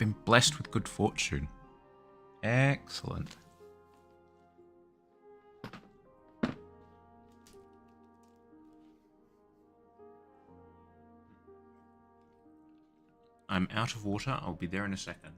been blessed with good fortune. Excellent. I'm out of water. I'll be there in a second.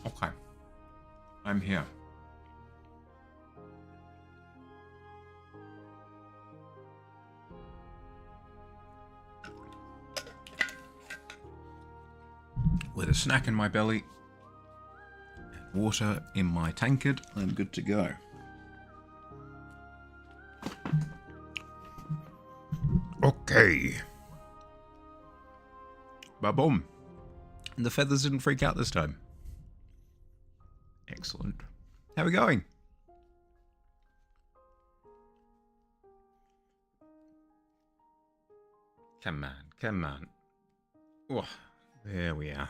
Okay. I'm here. With a snack in my belly and water in my tankard, I'm good to go. Okay. Ba-boom. And the feathers didn't freak out this time. Excellent. How are we going? Come on, come on. Oh, there we are.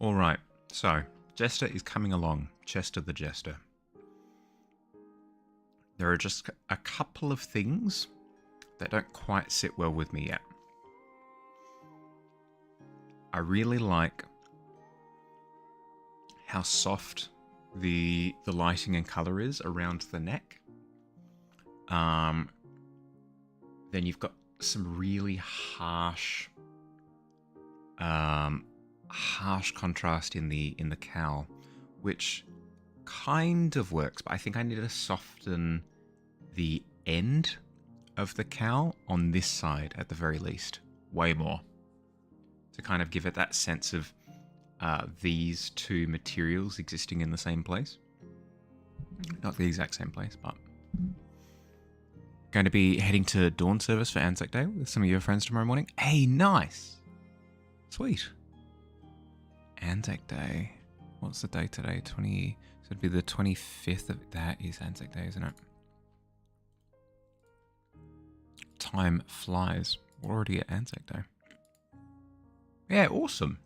Alright, so, Jester is coming along. Chester the Jester. There are just a couple of things that don't quite sit well with me yet. I really like how soft the lighting and colour is around the neck. Then you've got some really harsh contrast in the cowl, which kind of works, but I think I need to soften the end of the cowl on this side at the very least, way more, to kind of give it that sense of these two materials existing in the same place. Not the exact same place, but going to be heading to dawn service for Anzac Day with some of your friends tomorrow morning. Hey, nice. Sweet. Anzac Day. What's the date today? So it'd be the 25th of... That is Anzac Day, isn't it? Time flies. We're already at Anzac Day. Yeah, awesome.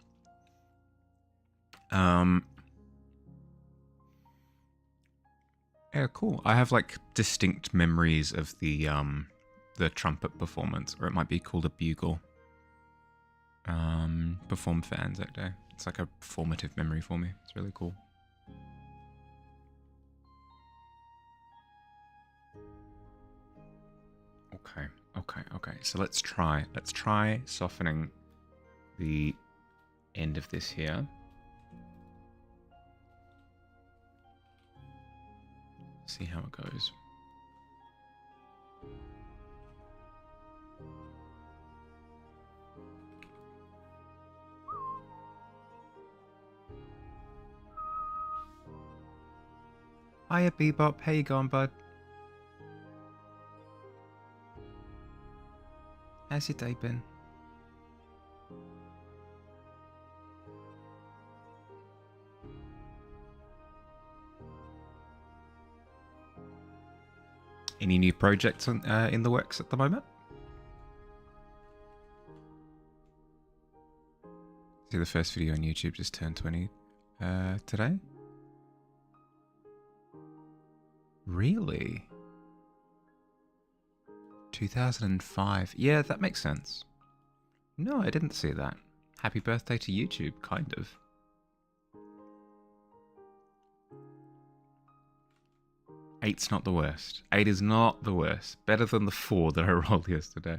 Yeah, cool. I have like distinct memories of the trumpet performance, or it might be called a bugle. Performed for Anzac Day. It's like a formative memory for me. It's really cool. Okay. So let's try softening the end of this here. See how it goes. Hiya, Bebop. How you going, bud? How's your day been? Any new projects in the works at the moment? See, the first video on YouTube just turned 20 today. Really? 2005. Yeah, that makes sense. No, I didn't see that. Happy birthday to YouTube, kind of. Eight's not the worst. 8 is not the worst. Better than the 4 that I rolled yesterday.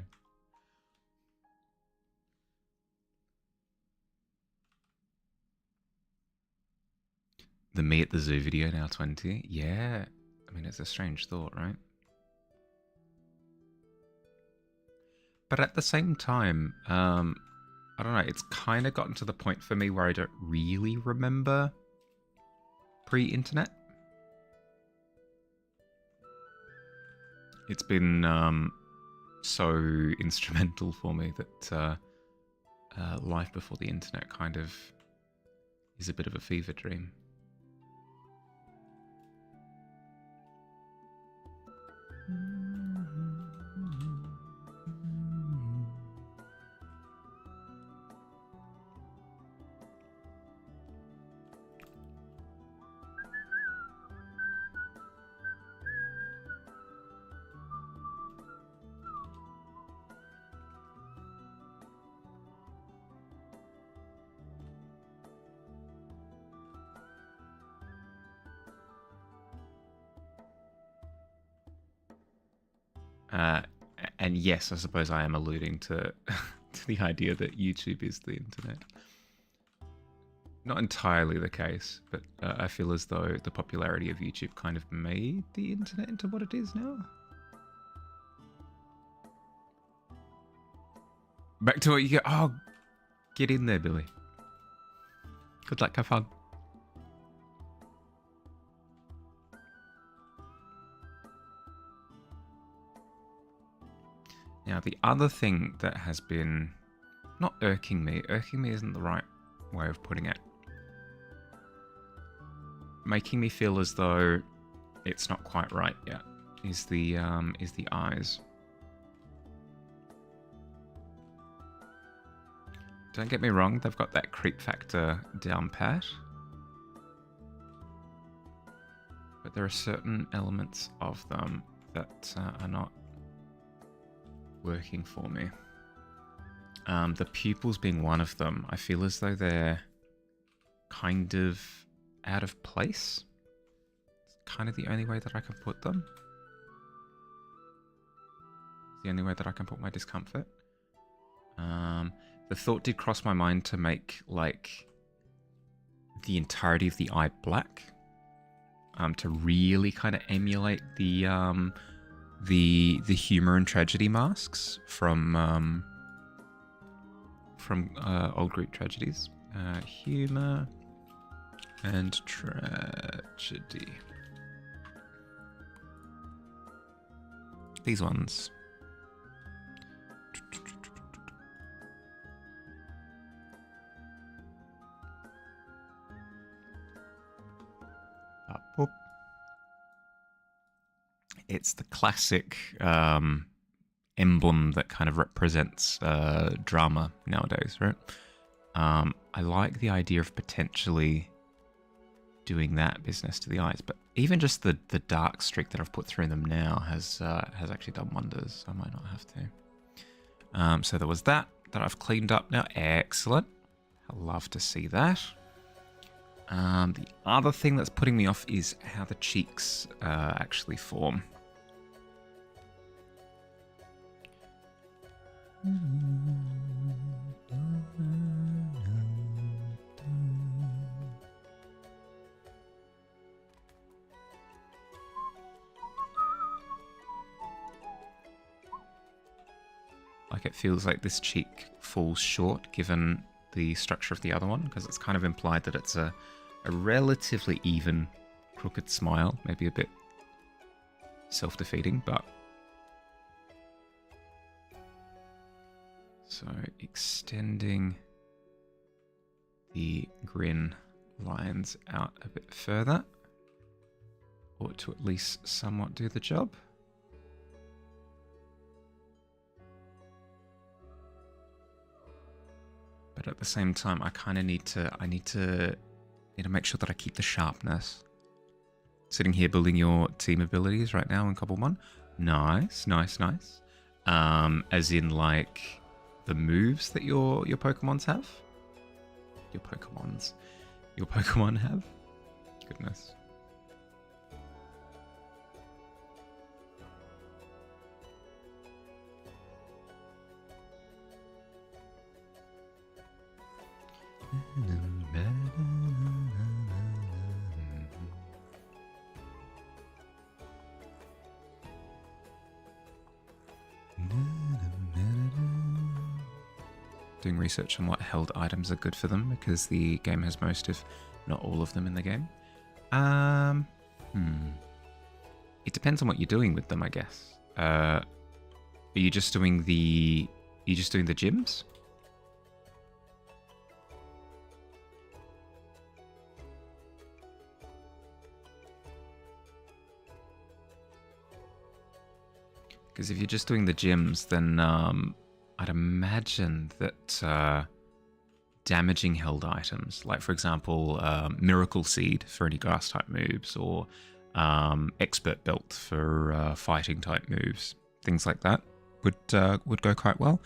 The me at the zoo video now 20. Yeah. I mean, it's a strange thought, right? But at the same time, I don't know, it's kind of gotten to the point for me where I don't really remember pre-internet. It's been so instrumental for me that life before the internet kind of is a bit of a fever dream. And yes, I suppose I am alluding to to the idea that YouTube is the internet. Not entirely the case, but I feel as though the popularity of YouTube kind of made the internet into what it is now. Back to what you get. Oh, get in there, Billy. Good luck, have fun. Now, the other thing that has been not irking me isn't the right way of putting it, making me feel as though it's not quite right yet, is the eyes. Don't get me wrong, they've got that creep factor down pat, but there are certain elements of them that are not working for me. The pupils being one of them. I feel as though they're kind of out of place. It's kind of the only way that I can put them. It's the only way that I can put my discomfort. The thought did cross my mind to make like the entirety of the eye black, to really kind of emulate the humor and tragedy masks from old Greek tragedies. Humor and tragedy. These ones. It's the classic emblem that kind of represents drama nowadays, right? I like the idea of potentially doing that business to the eyes, but even just the dark streak that I've put through them now has actually done wonders. I might not have to. So there was that I've cleaned up now. Excellent. I love to see that. The other thing that's putting me off is how the cheeks actually form. Like it feels like this cheek falls short given the structure of the other one, because it's kind of implied that it's a relatively even crooked smile, maybe a bit self-defeating, but so extending the grin lines out a bit further ought to at least somewhat do the job. But at the same time, I kind of need to make sure that I keep the sharpness. Sitting here building your team abilities right now in Cobble 1. Nice. As in like the moves that your Pokemons have? Your Pokemon have? Goodness. doing research on what held items are good for them, because the game has most, if not all of them in the game. It depends on what you're doing with them, I guess. Are you just doing the gyms? Because if you're just doing the gyms, then I'd imagine that damaging held items, like for example, Miracle Seed for any grass type moves, or Expert Belt for fighting type moves, things like that would go quite well,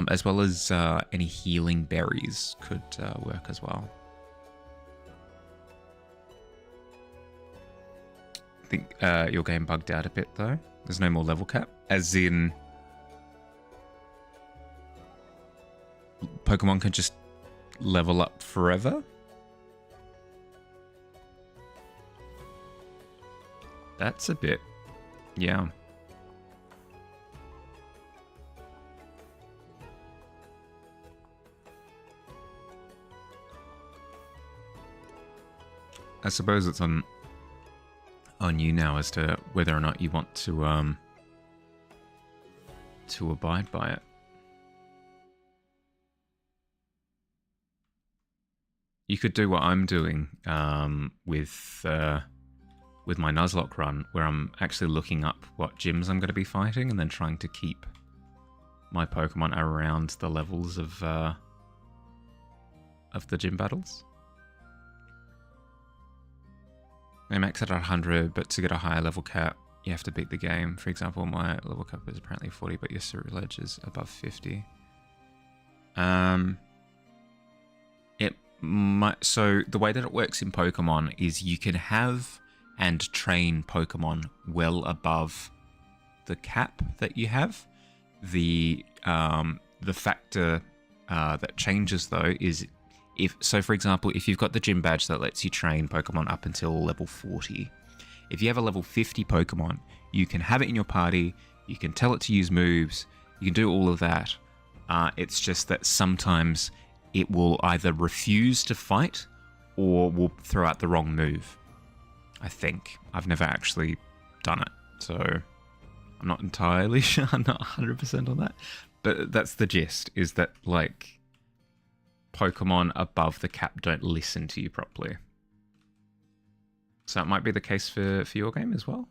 as well as any healing berries could work as well. I think your game bugged out a bit though. There's no more level cap, as in Pokemon can just level up forever. That's a bit, yeah. I suppose it's on you now as to whether or not you want to abide by it. You could do what I'm doing with my Nuzlocke run, where I'm actually looking up what gyms I'm going to be fighting and then trying to keep my Pokemon around the levels of the gym battles. They max it at 100, but to get a higher level cap, you have to beat the game. For example, my level cap is apparently 40, but your Ceruledge is above 50. So the way that it works in Pokemon is you can have and train Pokemon well above the cap that you have. The factor that changes though is, for example, if you've got the gym badge that lets you train Pokemon up until level 40, if you have a level 50 Pokemon, you can have it in your party, you can tell it to use moves, you can do all of that. It's just that sometimes it will either refuse to fight or will throw out the wrong move. I think. I've never actually done it, so I'm not entirely sure. I'm not 100% on that. But that's the gist, is that, like, Pokemon above the cap don't listen to you properly. So it might be the case for your game as well.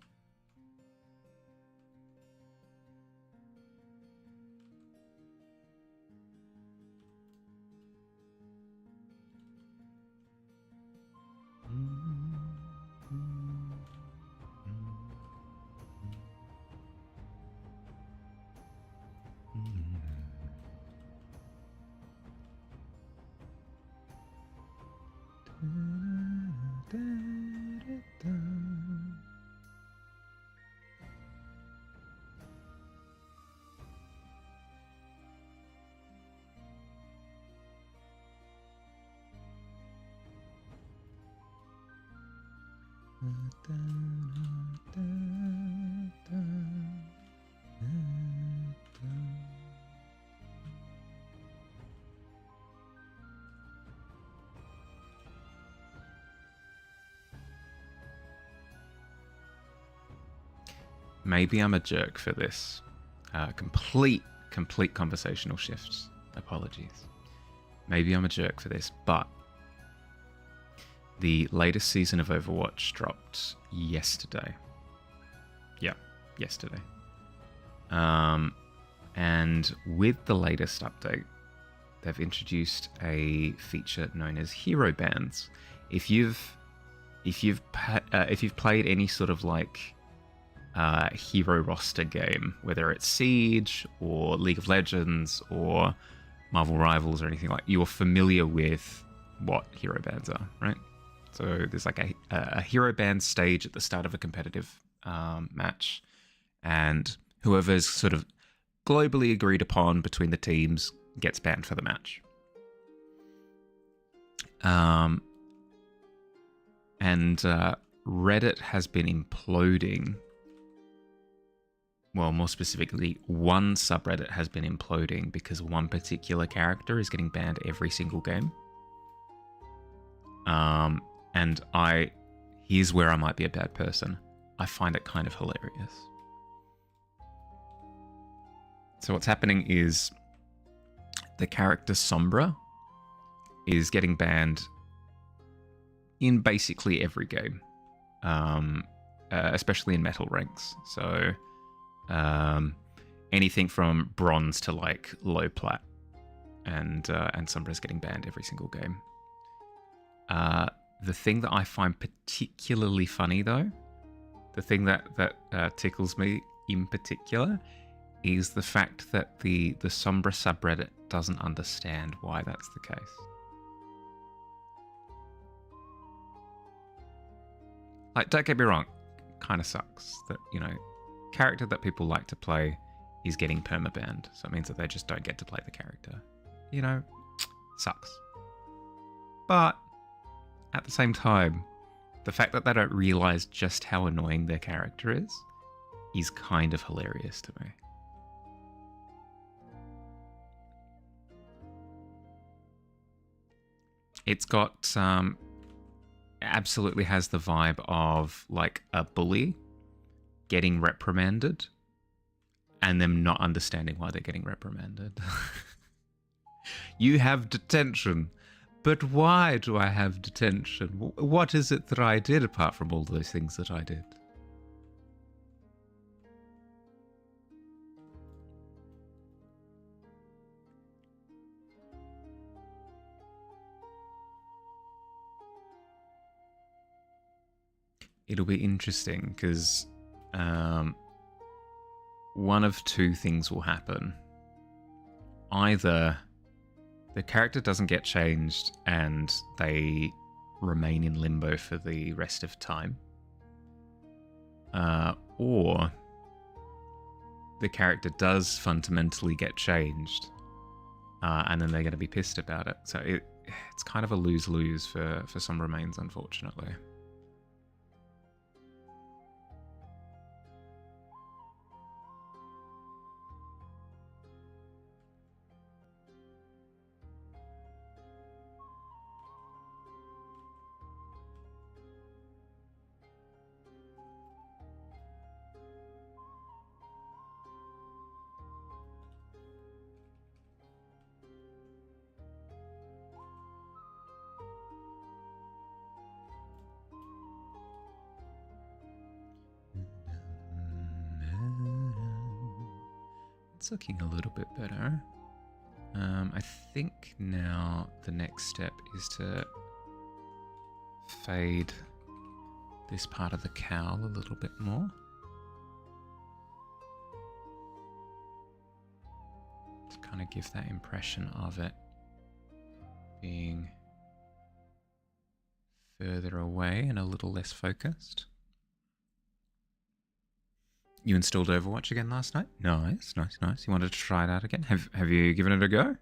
Maybe I'm a jerk for this. Complete conversational shifts. Apologies. Maybe I'm a jerk for this, but the latest season of Overwatch dropped yesterday. Yeah, yesterday. And with the latest update, they've introduced a feature known as hero bands. If you've played any sort of like hero roster game, whether it's Siege or League of Legends or Marvel Rivals or anything like, you're familiar with what hero bands are, right? So there's like a hero band stage at the start of a competitive match, and whoever's sort of globally agreed upon between the teams gets banned for the match. And Reddit has been imploding well, more specifically, one subreddit has been imploding because one particular character is getting banned every single game. And here's where I might be a bad person. I find it kind of hilarious. So what's happening is the character Sombra is getting banned in basically every game, especially in metal ranks. So anything from bronze to like low plat, and Sombra's getting banned every single game. The thing that I find particularly funny, though, the thing that tickles me in particular, is the fact that the Sombra subreddit doesn't understand why that's the case. Like, don't get me wrong, kind of sucks that, you know, character that people like to play is getting permabanned, so it means that they just don't get to play the character. You know, sucks. But at the same time, the fact that they don't realize just how annoying their character is kind of hilarious to me. It's got absolutely has the vibe of like a bully getting reprimanded and them not understanding why they're getting reprimanded. You have detention, but why do I have detention? What is it that I did apart from all those things that I did? It'll be interesting because one of two things will happen. Either the character doesn't get changed and they remain in limbo for the rest of time, or the character does fundamentally get changed, and then they're going to be pissed about it. So it's kind of a lose-lose for some remains, unfortunately. It's looking a little bit better. I think now the next step is to fade this part of the cowl a little bit more. To kind of give that impression of it being further away and a little less focused. You installed Overwatch again last night? Nice, nice, nice. You wanted to try it out again? Have you given it a go?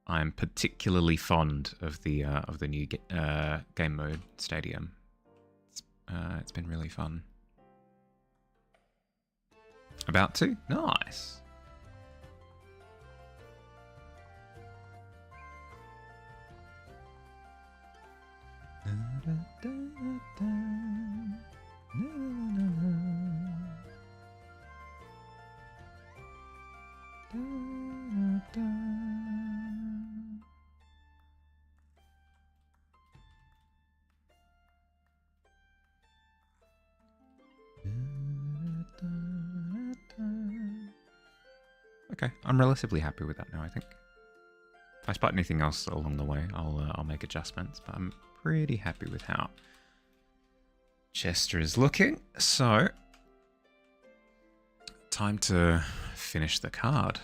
I'm particularly fond of the new game mode Stadium. It's been really fun. About to? Nice. Okay, I'm relatively happy with that now, I think. If I spot anything else along the way, I'll make adjustments, but I'm pretty happy with how Chester is looking. So, time to finish the card.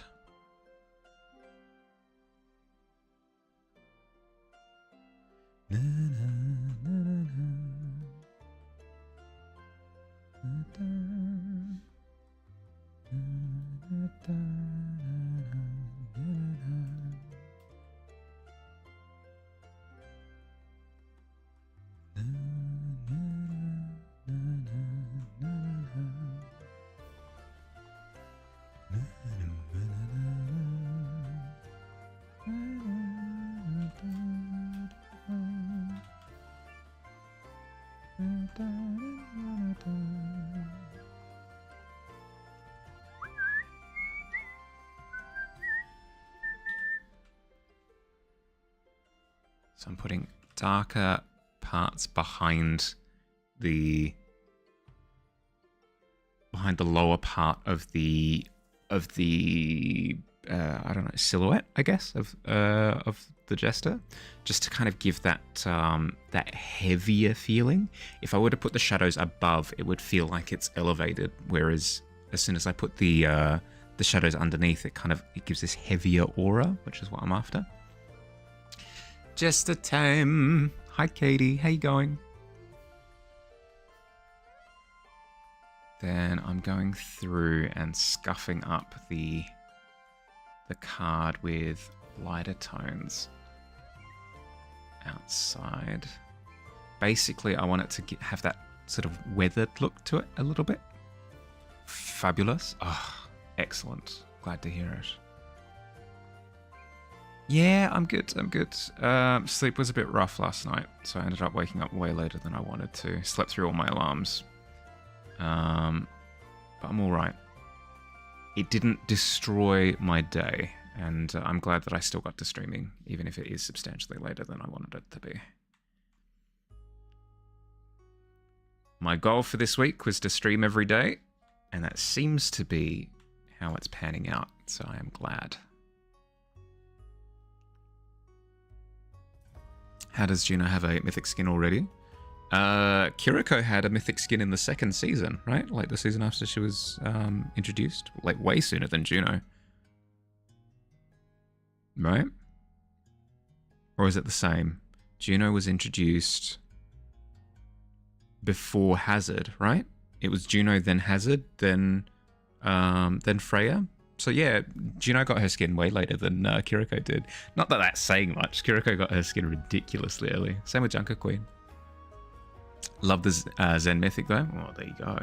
So I'm putting darker parts behind the lower part of the I don't know, silhouette, I guess, of the jester, just to kind of give that that heavier feeling. If I were to put the shadows above, it would feel like it's elevated, whereas as soon as I put the shadows underneath, it gives this heavier aura, which is what I'm after. Jester time. Hi, Katie. How you going? Then I'm going through and scuffing up the card with lighter tones outside. Basically, I want it to have that sort of weathered look to it a little bit. Fabulous. Oh, excellent. Glad to hear it. Yeah, I'm good. Sleep was a bit rough last night, so I ended up waking up way later than I wanted to. Slept through all my alarms. But I'm all right. It didn't destroy my day, and I'm glad that I still got to streaming, even if it is substantially later than I wanted it to be. My goal for this week was to stream every day, and that seems to be how it's panning out, so I am glad. How does Juno have a mythic skin already? Kiriko had a mythic skin in the second season, right? Like the season after she was introduced. Like way sooner than Juno. Right? Or is it the same? Juno was introduced before Hazard, right? It was Juno, then Hazard, then Freya. So yeah, Juno got her skin way later than Kiriko did. Not that that's saying much. Kiriko got her skin ridiculously early. Same with Junker Queen. Love the Zen Mythic though. Oh, there you go.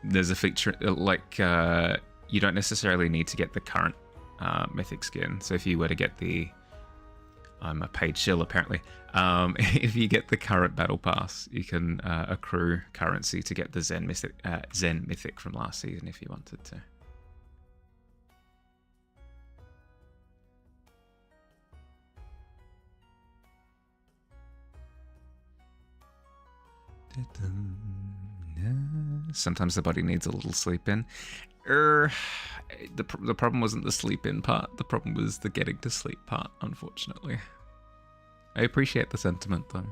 There's a feature like you don't necessarily need to get the current Mythic skin. So if you were to get the, I'm a paid shill apparently. If you get the current battle pass, you can accrue currency to get the Zen Mythic from last season if you wanted to. Sometimes the body needs a little sleep in. The problem wasn't the sleep in part. The problem was the getting to sleep part, unfortunately. I appreciate the sentiment, though.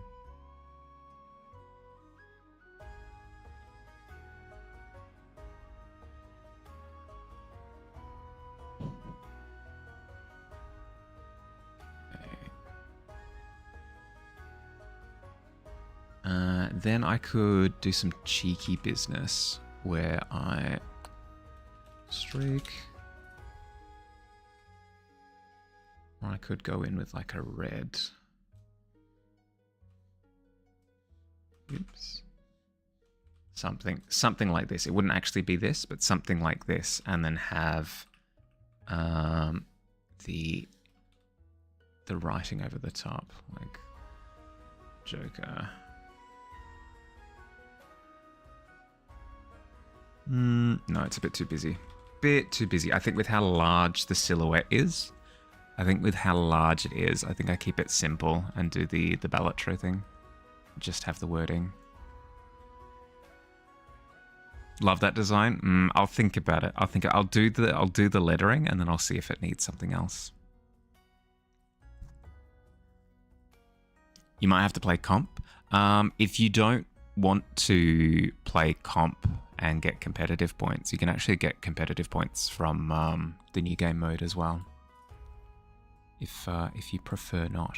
Then I could do some cheeky business where I streak. Or I could go in with like a red. Oops. Something like this. It wouldn't actually be this, but something like this, and then have the writing over the top, like Joker. No, it's a bit too busy. I think with how large the silhouette is, I think I keep it simple and do the Balatro thing. Just have the wording. Love that design. I'll think about it. I'll do the lettering, and then I'll see if it needs something else. You might have to play comp. If you don't want to play comp and get competitive points, you can actually get competitive points from the new game mode as well. If you prefer not.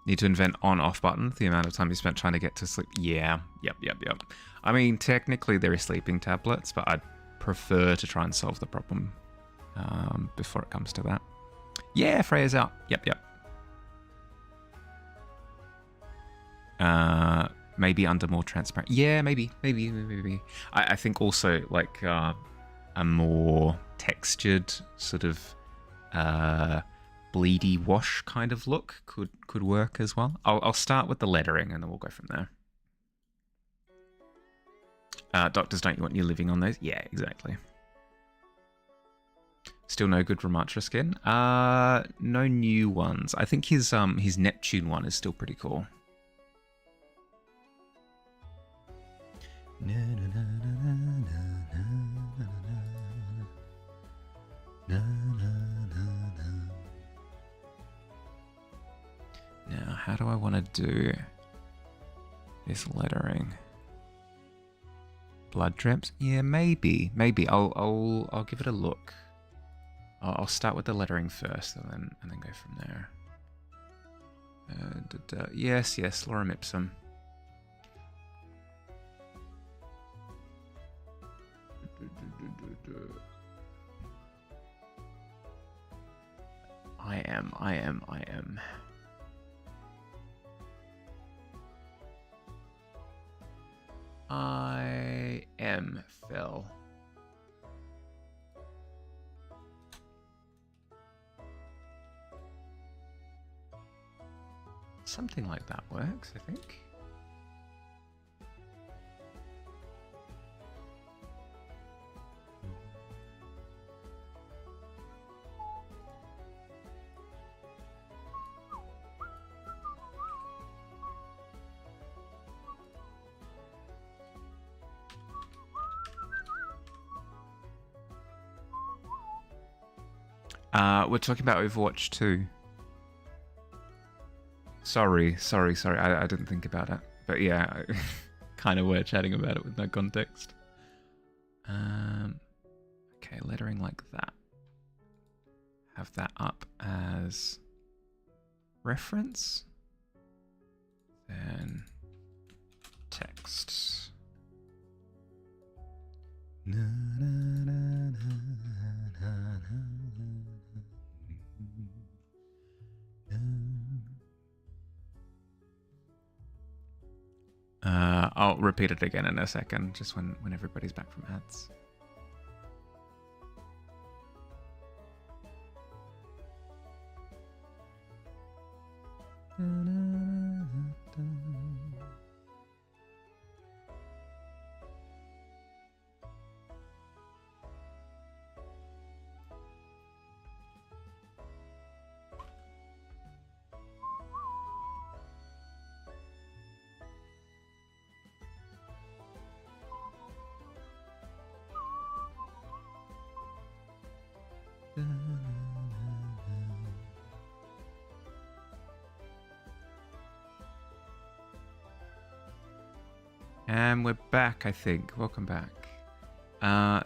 Need to invent on-off button, the amount of time you spent trying to get to sleep. Yeah, yep. I mean, technically there are sleeping tablets, but I'd prefer to try and solve the problem before it comes to that. Yeah, Freya's out. Yep. Maybe under more transparent. Yeah, maybe. I think also like a more textured sort of bleedy wash kind of look could work as well. I'll start with the lettering and then we'll go from there. Doctors don't want you living on those? Yeah, exactly. Still no good Ramatra skin? No new ones. I think his Neptune one is still pretty cool. Now, how do I want to do this lettering? Blood drips? Yeah, maybe. I'll give it a look. I'll start with the lettering first, and then go from there. Yes, lorem ipsum. I am. I am Phil. Something like that works, I think. We're talking about Overwatch 2. Sorry. I didn't think about it. But yeah, kind of were chatting about it with no context. Okay, lettering like that. Have that up as reference. Then text. I'll repeat it again in a second, just when everybody's back from ads. And we're back, I think. Welcome back.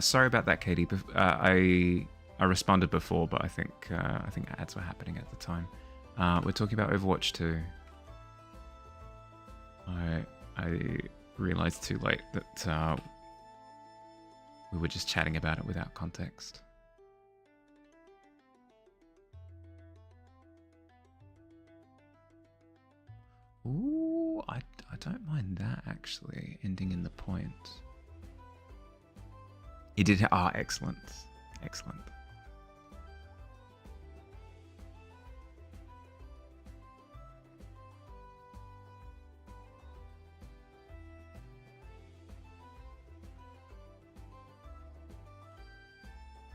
Sorry about that, Katie. I responded before, but I think ads were happening at the time. We're talking about Overwatch 2. I realized too late that we were just chatting about it without context. Ooh, I don't mind that, actually, ending in the point. He did... Ah, excellent. Excellent.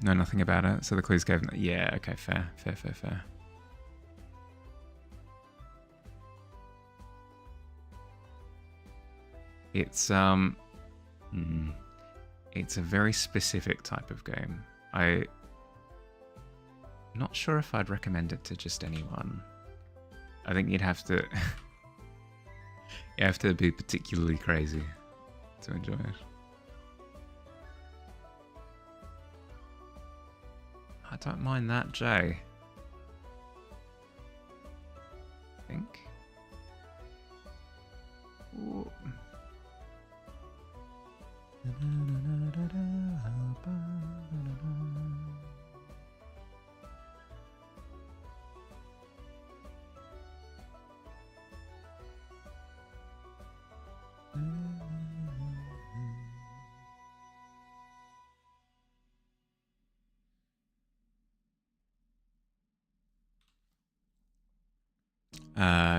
Know nothing about it, so the clues gave... Yeah, okay, fair. It's a very specific type of game. I'm not sure if I'd recommend it to just anyone. I think you'd have to be particularly crazy to enjoy it. I don't mind that, Jay. I think. Ooh.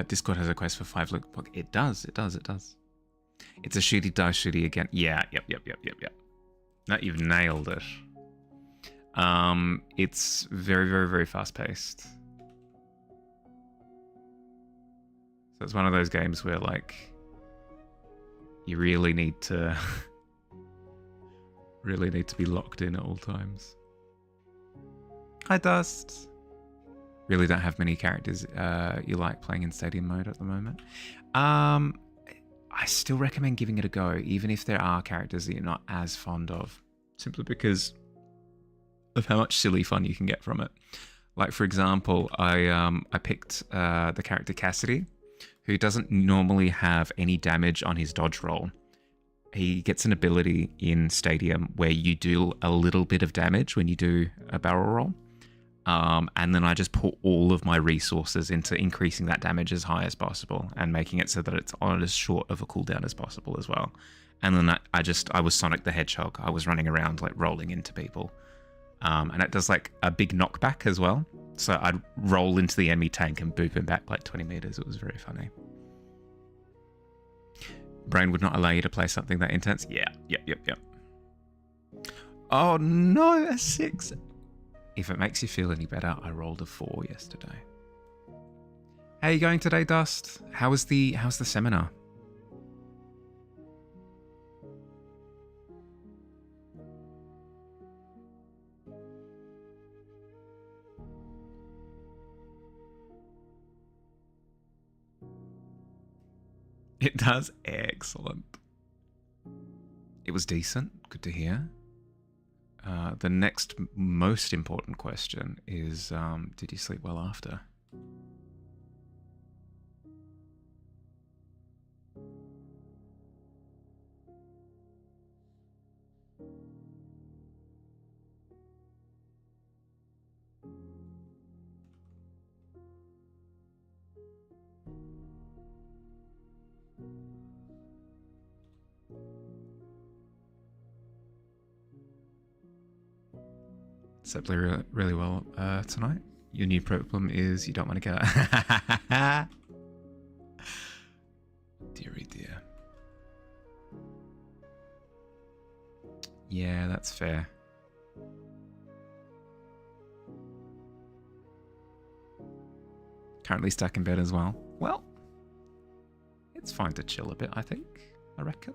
Discord has a quest for 5 look. It does. It's a shooty dice shooty again. Yeah, yep. No, you've nailed it. It's very, very, very fast paced. So it's one of those games where like you really need to be locked in at all times. Hi Dust. Really don't have many characters you like playing in stadium mode at the moment. I still recommend giving it a go, even if there are characters that you're not as fond of, simply because of how much silly fun you can get from it. Like, for example, I picked the character Cassidy, who doesn't normally have any damage on his dodge roll. He gets an ability in Stadium where you do a little bit of damage when you do a barrel roll. And then I just put all of my resources into increasing that damage as high as possible and making it so that it's on as short of a cooldown as possible as well. And then I was Sonic the Hedgehog. I was running around like rolling into people. And it does like a big knockback as well. So I'd roll into the enemy tank and boop him back like 20 meters. It was very funny. Brain would not allow you to play something that intense. Yeah, yep. Oh no, a 6. If it makes you feel any better, I rolled a 4 yesterday. How are you going today, Dust? How's the seminar? It does? Excellent. It was decent. Good to hear. The next most important question is, did you sleep well after? Slept really well tonight. Your new problem is you don't want to get out. Dearie dear. Yeah, that's fair. Currently stuck in bed as well. Well, it's fine to chill a bit, I reckon.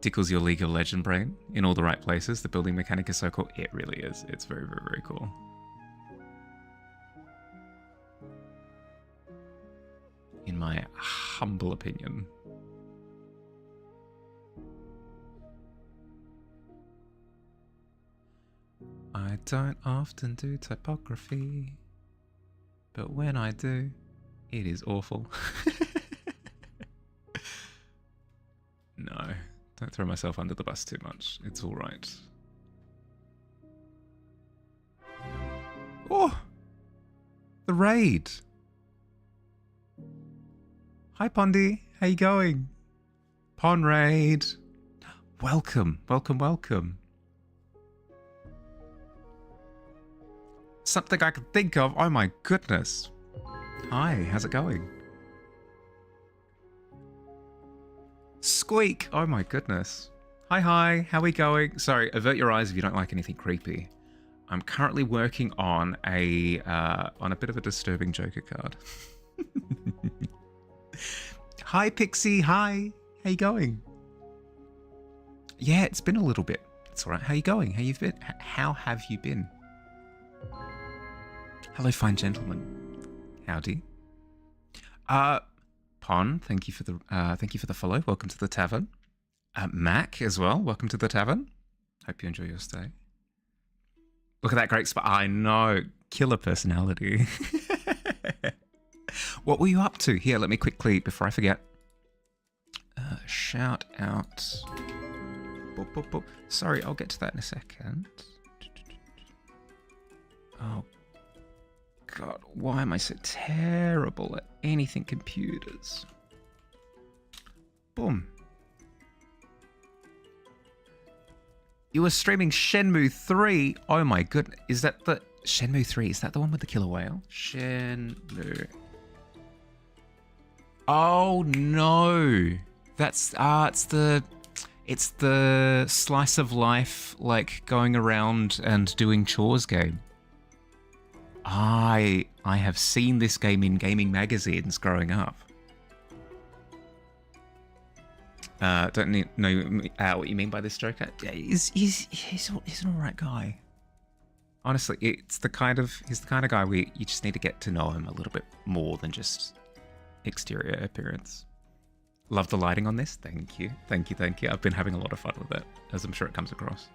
Tickles your League of Legend brain in all the right places. The building mechanic is so cool. It really is. It's very, very, very cool. In my humble opinion. I don't often do typography, but when I do, it is awful. No. Don't throw myself under the bus too much. It's all right. Oh! The raid! Hi, Pondy. How you going? Pon raid. Welcome. Something I can think of. Oh my goodness. Hi, how's it going? Squeak! Oh my goodness. Hi, how we going? Sorry, avert your eyes if you don't like anything creepy. I'm currently working on a bit of a disturbing Joker card. Hi Pixie, hi! How you going? Yeah, it's been a little bit. It's alright. How you going? How have you been? Hello, fine gentleman. Howdy. Pon, thank you for the follow. Welcome to the tavern. Mac as well. Welcome to the tavern. Hope you enjoy your stay. Look at that great spot. I know, killer personality. What were you up to? Here, let me quickly, before I forget, shout out. Boop, boop, boop. Sorry, I'll get to that in a second. Oh. God, why am I so terrible at anything computers? Boom. You were streaming Shenmue 3? Oh my goodness. Is that the Shenmue 3, is that the one with the killer whale? Shenmue. Oh no! That's it's the slice of life, like going around and doing chores game. I have seen this game in gaming magazines growing up. Don't know what you mean by this joke. He's an alright guy. Honestly, he's the kind of guy where you just need to get to know him a little bit more than just exterior appearance. Love the lighting on this. Thank you. I've been having a lot of fun with it, as I'm sure it comes across.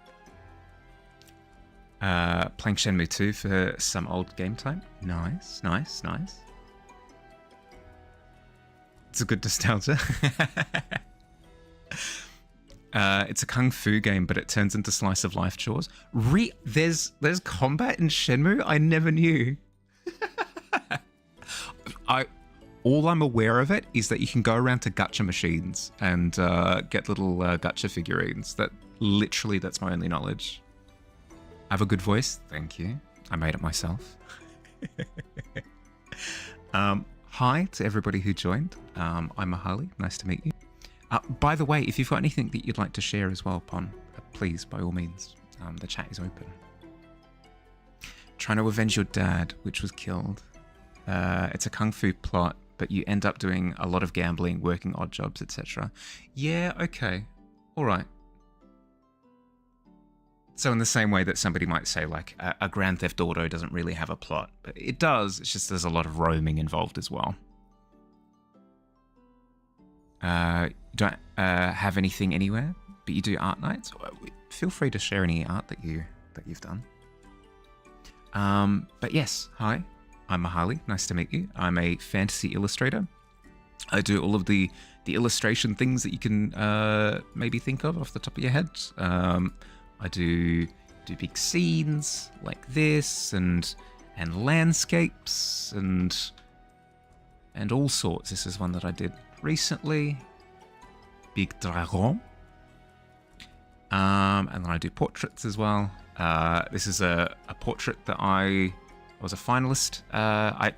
Playing Shenmue 2 for some old game time. Nice. It's a good nostalgia. It's a kung fu game, but it turns into slice of life chores. There's combat in Shenmue? I never knew. All I'm aware of it is that you can go around to gacha machines and get little gacha figurines. That's my only knowledge. I have a good voice. Thank you. I made it myself. Hi to everybody who joined. I'm Mahali. Nice to meet you. By the way, if you've got anything that you'd like to share as well, Pon, please, by all means, the chat is open. Trying to avenge your dad, which was killed. It's a kung fu plot, but you end up doing a lot of gambling, working odd jobs, etc. Yeah, okay. All right. So in the same way that somebody might say, like, a Grand Theft Auto doesn't really have a plot, but it does. It's just there's a lot of roaming involved as well. You don't have anything anywhere, but you do art nights. Feel free to share any art that you've done. But yes, hi. I'm Mahali. Nice to meet you. I'm a fantasy illustrator. I do all of the illustration things that you can maybe think of off the top of your head. I do big scenes like this and landscapes and all sorts. This is one that I did recently. Big dragon. And then I do portraits as well. This is a portrait that I was a finalist. I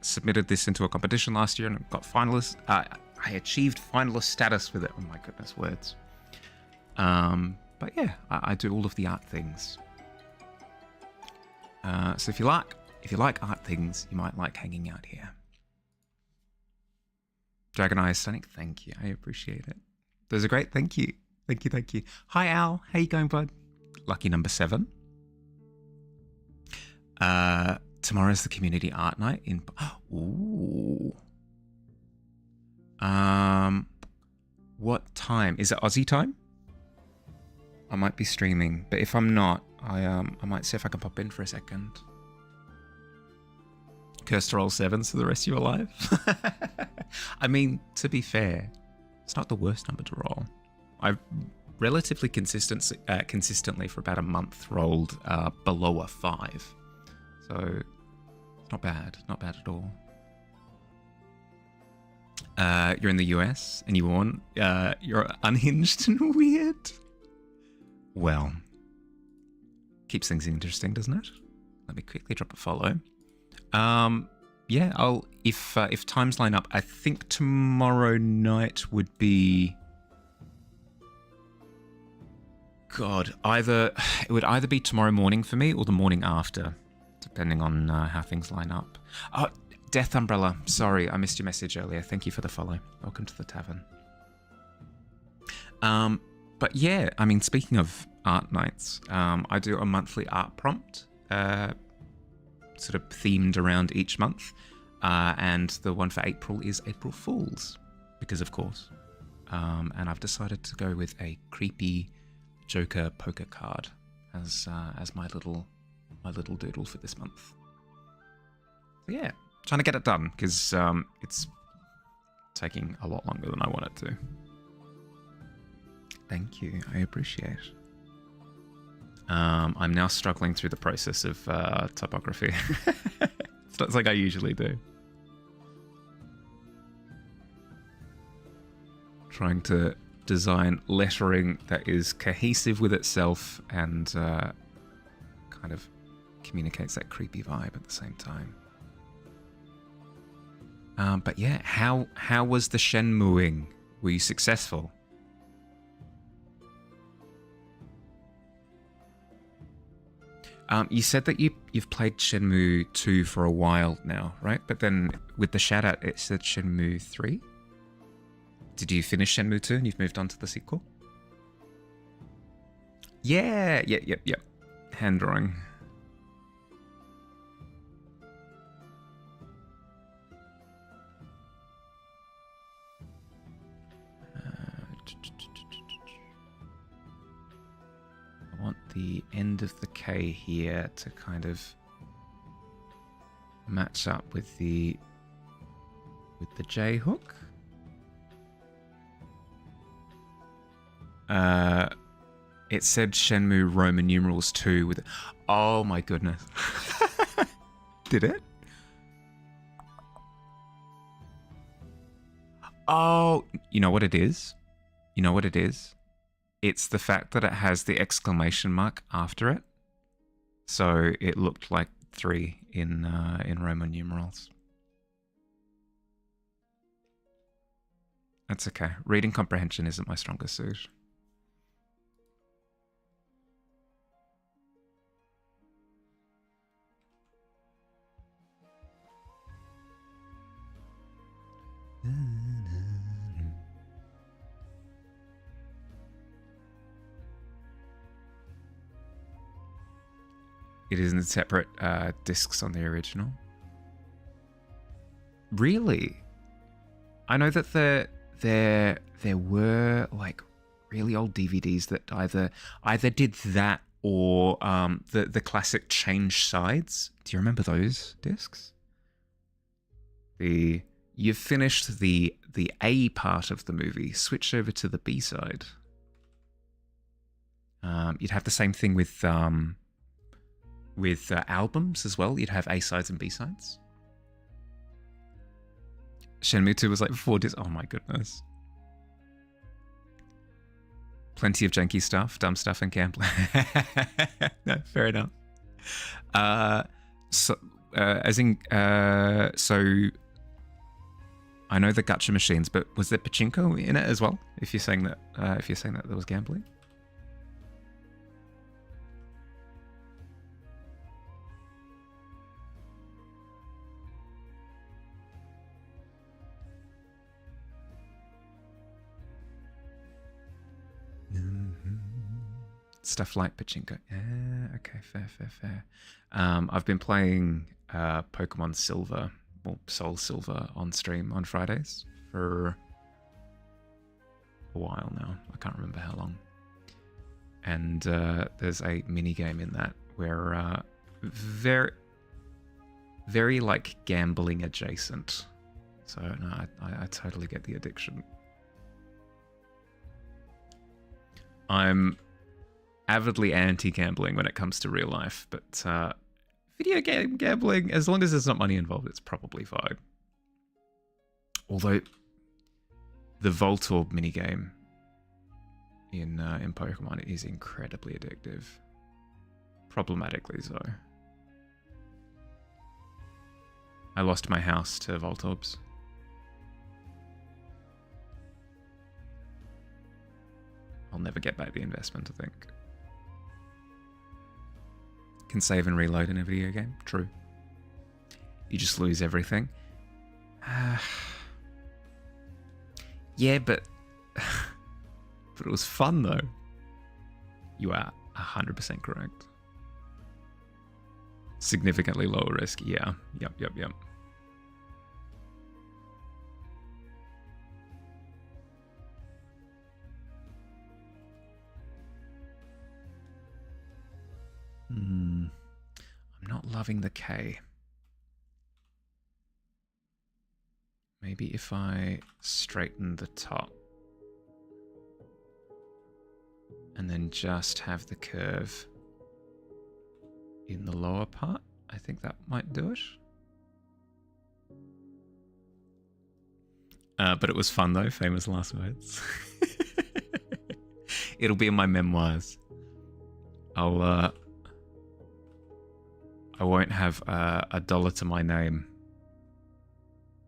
submitted this into a competition last year and got finalist. I achieved finalist status with it. Oh my goodness, words. But yeah, I do all of the art things. So if you like art things, you might like hanging out here. Dragon Eye is stunning. Thank you. I appreciate it. Those are great. Thank you. Thank you. Hi, Al. How you going, bud? Lucky number 7. Tomorrow's the community art night in... Ooh. What time? Is it Aussie time? I might be streaming, but if I'm not, I might see if I can pop in for a second. Curse to roll 7s for the rest of your life. I mean, to be fair, it's not the worst number to roll. I've relatively consistently for about a month rolled below a 5. So it's not bad at all. You're in the US and you're unhinged and weird. Well, keeps things interesting, doesn't it? Let me quickly drop a follow. Yeah, if times line up, I think tomorrow night would be... God, it would either be tomorrow morning for me or the morning after, depending on how things line up. Oh, Death Umbrella, sorry, I missed your message earlier. Thank you for the follow. Welcome to the tavern. But yeah, I mean, speaking of art nights, I do a monthly art prompt, sort of themed around each month. And the one for April is April Fools, because of course. And I've decided to go with a creepy Joker poker card as my little doodle for this month. So yeah, trying to get it done because it's taking a lot longer than I want it to. Thank you, I appreciate. I'm now struggling through the process of typography. It's not like I usually do. Trying to design lettering that is cohesive with itself and kind of communicates that creepy vibe at the same time. But yeah, how was the Shenmueing? Were you successful? You said that you've played Shenmue 2 for a while now, right? But then with the shout out, it said Shenmue 3. Did you finish Shenmue 2 and you've moved on to the sequel? Yeah, yep. Hand drawing. I want the end of the K here to kind of match up with the J hook. It said Shenmue Roman numerals 2 with... Oh my goodness. Did it? Oh, you know what it is? You know what it is? It's the fact that it has the exclamation mark after it. So it looked like 3 in Roman numerals. That's okay. Reading comprehension isn't my strongest suit. It is in separate discs on the original. Really? I know that there were like really old DVDs that either did that or the classic change sides. Do you remember those discs? You've finished the A part of the movie, switch over to the B side. You'd have the same thing with albums as well. You'd have A sides and B sides. Shenmue 2 was like 4 discs. Oh my goodness. Plenty of janky stuff, dumb stuff, and gambling. No, fair enough. So I know the gacha machines, but was there pachinko in it as well? If you're saying that, there was gambling. Stuff like pachinko. Yeah, okay, fair. I've been playing Pokemon Silver, or Soul Silver, on stream on Fridays for a while now. I can't remember how long. And there's a mini game in that where very like gambling adjacent. So no, I totally get the addiction. I'm avidly anti-gambling when it comes to real life, but video game gambling, as long as there's not money involved, it's probably fine. Although the Voltorb minigame in Pokemon is incredibly addictive. Problematically so. I lost my house to Voltorbs. I'll never get back the investment, I think. Can save and reload in a video game? True. You just lose everything. Yeah, but it was fun though. You are 100% correct. Significantly lower risk, yeah. Yep. I'm not loving the K. Maybe if I straighten the top and then just have the curve in the lower part, I think that might do it. But it was fun though, famous last words. It'll be in my memoirs. I won't have a dollar to my name,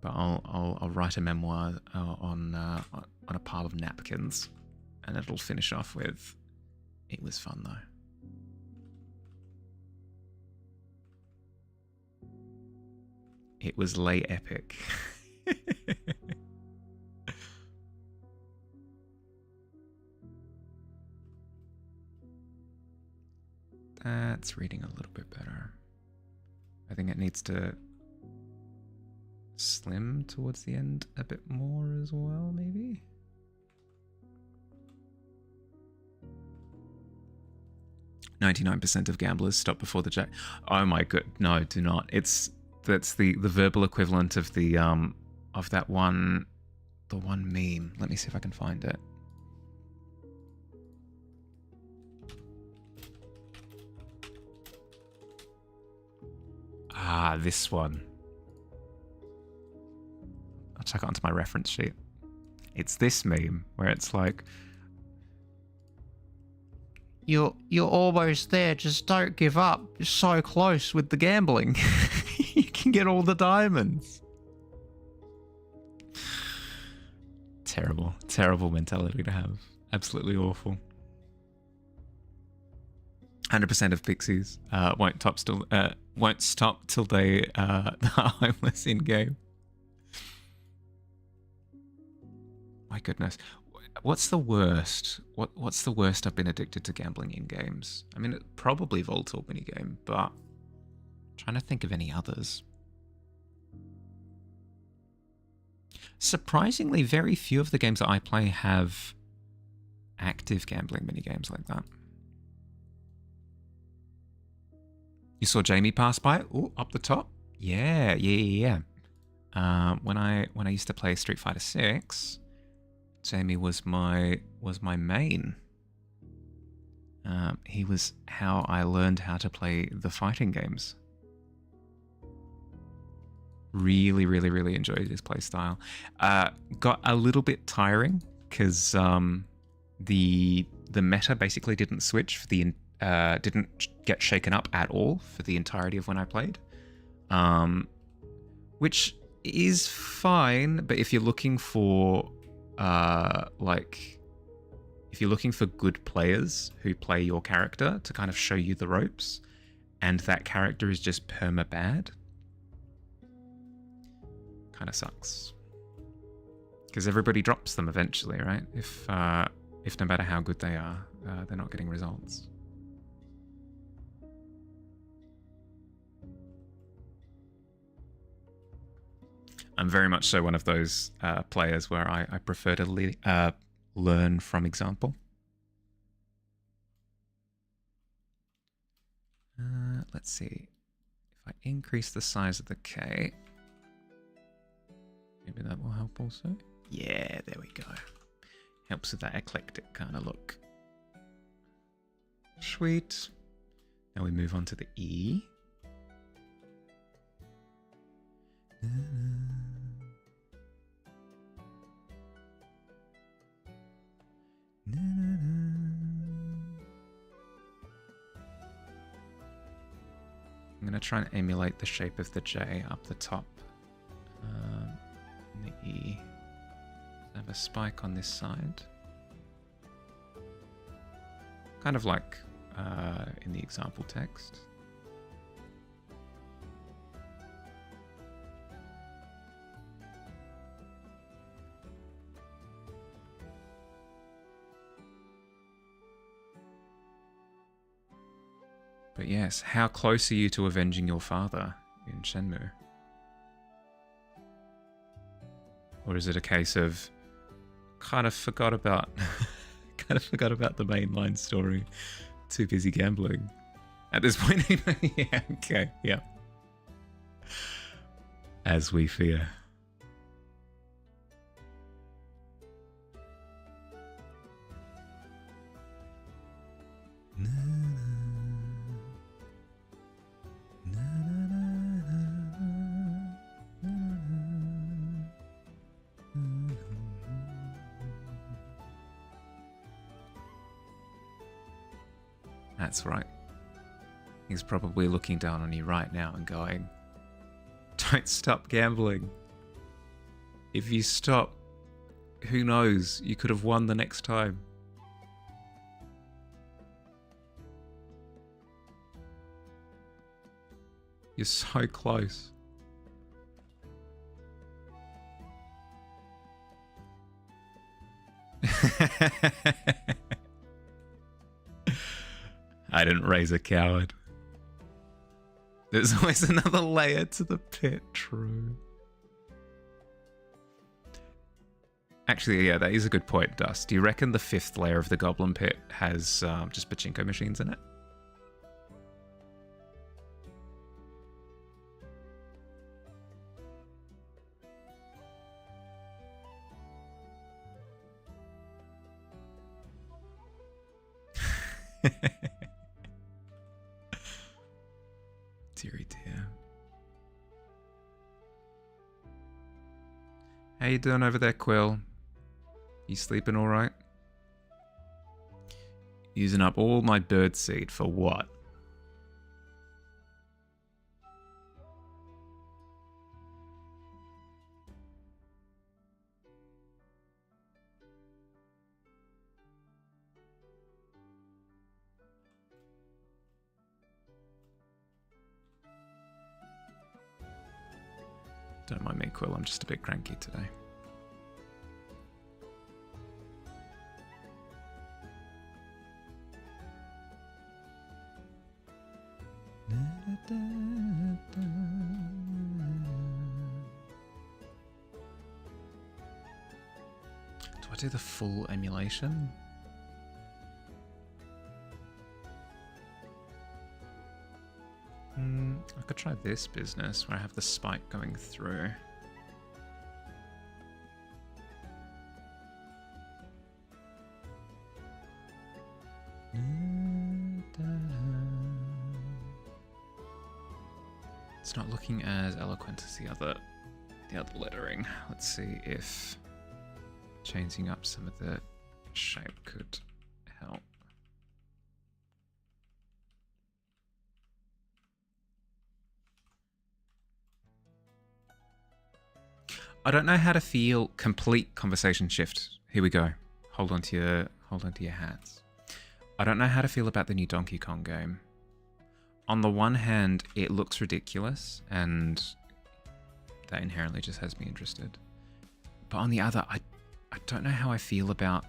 but I'll write a memoir on a pile of napkins, and it'll finish off with, "It was fun though." It was late epic. That's reading a little bit better. I think it needs to slim towards the end a bit more as well, maybe? "99% of gamblers stop before the jack." Oh my god, no, do not. That's the verbal equivalent of the of that one, the one meme. Let me see if I can find it. Ah, this one. I'll check it onto my reference sheet. It's this meme where it's like, You're almost there, just don't give up. You're so close with the gambling. You can get all the diamonds. Terrible, terrible mentality to have. Absolutely awful. 100% of pixies won't stop till they are homeless in game. My goodness, what's the worst? What's the worst I've been addicted to gambling in games? I mean, probably Voltorb minigame, but I'm trying to think of any others. Surprisingly, very few of the games that I play have active gambling minigames like that. You saw Jamie pass by? Oh, up the top? Yeah. When I used to play Street Fighter 6, Jamie was my main. He was how I learned how to play the fighting games. Really enjoyed his play style. Got a little bit tiring because the meta basically didn't switch for the didn't get shaken up at all for the entirety of when I played, which is fine. But if you're looking for if you're looking for good players who play your character to kind of show you the ropes, and that character is just perma bad, kind of sucks. Because everybody drops them eventually, right? If no matter how good they are, they're not getting results. I'm very much so one of those players where I prefer to learn from example. Let's see. If I increase the size of the K, maybe that will help also. Yeah, there we go. Helps with that eclectic kind of look. Sweet. Now we move on to the E. I'm going to try and emulate the shape of the J up the top. And the E. I have a spike on this side. Kind of like in the example text. But yes, how close are you to avenging your father in Shenmue? Or is it a case of kind of forgot about the mainline story, too busy gambling at this point? Yeah, okay, yeah. As we fear. That's right. He's probably looking down on you right now and going, "Don't stop gambling. If you stop, who knows? You could have won the next time." You're so close. I didn't raise a coward. There's always another layer to the pit, true. Actually, yeah, that is a good point, Dust. Do you reckon the 5th layer of the Goblin Pit has just pachinko machines in it? Deary dear. How you doing over there, Quill? You sleeping all right? Using up all my bird seed for what? Don't mind me, Quill. I'm just a bit cranky today. Do I do the full emulation? I could try this business where I have the spike going through. It's not looking as eloquent as the other lettering. Let's see if changing up some of the shape could help. I don't know how to feel. Complete conversation shift. Here we go. Hold on to your hats. I don't know how to feel about the new Donkey Kong game. On the one hand, it looks ridiculous, and that inherently just has me interested. But on the other, I don't know how I feel about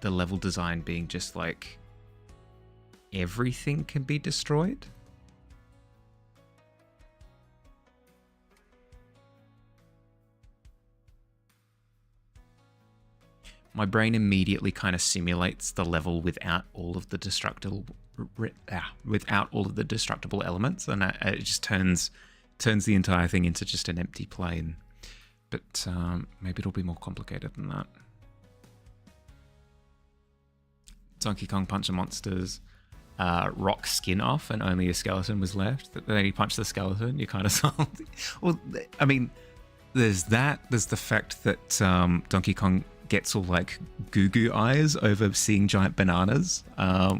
the level design being just like everything can be destroyed. My brain immediately kind of simulates the level without all of the destructible elements, and it just turns the entire thing into just an empty plane. But maybe it'll be more complicated than that. Donkey Kong Punch the Monsters rock skin off and only a skeleton was left. Then you punch the skeleton, you're kind of salty. Well, I mean, there's that. There's the fact that Donkey Kong gets all like goo goo eyes over seeing giant bananas,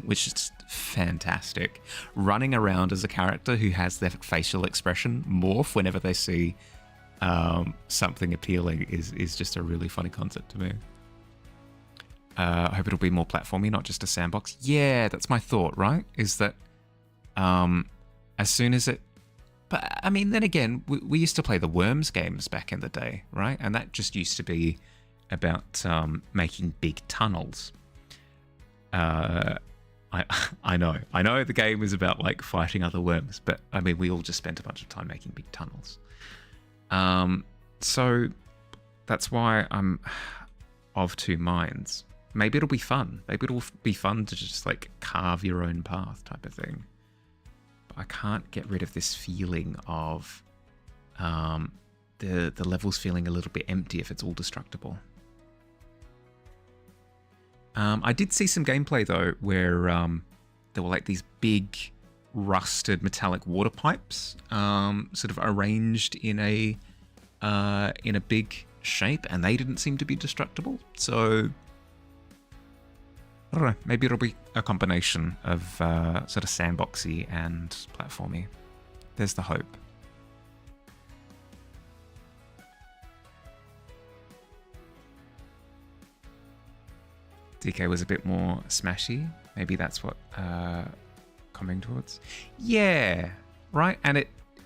which is fantastic. Running around as a character who has their facial expression morph whenever they see something appealing is just a really funny concept to me. I hope it'll be more platformy, not just a sandbox. Yeah, that's my thought, right? Is that as soon as it... But, I mean, then again, we used to play the Worms games back in the day, right? And that just used to be about making big tunnels. I know the game was about like fighting other worms, but I mean we all just spent a bunch of time making big tunnels. So that's why I'm of two minds. Maybe it'll be fun. Maybe it'll be fun to just like carve your own path type of thing. But I can't get rid of this feeling of the levels feeling a little bit empty if it's all destructible. I did see some gameplay though where there were like these big rusted metallic water pipes sort of arranged in a big shape, and they didn't seem to be destructible. So I don't know. Maybe it'll be a combination of sort of sandboxy and platformy. There's the hope. DK was a bit more smashy. Maybe that's what coming towards. Yeah, right. And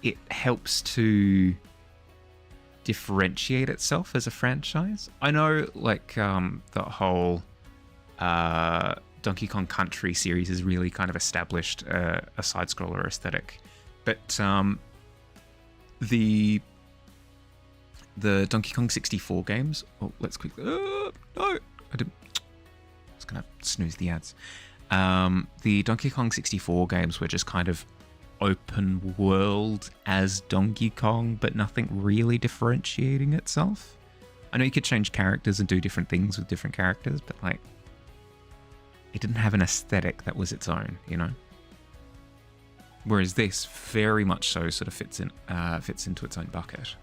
it helps to differentiate itself as a franchise. I know, like the whole Donkey Kong Country series has really kind of established a side-scroller aesthetic, but the Donkey Kong 64 games. Oh, let's quickly. No, I didn't. I was gonna snooze the ads. The Donkey Kong 64 games were just kind of open world as Donkey Kong, but nothing really differentiating itself. I know you could change characters and do different things with different characters, but like, it didn't have an aesthetic that was its own, you know? Whereas this very much so sort of fits into its own bucket.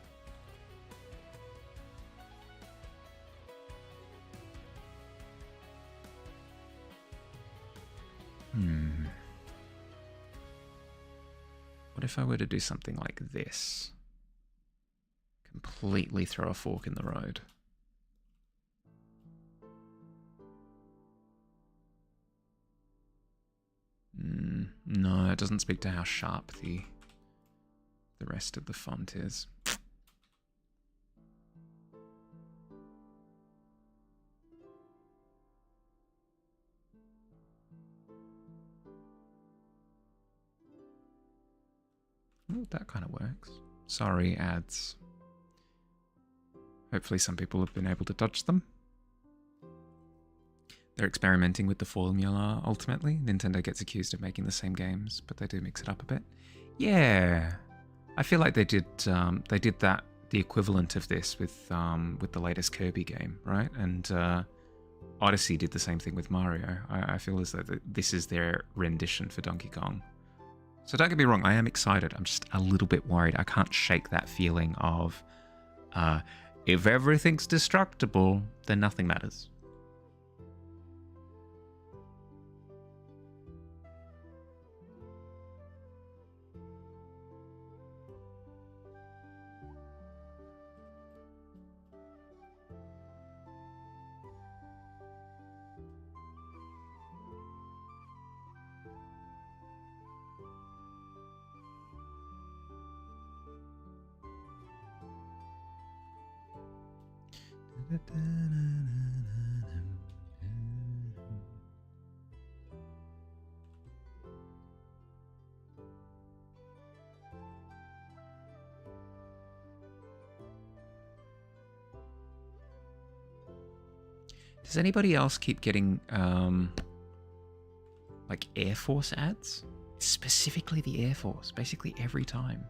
What if I were to do something like this? Completely throw a fork in the road. No, it doesn't speak to how sharp the rest of the font is. Oh, that kind of works. Sorry, ads. Hopefully some people have been able to dodge them. They're experimenting with the formula, ultimately. Nintendo gets accused of making the same games, but they do mix it up a bit. Yeah, I feel like they did that, the equivalent of this with the latest Kirby game, right? And Odyssey did the same thing with Mario. I feel as though this is their rendition for Donkey Kong. So don't get me wrong, I am excited. I'm just a little bit worried. I can't shake that feeling of, if everything's destructible, then nothing matters. Does anybody else keep getting like Air Force ads? Specifically the Air Force, basically every time.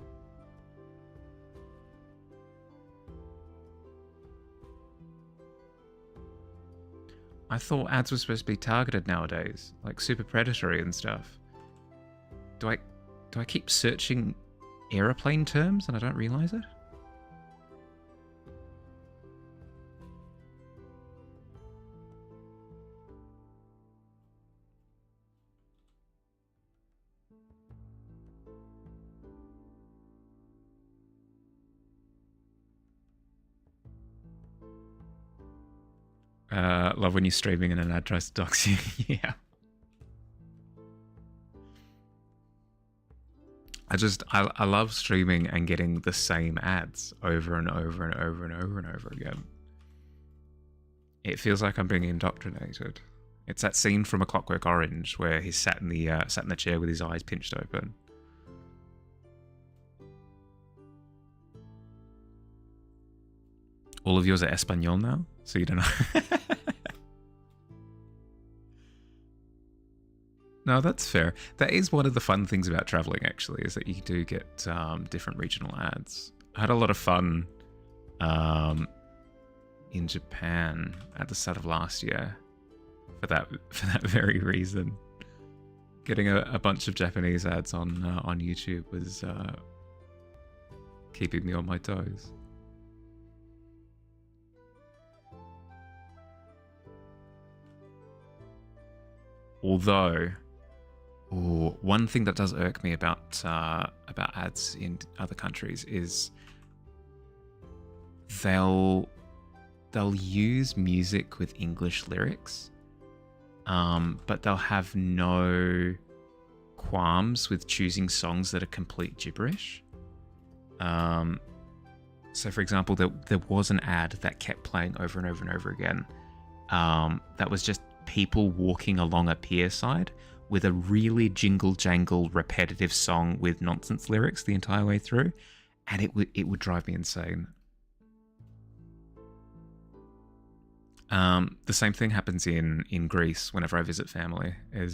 I thought ads were supposed to be targeted nowadays, like super predatory and stuff. Do I keep searching aeroplane terms and I don't realize it? Love when you're streaming and an ad tries to dox you. Yeah. I love streaming and getting the same ads over and over and over and over and over again. It feels like I'm being indoctrinated. It's that scene from A Clockwork Orange where he's sat in the chair with his eyes pinched open. All of yours are Espanol now, so you don't know. No, that's fair. That is one of the fun things about traveling, actually, is that you do get different regional ads. I had a lot of fun in Japan at the start of last year for that very reason. Getting a bunch of Japanese ads on YouTube was keeping me on my toes. Although, one thing that does irk me about ads in other countries is they'll use music with English lyrics, but they'll have no qualms with choosing songs that are complete gibberish. So, for example, there was an ad that kept playing over and over and over again. That was just people walking along a pier side with a really jingle-jangle, repetitive song with nonsense lyrics the entire way through, and it would drive me insane. The same thing happens in Greece whenever I visit family. I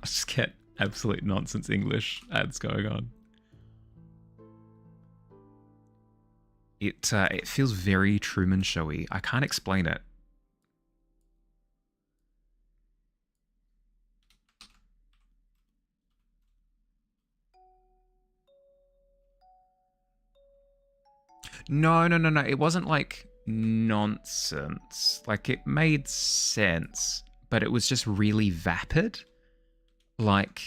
just get absolute nonsense English ads going on. It feels very Truman Showy. I can't explain it. No. It wasn't like nonsense. Like, it made sense, but it was just really vapid. Like,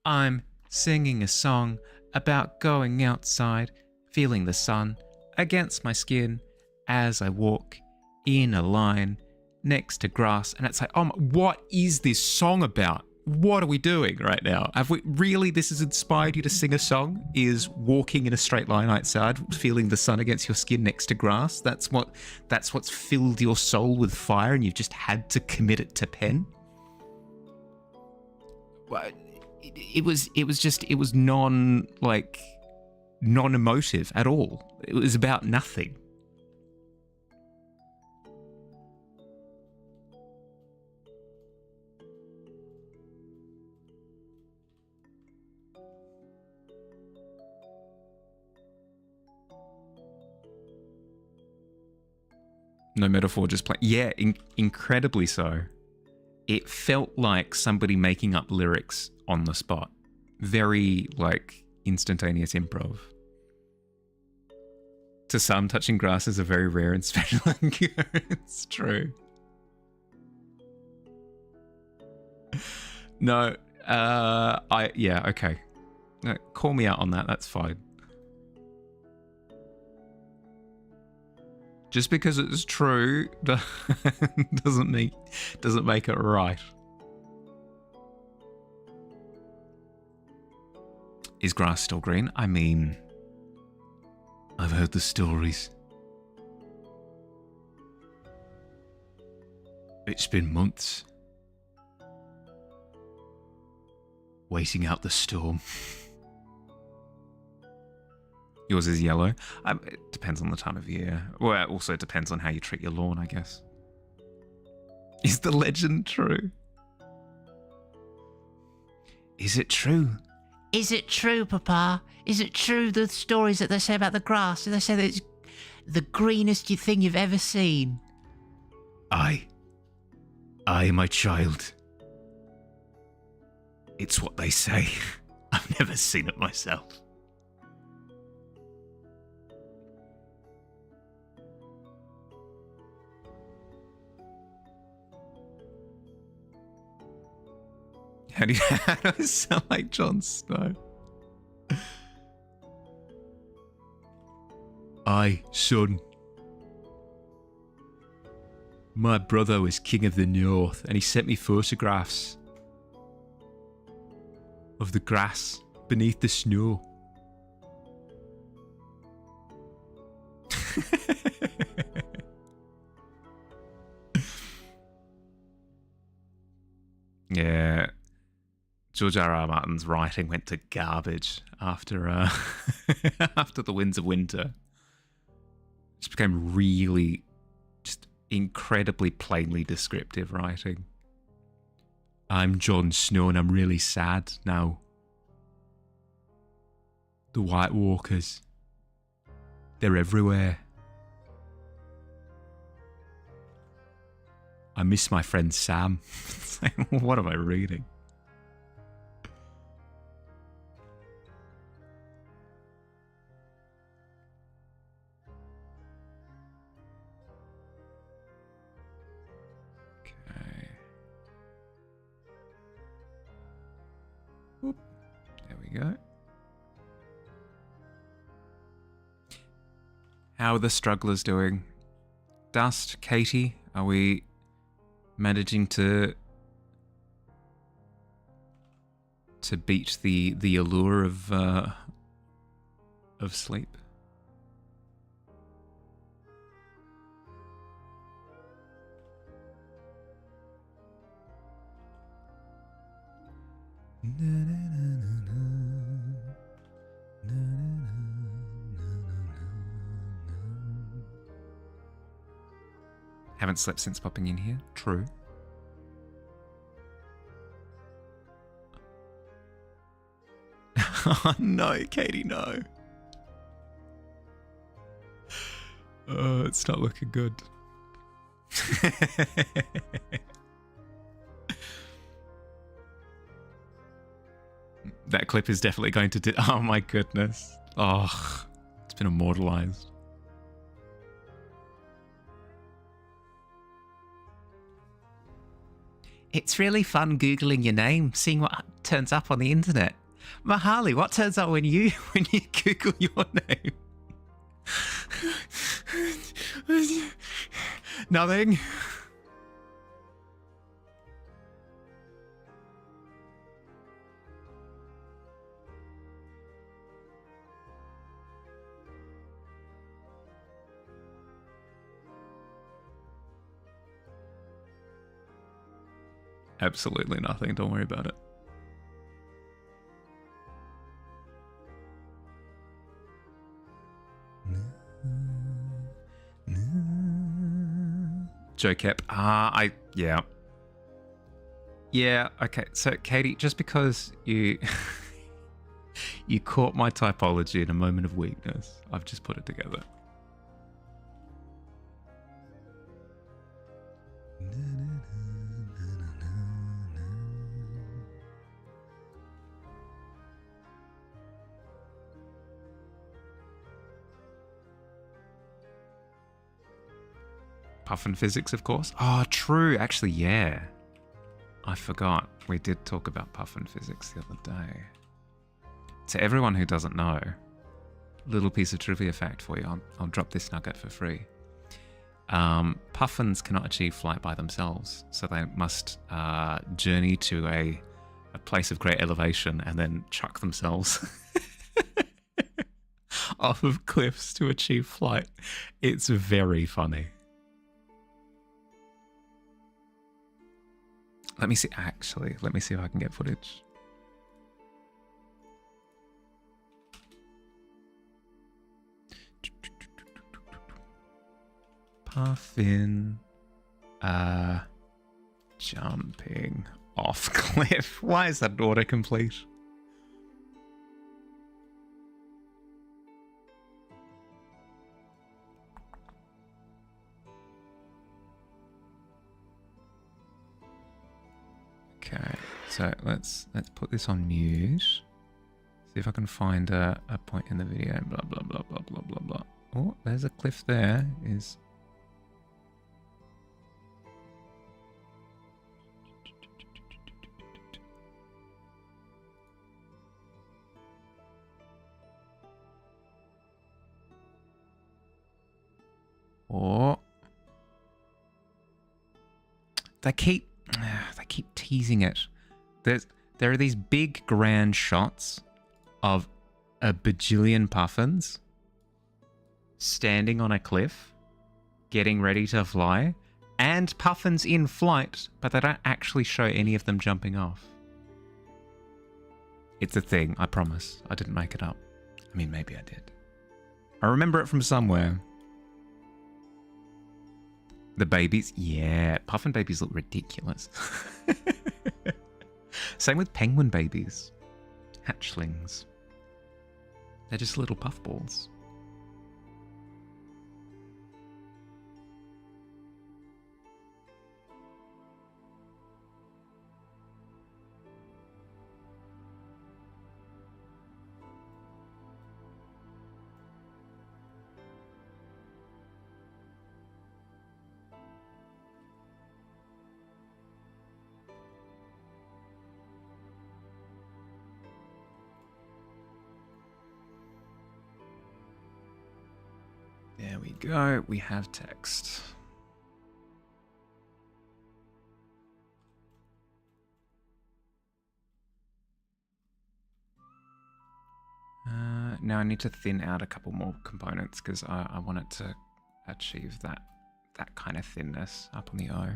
I'm singing a song about going outside, feeling the sun against my skin as I walk in a line next to grass. And it's like, oh my, what is this song about? What are we doing right now? Have we really, this has inspired you to sing a song? Is walking in a straight line outside, feeling the sun against your skin next to grass? That's what's filled your soul with fire, and you've just had to commit it to pen? Well, it was non-emotive at all. It was about nothing. No metaphor, just play. Yeah, incredibly so. It felt like somebody making up lyrics on the spot. Very, instantaneous improv. To some, touching grass is a very rare and special occurrence. True. No, okay. No, call me out on that, that's fine. Just because it's true doesn't make it right. Is grass still green? I mean, I've heard the stories. It's been months waiting out the storm. Yours is yellow. It depends on the time of year. Well, it also depends on how you treat your lawn, I guess. Is the legend true? Is it true? Is it true, Papa? Is it true, the stories that they say about the grass? Do they say that it's the greenest thing you've ever seen? Aye, my child. It's what they say. I've never seen it myself. How do I sound like Jon Snow? Aye, son. My brother was king of the north, and he sent me photographs of the grass beneath the snow. Yeah. George R.R. Martin's writing went to garbage after after The Winds of Winter. It just became really, just incredibly plainly descriptive writing. I'm Jon Snow and I'm really sad now. The White Walkers, they're everywhere. I miss my friend Sam. It's like, what am I reading? Okay. you go. How are the strugglers doing? Dust, Katie, are we managing to beat the allure of sleep? Haven't slept since popping in here. True. Oh no, Katie, no. It's not looking good. That clip is definitely going to oh my goodness. Oh, it's been immortalized. It's really fun Googling your name, seeing what turns up on the internet. Mahali, what turns up when you Google your name? Nothing. Absolutely nothing. Don't worry about it. Joe Kep. Yeah. Yeah, okay. So, Katie, just because you you caught my typology in a moment of weakness, I've just put it together. Puffin physics, of course. Oh, true. Actually, yeah. I forgot. We did talk about puffin physics the other day. To everyone who doesn't know, little piece of trivia fact for you. I'll drop this nugget for free. Puffins cannot achieve flight by themselves, so they must journey to a place of great elevation and then chuck themselves off of cliffs to achieve flight. It's very funny. Let me see, actually, let me see if I can get footage. Puffin, jumping off cliff. Why is that autocomplete? Okay, so let's put this on mute. See if I can find a point in the video. Blah blah blah blah blah blah blah. Oh, there's a cliff there. Is oh, they keep teasing it. There are these big grand shots of a bajillion puffins standing on a cliff, getting ready to fly, and puffins in flight, but they don't actually show any of them jumping off. It's a thing, I promise. I didn't make it up. I mean, maybe I did. I remember it from somewhere. The babies, yeah, puffin babies look ridiculous. Same with penguin babies. Hatchlings. They're just little puffballs. There we go. We have text. Now I need to thin out a couple more components because I want it to achieve that kind of thinness up on the O.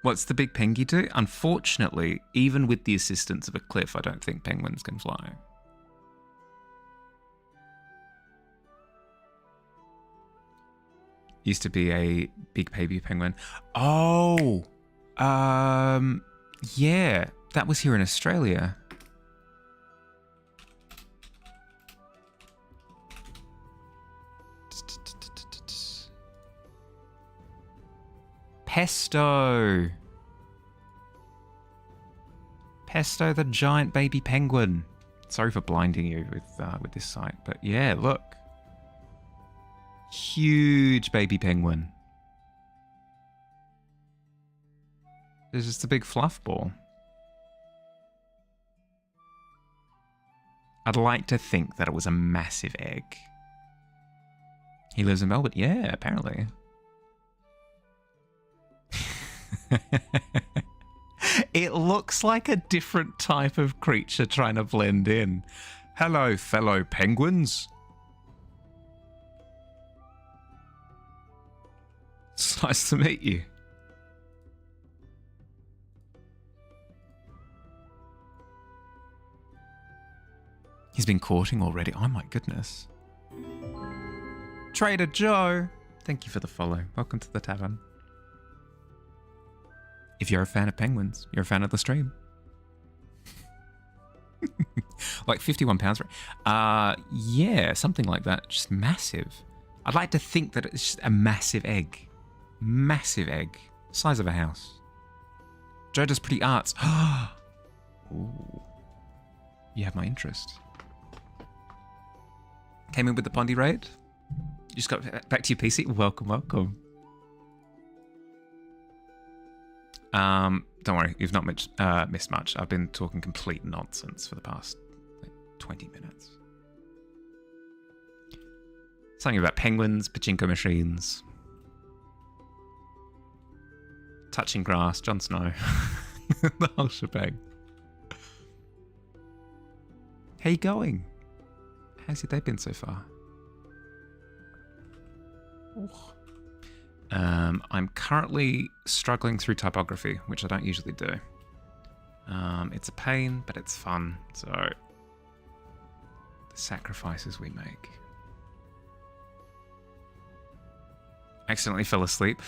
What's the big pengy do? Unfortunately, even with the assistance of a cliff, I don't think penguins can fly. Used to be a big baby penguin. Oh, yeah, that was here in Australia. Pesto. Pesto, the giant baby penguin. Sorry for blinding you with this site, but yeah, look. Huge baby penguin. It's just a big fluff ball. I'd like to think that it was a massive egg. He lives in Melbourne. Yeah, apparently. It looks like a different type of creature trying to blend in. Hello, fellow penguins. It's nice to meet you. He's been courting already. Oh my goodness. Trader Joe. Thank you for the follow. Welcome to the tavern. If you're a fan of penguins, you're a fan of the stream. Like 51 pounds. Yeah, something like that. Just massive. I'd like to think that it's just a massive egg. Massive egg. Size of a house. Joe does pretty arts. Ooh. You have my interest. Came in with the Pondy raid. You just got back to your PC. Welcome, welcome. Don't worry, you've not missed much. I've been talking complete nonsense for the past 20 minutes. Something about penguins, pachinko machines, touching grass, Jon Snow, the whole shebang. How you going? How's your day been so far? Ooh. I'm currently struggling through typography, which I don't usually do. It's a pain, but it's fun. So, the sacrifices we make. Accidentally fell asleep.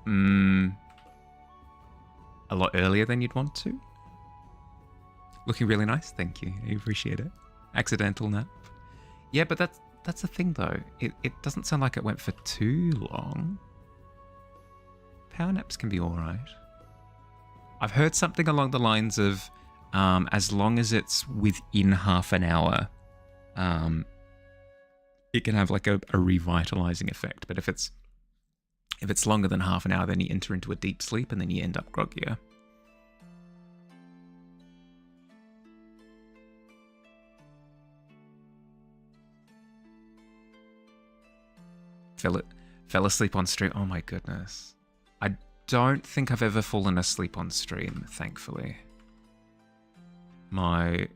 A lot earlier than you'd want to. Looking really nice, thank you. I appreciate it. Accidental nap. Yeah, but that's the thing though. It doesn't sound like it went for too long. Power naps can be alright. I've heard something along the lines of as long as it's within half an hour, it can have like a revitalizing effect. But if it's longer than half an hour, then you enter into a deep sleep and then you end up groggier. Fell asleep on stream. Oh my goodness. I don't think I've ever fallen asleep on stream, thankfully. My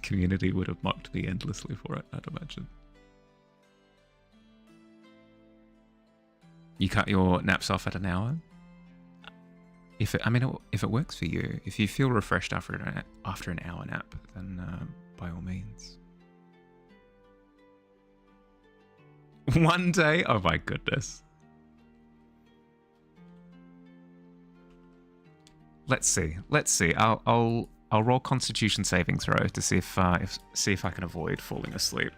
community would have mocked me endlessly for it, I'd imagine. You cut your naps off at an hour? If it works for you, if you feel refreshed after an hour nap, then by all means. One day? Oh my goodness. Let's see. I'll roll Constitution saving throw to see if I can avoid falling asleep.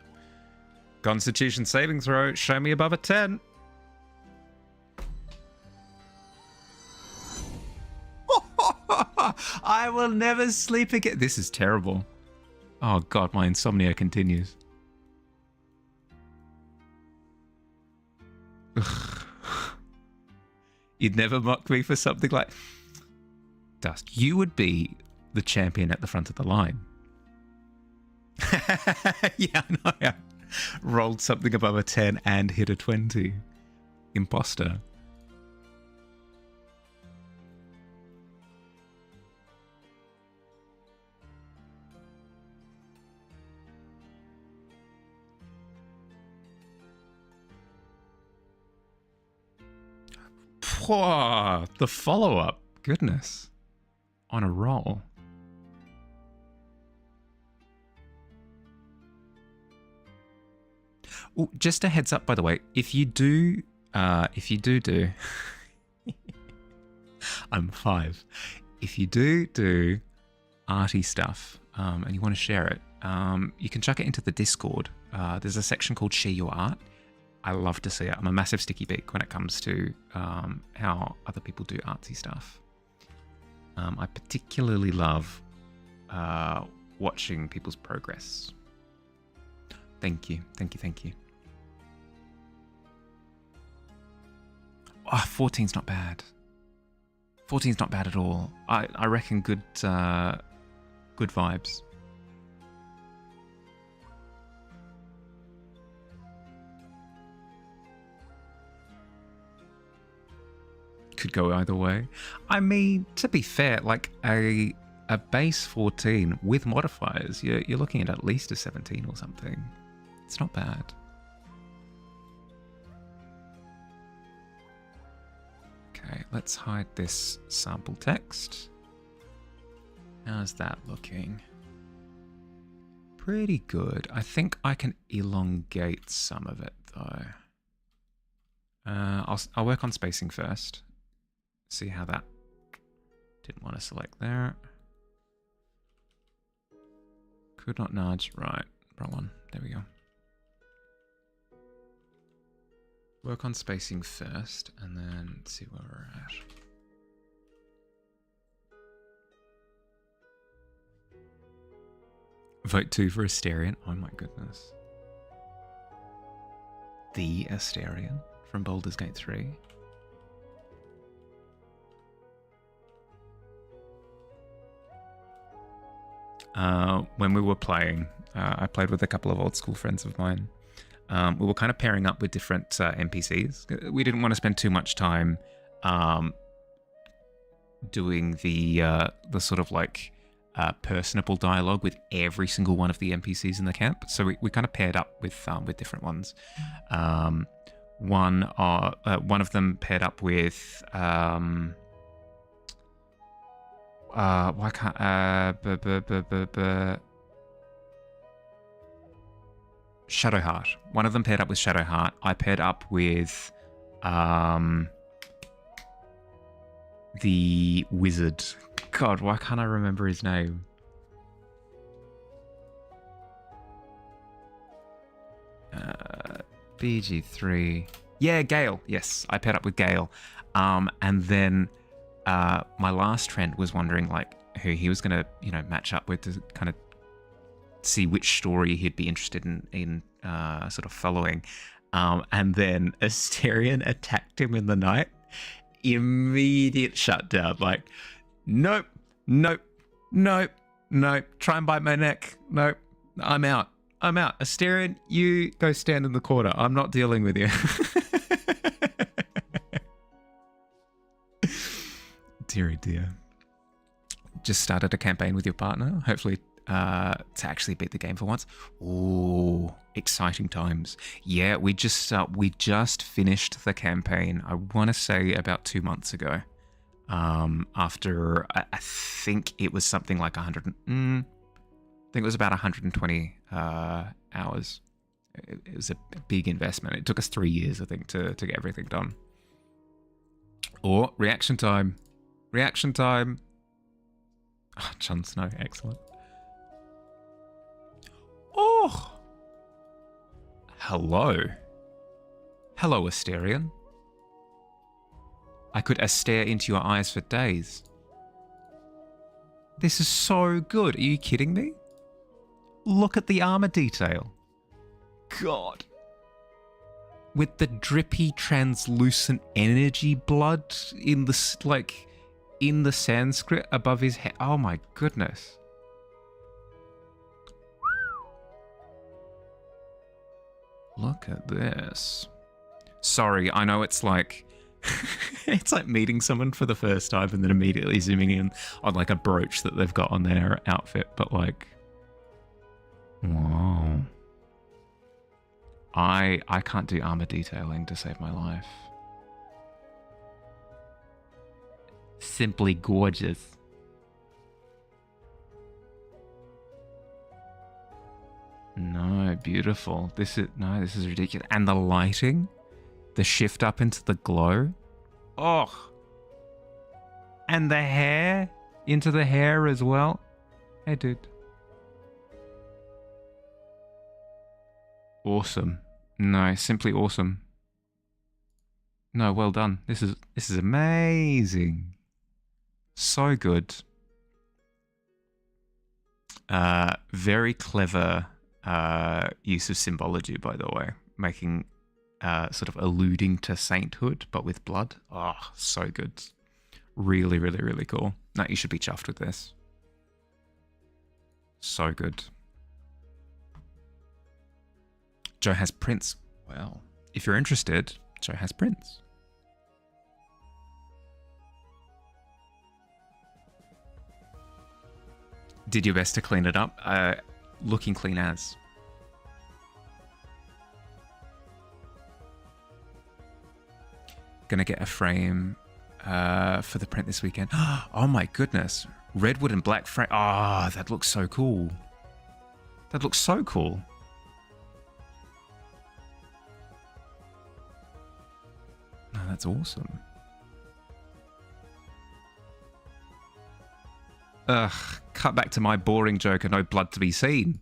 Constitution saving throw. Show me above a 10. I will never sleep again. This is terrible. Oh god, my insomnia continues. You'd never mock me for something like... Dust, you would be the champion at the front of the line. Yeah, I know. I rolled something above a 10 and hit a 20. Imposter. Whoa, the follow-up. Goodness. On a roll. Oh, just a heads up, by the way, if you do, I'm 5. If you do arty stuff, and you want to share it, you can chuck it into the Discord. There's a section called Share Your Art. I love to see it. I'm a massive sticky beak when it comes to how other people do artsy stuff. I particularly love watching people's progress. Thank you. Oh, 14's not bad. 14's not bad at all. I reckon good vibes. Could go either way. I mean, to be fair, like a base 14 with modifiers, you're looking at least a 17 or something. It's not bad. Okay, let's hide this sample text. How's that looking? Pretty good. I think I can elongate some of it though. I'll work on spacing first. See how that... Didn't want to select there. Could not nudge. Right, wrong one. There we go. Work on spacing first, and then see where we're at. Vote 2 for Asterion. Oh my goodness. The Asterion from Baldur's Gate 3. When we were playing, I played with a couple of old school friends of mine. We were kind of pairing up with different NPCs. We didn't want to spend too much time doing the sort of like personable dialogue with every single one of the NPCs in the camp. So we kind of paired up with different ones. One of them paired up with why can't Shadowheart. One of them paired up with Shadowheart. I paired up with the wizard. God, why can't I remember his name? BG3. Yeah, Gale. Yes, I paired up with Gale. And then my last friend was wondering like who he was going to, match up with to kind of see which story he'd be interested in sort of following. And then Asterion attacked him in the night. Immediate shutdown. Like, nope. Try and bite my neck. Nope. I'm out. Asterion, you go stand in the corner. I'm not dealing with you. Dear, dear. Just started a campaign with your partner, hopefully to actually beat the game for once. Ooh, exciting times. Yeah, we just finished the campaign, I want to say about 2 months ago. After, I think it was something like 100, I think it was about 120 hours. It was a big investment. It took us 3 years, I think, to get everything done. Or reaction time. Oh, Jon Snow, excellent. Oh! Hello, Asterion. I could stare into your eyes for days. This is so good. Are you kidding me? Look at the armor detail. God. With the drippy, translucent energy blood in the, in the Sanskrit above his head. Oh my goodness. Look at this. Sorry, I know it's like it's like meeting someone for the first time and then immediately zooming in on like a brooch that they've got on their outfit, but like, wow. I can't do armor detailing to save my life. Simply gorgeous. No, beautiful. This is ridiculous. And the lighting, the shift up into the glow. Oh. And the hair, into the hair as well. Hey, dude. Awesome. No, simply awesome. No, well done. This is amazing. So good. Very clever use of symbology, by the way, making sort of alluding to sainthood, but with blood. Oh, so good. Really, really, really cool. No, you should be chuffed with this. So good. Joe has prints. Well, if you're interested, Joe has prints. Did your best to clean it up. Looking clean as. Gonna get a frame for the print this weekend. Oh my goodness. Redwood and black frame. Ah, that looks so cool. That looks so cool. No, that's awesome. Ugh, cut back to my boring joke and no blood to be seen.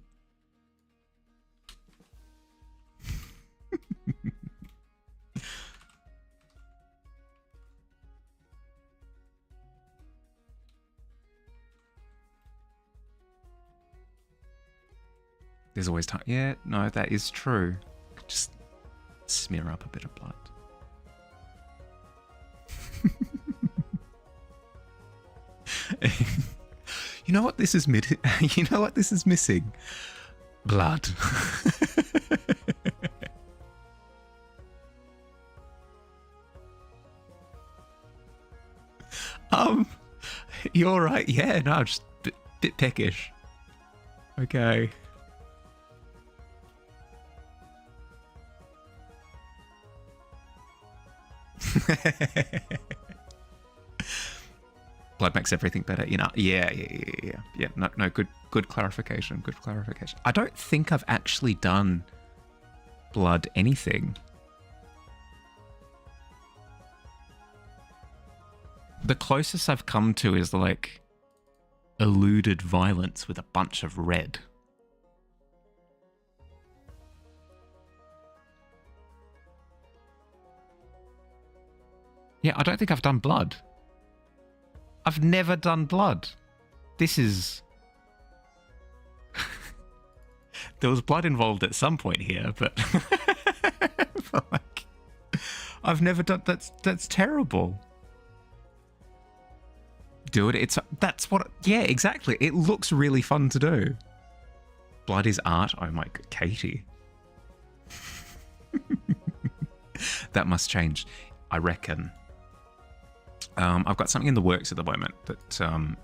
There's always time. Yeah, no, that is true. Just smear up a bit of blood. You know what this is you know what this is missing? Blood. You're right. Yeah, no, just bit peckish. Okay. Blood makes everything better, you know. Yeah. No, good clarification. Good clarification. I don't think I've actually done blood anything. The closest I've come to is like eluded violence with a bunch of red. Yeah, I don't think I've done blood. I've never done blood. This is... There was blood involved at some point here, but... but like, I've never done... That's terrible. Do it. That's what... Yeah, exactly. It looks really fun to do. Blood is art. Oh my God, Katie. That must change, I reckon. I've got something in the works at the moment that kind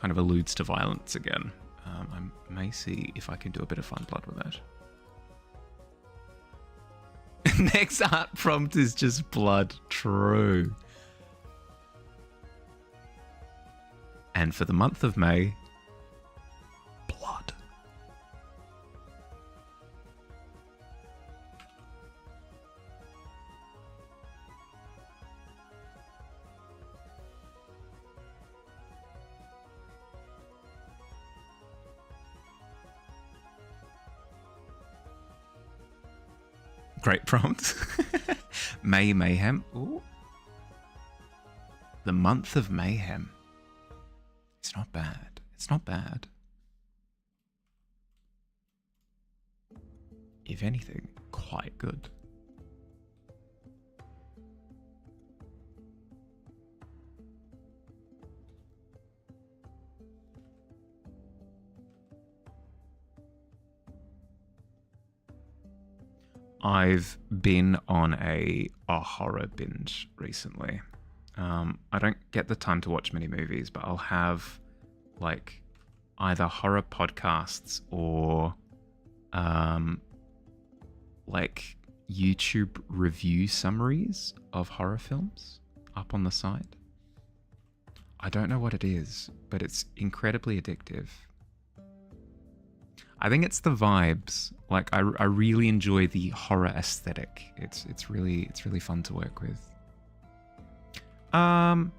of alludes to violence again. I may see if I can do a bit of fun blood with that. Next art prompt is just blood. True. And for the month of May, blood. Great prompt. May Mayhem. Ooh. The month of Mayhem. It's not bad. It's not bad. If anything, quite good. I've been on a horror binge recently. I don't get the time to watch many movies, but I'll have like either horror podcasts or like YouTube review summaries of horror films up on the side. I don't know what it is, but it's incredibly addictive. I think it's the vibes. Like I really enjoy the horror aesthetic. It's really fun to work with. I'm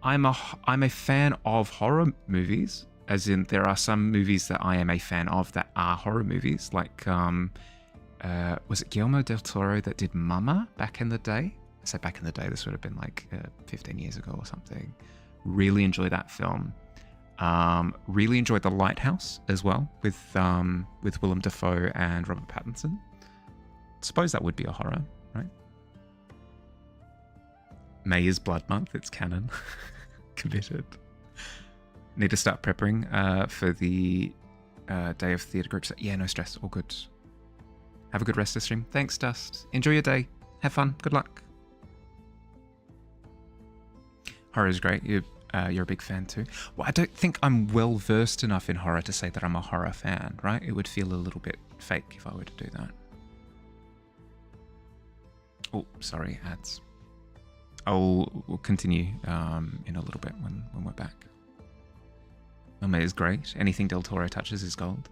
a fan of horror movies, as in there are some movies that I am a fan of that are horror movies. Like was it Guillermo del Toro that did Mama back in the day? I say back in the day. This would have been like 15 years ago or something. Really enjoy that film. Really enjoyed The Lighthouse as well with Willem Dafoe and Robert Pattinson. Suppose that would be a horror, right? May is Blood Month. It's canon. Committed. Need to start prepping for the day of theatre groups. Yeah, no stress. All good. Have a good rest of the stream. Thanks, Dust. Enjoy your day. Have fun. Good luck. Horror is great. You're a big fan too. Well, I don't think I'm well versed enough in horror to say that I'm a horror fan, right? It would feel a little bit fake if I were to do that. Oh, sorry, ads. We'll continue in a little bit when we're back. Mama is great. Anything Del Toro touches is gold.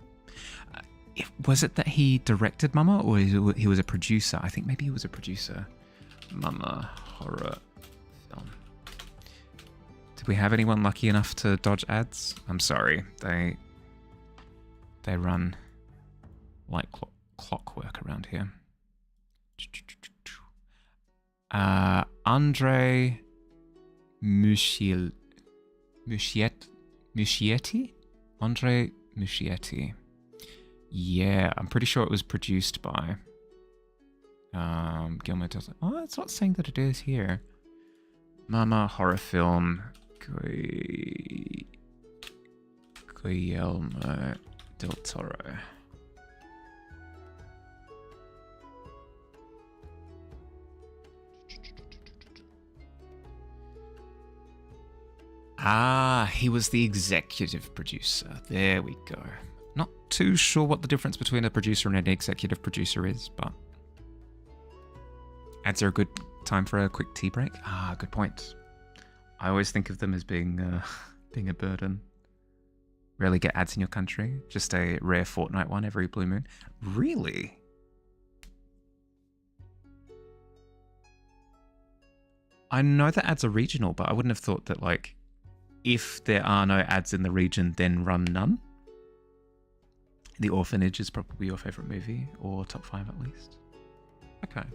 Was it that he directed Mama, or he was a producer? I think maybe he was a producer. Mama horror film. Did we have anyone lucky enough to dodge ads? I'm sorry. They run like clockwork around here. Andre Muschietti? Andre Muschietti. Yeah, I'm pretty sure it was produced by Guillermo del Toro. Oh, it's not saying that it is here. Mama horror film. Guillermo del Toro. Ah, he was the executive producer. There we go. Not too sure what the difference between a producer and an executive producer is, but ads are a good time for a quick tea break. Ah, good point. I always think of them as being a burden. Rarely get ads in your country. Just a rare fortnight one every blue moon. Really? I know that ads are regional, but I wouldn't have thought that, like, if there are no ads in the region, then run none. The Orphanage is probably your favorite movie, or top 5 at least. Okay,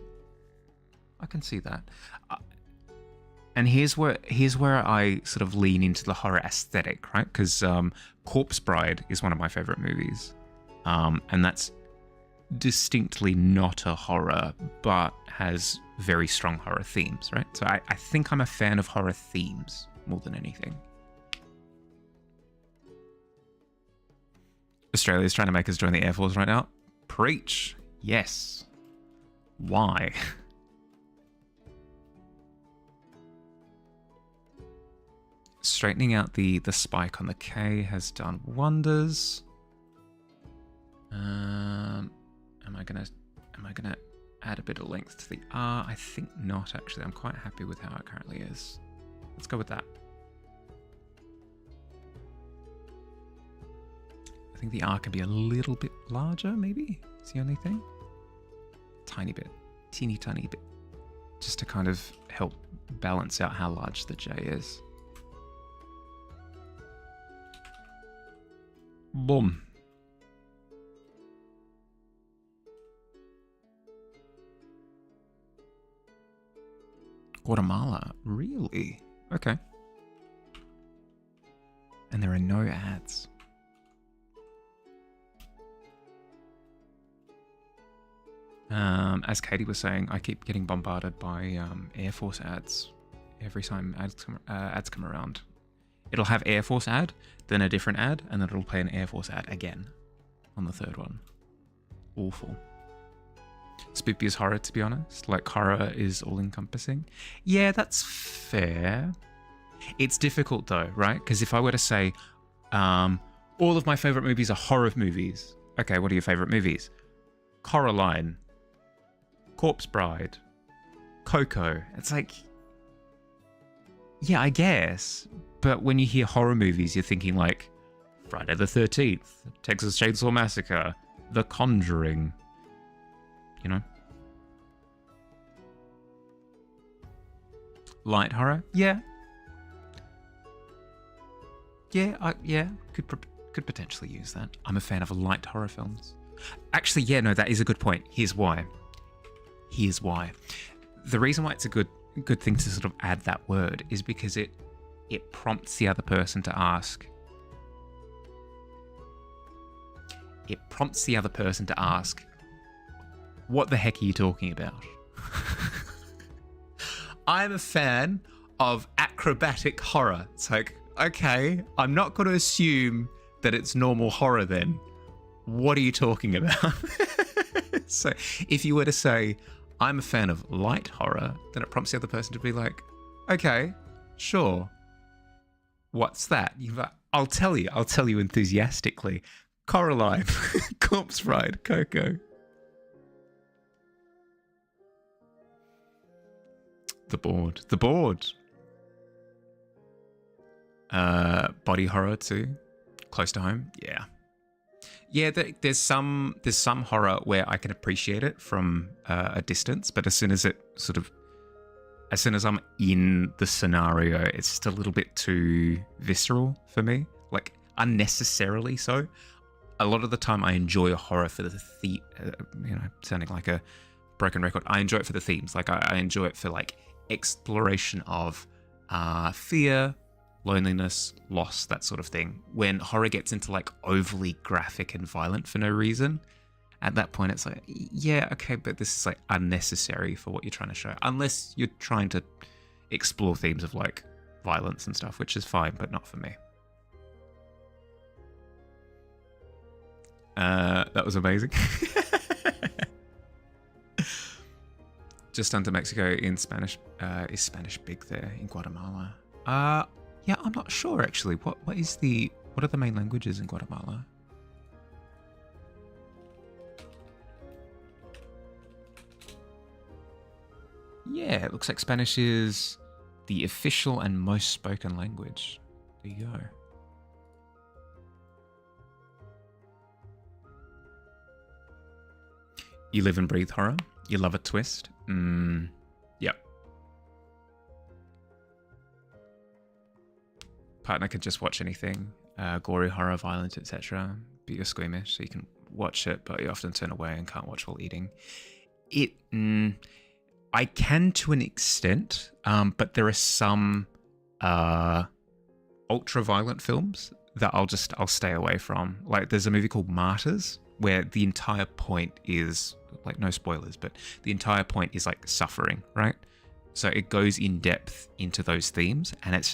I can see that. And here's where I sort of lean into the horror aesthetic, right? Because Corpse Bride is one of my favorite movies, and that's distinctly not a horror, but has very strong horror themes, right? So I think I'm a fan of horror themes more than anything. Australia's trying to make us join the Air Force right now. Preach. Yes. Why? Straightening out the spike on the K has done wonders. Am I gonna add a bit of length to the R? I think not, actually. I'm quite happy with how it currently is. Let's go with that. I think the R can be a little bit larger, maybe? It's the only thing. Tiny bit. Teeny tiny bit. Just to kind of help balance out how large the J is. Boom. Guatemala? Really? Okay. And there are no ads. As Katie was saying, I keep getting bombarded by Air Force ads every time ads come around. It'll have Air Force ad, then a different ad, and then it'll play an Air Force ad again on the third one. Awful. Spoopy is horror, to be honest. Like, horror is all-encompassing. Yeah, that's fair. It's difficult, though, right? Because if I were to say, all of my favourite movies are horror movies. Okay, what are your favourite movies? Coraline, Corpse Bride, Coco. It's like, yeah, I guess. But when you hear horror movies, you're thinking like Friday the 13th, Texas Chainsaw Massacre, The Conjuring, you know? Light horror? Yeah. Yeah, could potentially use that. I'm a fan of light horror films. Actually, yeah, no, that is a good point. Here's why. The reason why it's a good thing to sort of add that word is because it prompts the other person to ask. It prompts the other person to ask, what the heck are you talking about? I'm a fan of acrobatic horror. It's like, okay, I'm not going to assume that it's normal horror then. What are you talking about? So if you were to say, I'm a fan of light horror, then it prompts the other person to be like, okay, sure. What's that? I'll tell you enthusiastically. Coraline, Corpse Bride, Coco. The board. Body horror too. Close to home. Yeah. There's some horror where I can appreciate it from a distance, but as soon as I'm in the scenario, it's just a little bit too visceral for me, like unnecessarily so. A lot of the time, I enjoy a horror for the sounding like a broken record. I enjoy it for the themes. Like I enjoy it for like exploration of fear, loneliness, loss, that sort of thing. When horror gets into like overly graphic and violent for no reason, at that point it's like, yeah, okay, but this is like unnecessary for what you're trying to show. Unless you're trying to explore themes of like violence and stuff, which is fine, but not for me. That was amazing. Just under Mexico in Spanish. Is Spanish big there in Guatemala? Yeah, I'm not sure actually. What are the main languages in Guatemala? Yeah, it looks like Spanish is the official and most spoken language. There you go. You live and breathe horror. You love a twist. Yep. Partner can just watch anything. Gory horror, violence, etc. But you're squeamish, so you can watch it, but you often turn away and can't watch while eating. I can to an extent, but there are some ultra-violent films that I'll stay away from. Like there's a movie called Martyrs, where the entire point is, like, no spoilers, but the entire point is like suffering, right? So it goes in depth into those themes, and it's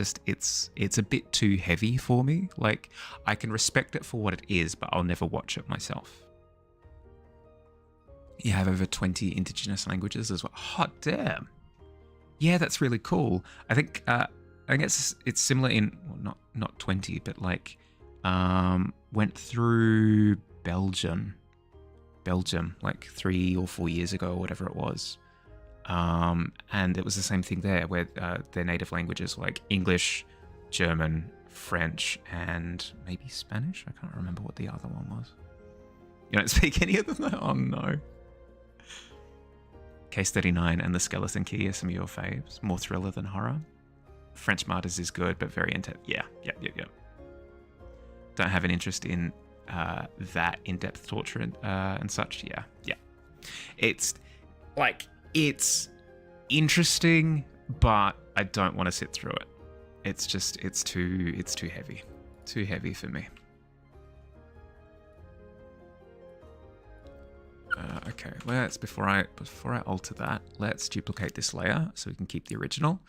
a bit too heavy for me. Like, I can respect it for what it is, but I'll never watch it myself. You have over 20 indigenous languages as well. Hot damn. Yeah, that's really cool. I think it's similar in, well, not 20, but like went through Belgium like 3 or 4 years ago or whatever it was. And it was the same thing there, where their native languages were like English, German, French, and maybe Spanish. I can't remember what the other one was. You don't speak any of them though? Oh no. Case 39 and The Skeleton Key are some of your faves. More thriller than horror. French Martyrs is good, but very intense. Yeah. Don't have an interest in that in-depth torture and such. Yeah. It's interesting, but I don't want to sit through it. It's too heavy. Too heavy for me. Okay, before I alter that, let's duplicate this layer so we can keep the original,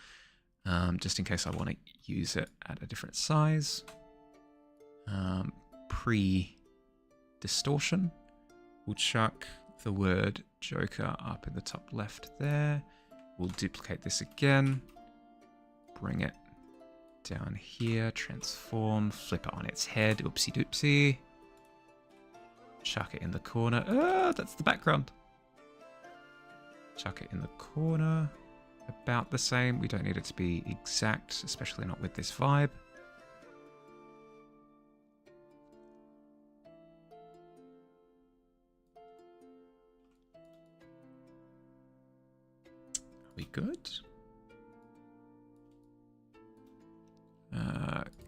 just in case I want to use it at a different size. Pre-distortion, we'll chuck the word Joker up in the top left there. We'll duplicate this again. Bring it down here. Transform. Flip it on its head. Oopsie doopsie. Chuck it in the corner. Ah, that's the background. Chuck it in the corner. About the same. We don't need it to be exact, especially not with this vibe. Are we good?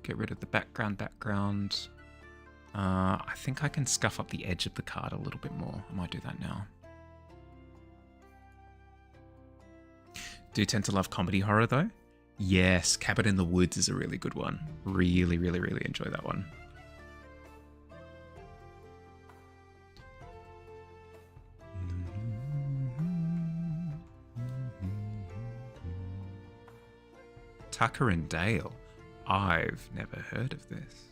Get rid of the background. I think I can scuff up the edge of the card a little bit more. I might do that now. Do you tend to love comedy horror though? Yes, Cabin in the Woods is a really good one. Really, really, really enjoy that one. Tucker and Dale. I've never heard of this.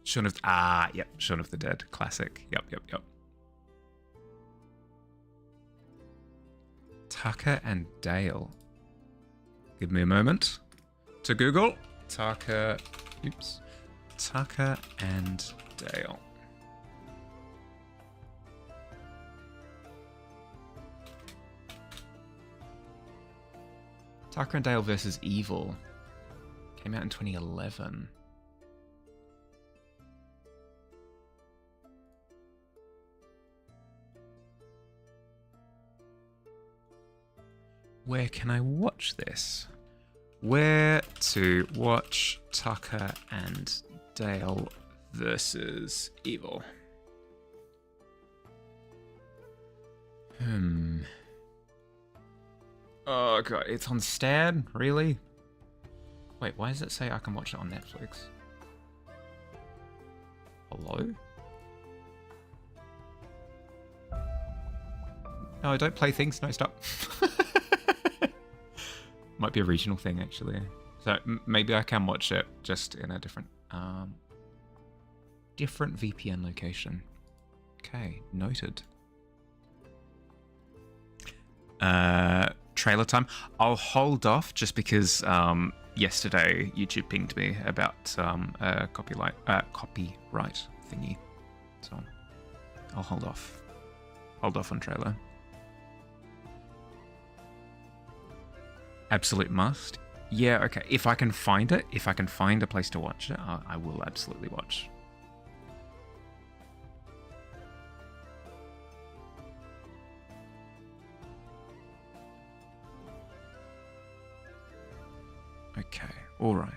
Shaun of... yep. Shaun of the Dead. Classic. Yep. Tucker and Dale. Give me a moment to Google. Tucker and Dale. Tucker and Dale versus Evil. Came out in 2011. Where can I watch this? Where to watch Tucker and Dale versus Evil? Oh god, it's on Stan? Really? Wait, why does it say I can watch it on Netflix? Hello? No, don't play things. No, stop. Might be a regional thing, actually. So maybe I can watch it just in a different VPN location. Okay, noted. Trailer time. I'll hold off just because yesterday YouTube pinged me about a copyright thingy. So I'll hold off. Hold off on trailer. Absolute must. Yeah, okay. If I can find it, if I can find a place to watch it, I will absolutely watch. Okay, all right.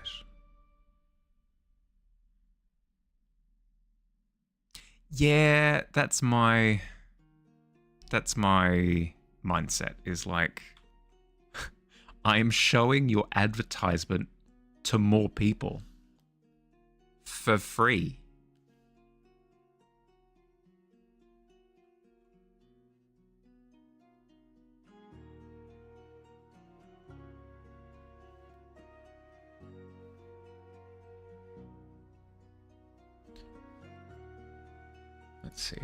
Yeah, that's my mindset, is like, I am showing your advertisement to more people for free. Let's see.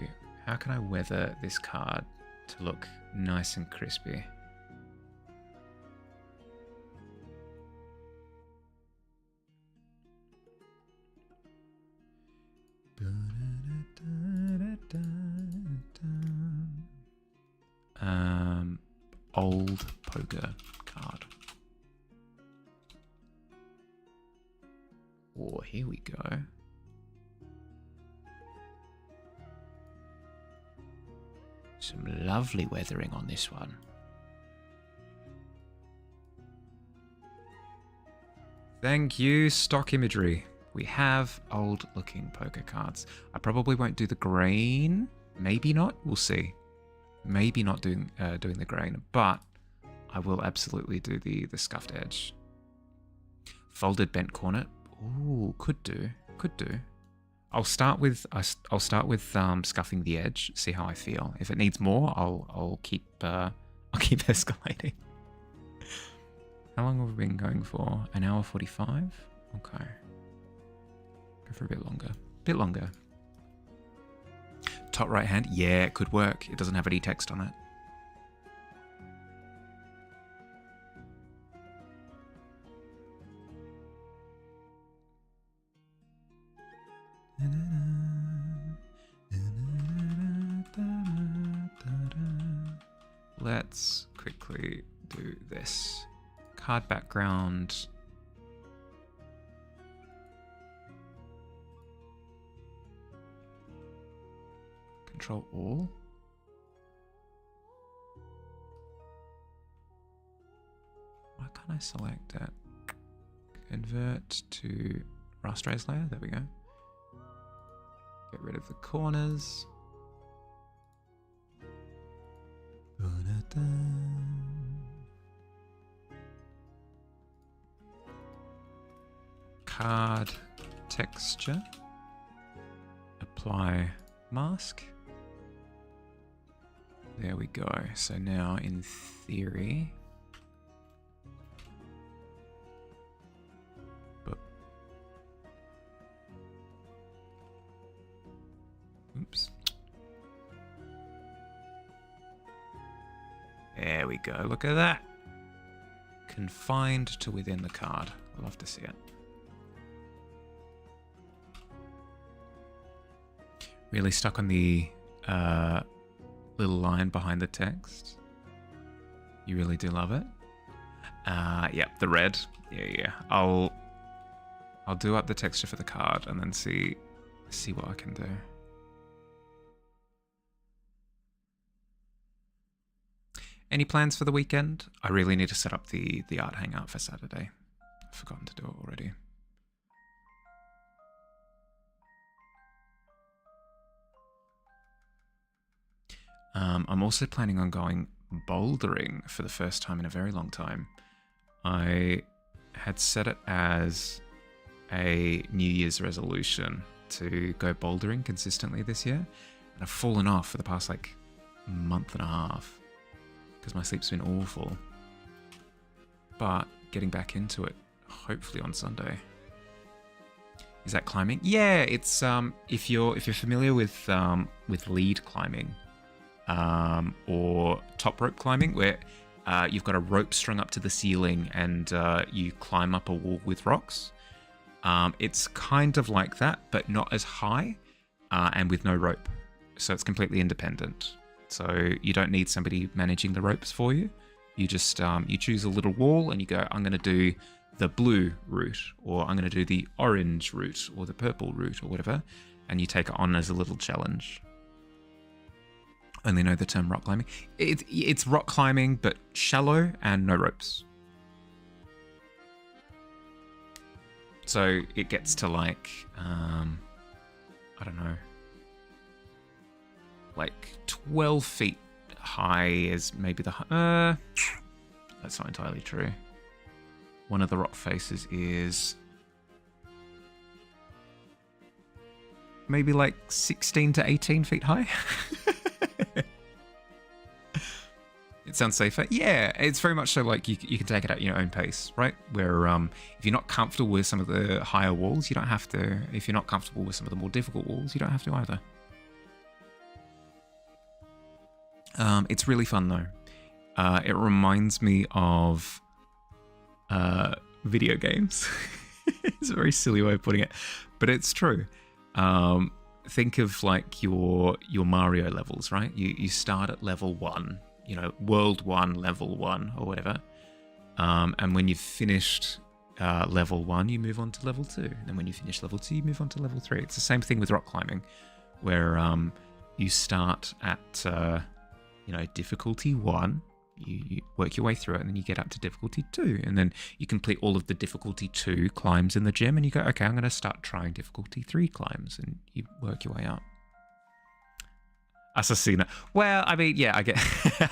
How can I weather this card to look nice and crispy? Old poker card. Oh, here we go. Some lovely weathering on this one. Thank you, stock imagery. We have old looking poker cards. I probably won't do the grain. Maybe not. We'll see. Maybe not doing the grain, but I will absolutely do the scuffed edge. Folded bent corner. Ooh, could do. I'll start with scuffing the edge. See how I feel. If it needs more, I'll keep escalating. How long have we been going for? An hour 45. Okay. Go for a bit longer. top right hand. Yeah, it could work. It doesn't have any text on it. Let's quickly do this. Card background. Control all. Why can't I select it? Convert to rasterize layer. There we go. Get rid of the corners. Card texture. Apply mask. There we go. So now in theory, oops. There we go. Look at that. Confined to within the card. I'll love to see it. Really stuck on the little line behind the text. You really do love it. Yep, the red. Yeah. I'll do up the texture for the card and then see what I can do. Any plans for the weekend? I really need to set up the art hangout for Saturday. I've forgotten to do it already. I'm also planning on going bouldering for the first time in a very long time. I had set it as a New Year's resolution to go bouldering consistently this year, and I've fallen off for the past month and a half because my sleep's been awful. But getting back into it, hopefully on Sunday. Is that climbing? Yeah, it's if you're familiar with lead climbing. Or top rope climbing, where you've got a rope strung up to the ceiling and you climb up a wall with rocks. It's kind of like that, but not as high and with no rope. So it's completely independent. So you don't need somebody managing the ropes for you. You just you choose a little wall and you go, I'm going to do the blue route, or I'm going to do the orange route, or the purple route, or whatever. And you take it on as a little challenge. Only know the term rock climbing. It's rock climbing, but shallow and no ropes. So it gets to I don't know, 12 feet high is maybe the... that's not entirely true. One of the rock faces is maybe 16 to 18 feet high. It sounds safer. Yeah, it's very much so you can take it at your own pace, right? Where if you're not comfortable with some of the higher walls, you don't have to. If you're not comfortable with some of the more difficult walls, you don't have to either. It's really fun though. It reminds me of video games. It's a very silly way of putting it, but it's true. Think of your Mario levels, right? You start at level 1. World 1, level 1, or whatever. And when you've finished level 1, you move on to level 2. And then when you finish level 2, you move on to level 3. It's the same thing with rock climbing, where you start at difficulty 1, you work your way through it, and then you get up to difficulty 2. And then you complete all of the difficulty 2 climbs in the gym, and you go, okay, I'm going to start trying difficulty 3 climbs, and you work your way up. Assassina. Well, I mean, yeah, I get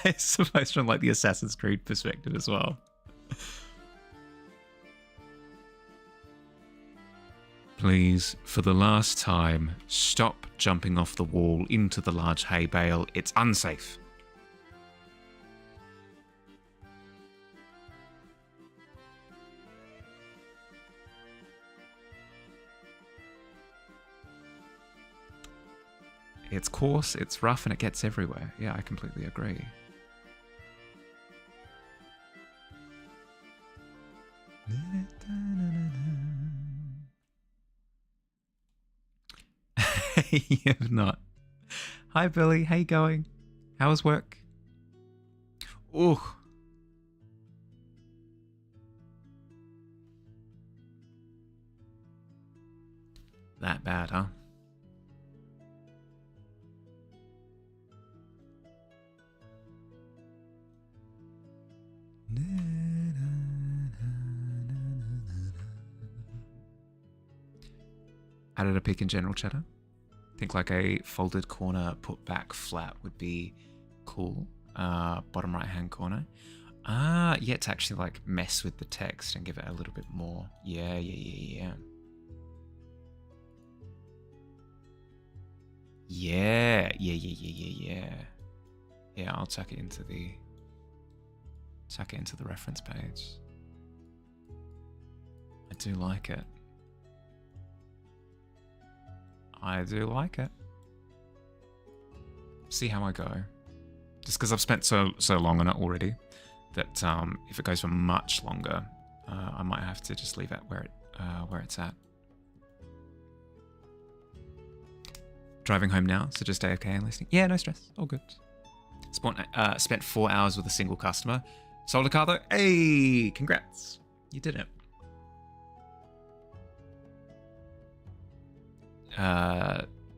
I suppose from the Assassin's Creed perspective as well. Please, for the last time, stop jumping off the wall into the large hay bale. It's unsafe. It's coarse, it's rough, and it gets everywhere. Yeah, I completely agree. You have not. Hi, Billy. How you going? How's work? Ooh. That bad, huh? Added a pick in general chatter. Think like a folded corner put back flat would be cool. Bottom right hand corner. Yeah, to actually like mess with the text and give it a little bit more. Yeah. Yeah, I'll tuck it into the reference page. I do like it. See how I go. Just because I've spent so long on it already, that if it goes for much longer, I might have to just leave it where it's at. Driving home now, so just AFK and listening. Yeah, no stress, all good. Spent 4 hours with a single customer. Sold a car though. Hey, congrats, you did it.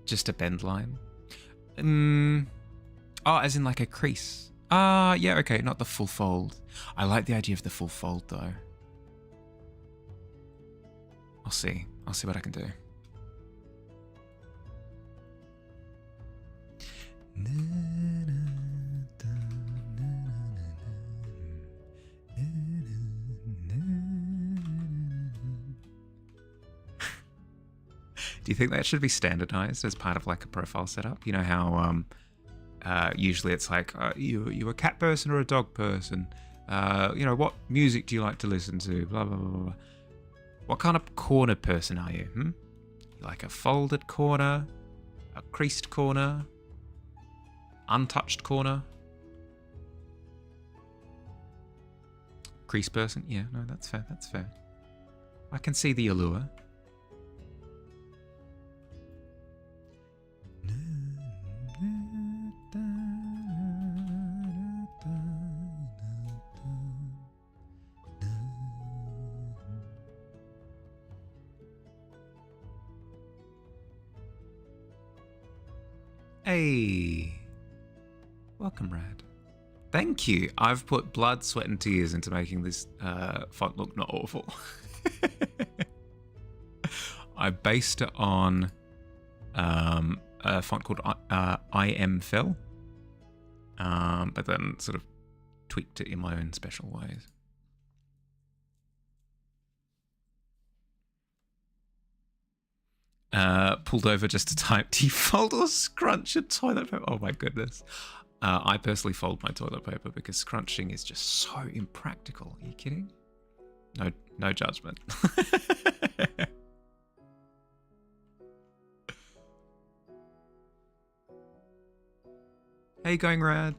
Just a bend line. Oh, as in like a crease. Yeah, okay, not the full fold. I like the idea of the full fold though. I'll see what I can do. Do you think that should be standardized as part of like a profile setup? You know how usually it's like you a cat person or a dog person? You know, what music do you like to listen to? Blah blah blah blah. What kind of corner person are you? You like a folded corner, a creased corner, untouched corner? Crease person? Yeah, no, that's fair. That's fair. I can see the allure. Hey, welcome, Rad. Thank you. I've put blood, sweat, and tears into making this font look not awful. I based it on a font called IMFell, but then sort of tweaked it in my own special ways. Pulled over just to type, do you fold or scrunch your toilet paper? Oh my goodness. I personally fold my toilet paper because scrunching is just so impractical. Are you kidding? No judgment. How you going, Rad?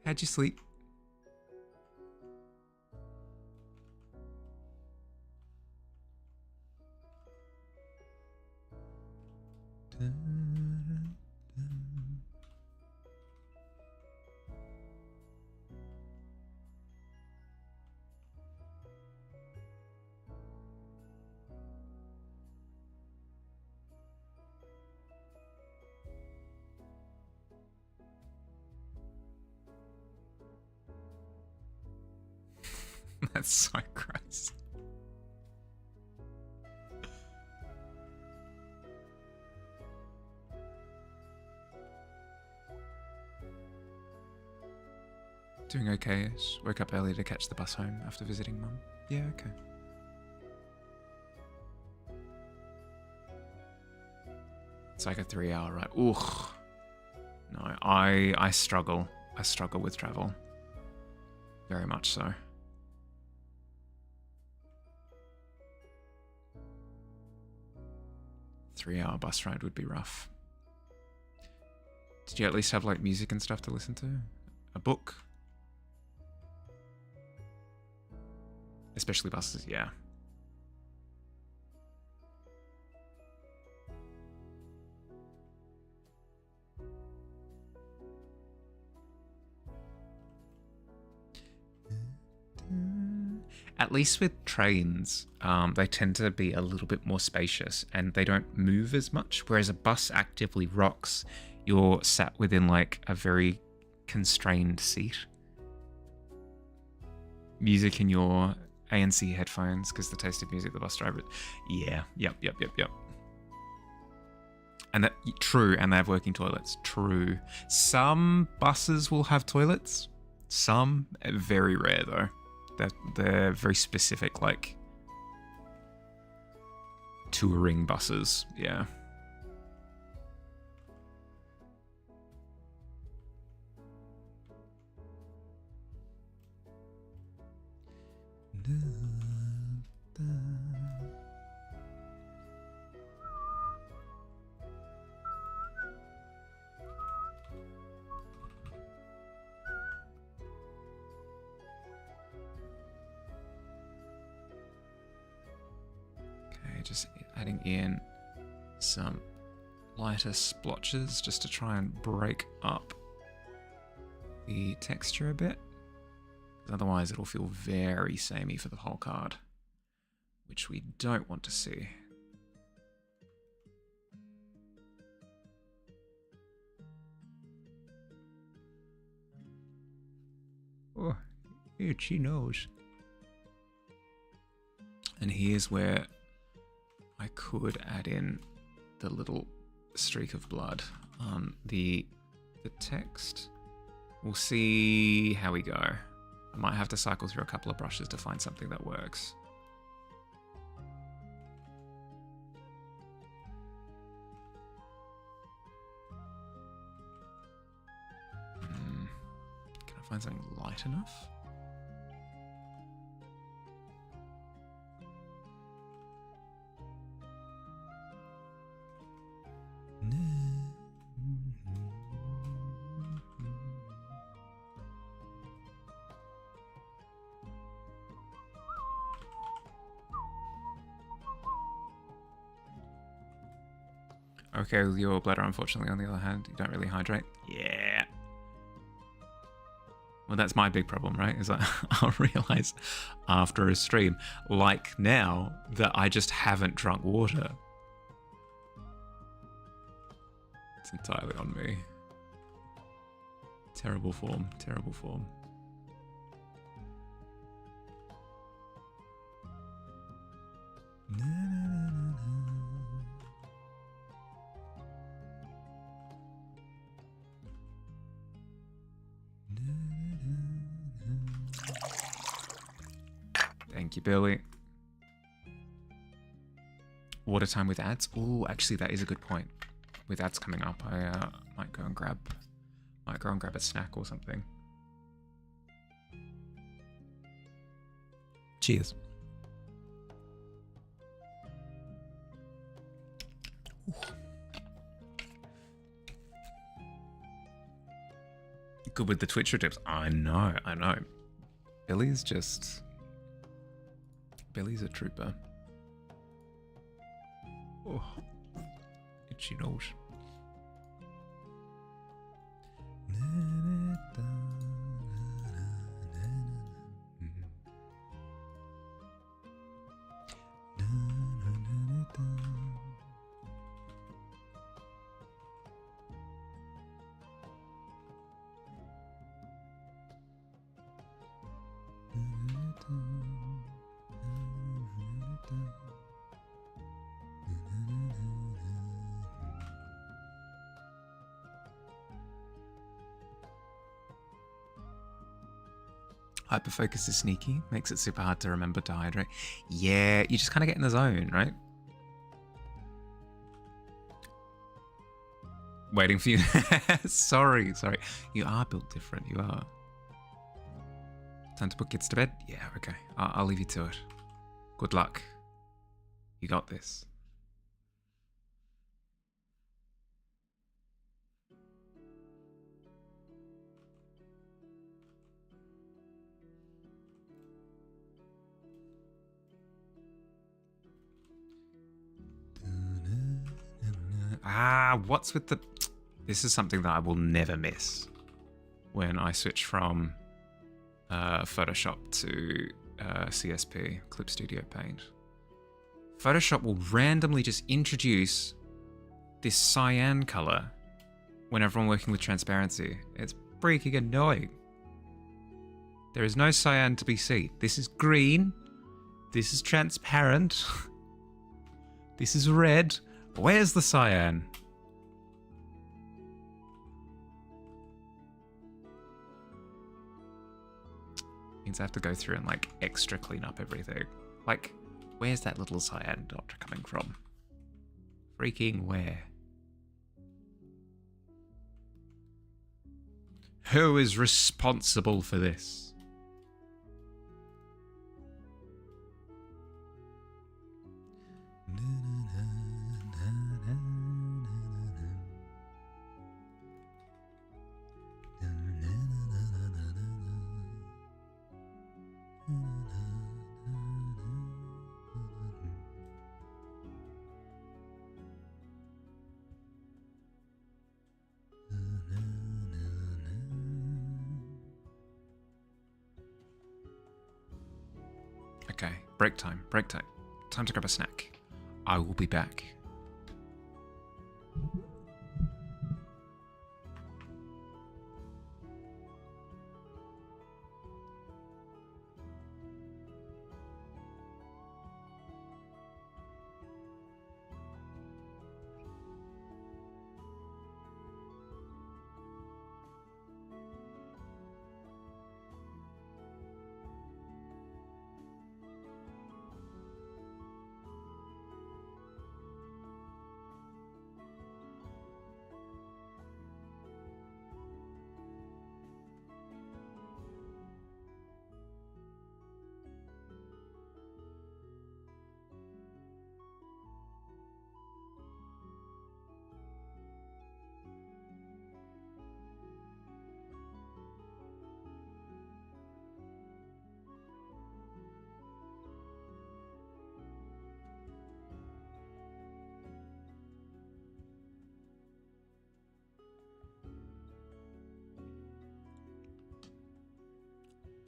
How'd you sleep? That's so gross. Doing okay-ish. Woke up early to catch the bus home after visiting Mum. Yeah, okay. It's like a 3-hour ride. Ooh. No, I struggle. I struggle with travel. Very much so. 3-hour bus ride would be rough. Did you at least have like music and stuff to listen to? A book? Especially buses, yeah. At least with trains, they tend to be a little bit more spacious and they don't move as much, whereas a bus actively rocks. You're sat within like a very constrained seat. Music in your ANC headphones, because the taste of music, the bus driver. Yeah, yep. And that, true, and they have working toilets, true. Some buses will have toilets, some, very rare though. They're very specific, like touring buses, yeah. Just adding in some lighter splotches just to try and break up the texture a bit. Otherwise it'll feel very samey for the whole card, which we don't want to see. Oh, itchy nose. And here's where I could add in the little streak of blood on the text. We'll see how we go. I might have to cycle through a couple of brushes to find something that works. Can I find something light enough? Okay, with your bladder, unfortunately, on the other hand, you don't really hydrate. Yeah. Well, that's my big problem, right? Is that I'll realize after a stream, like now, that I just haven't drunk water. It's entirely on me. Terrible form, terrible form. Thank you, Billy. Water time with ads? Oh, actually, that is a good point. With ads coming up, I might go and grab a snack or something. Cheers. Ooh. Good with the Twitcher tips. I know. Billy's a trooper. Oh, itchy nose. Hyperfocus is sneaky, makes it super hard to remember to hydrate. Yeah, you just kind of get in the zone, right? Waiting for you. Sorry. You are built different, you are. Time to put kids to bed? Yeah, okay. I'll leave you to it. Good luck. You got this. What's with the... This is something that I will never miss when I switch from Photoshop to CSP, Clip Studio Paint. Photoshop will randomly just introduce this cyan color whenever I'm working with transparency. It's freaking annoying. There is no cyan to be seen. This is green. This is transparent. This is red. Where's the cyan? Means I have to go through and like extra clean up everything. Like, where's that little cyan dot coming from? Freaking where? Who is responsible for this? Okay, break time, break time. Time to grab a snack. I will be back.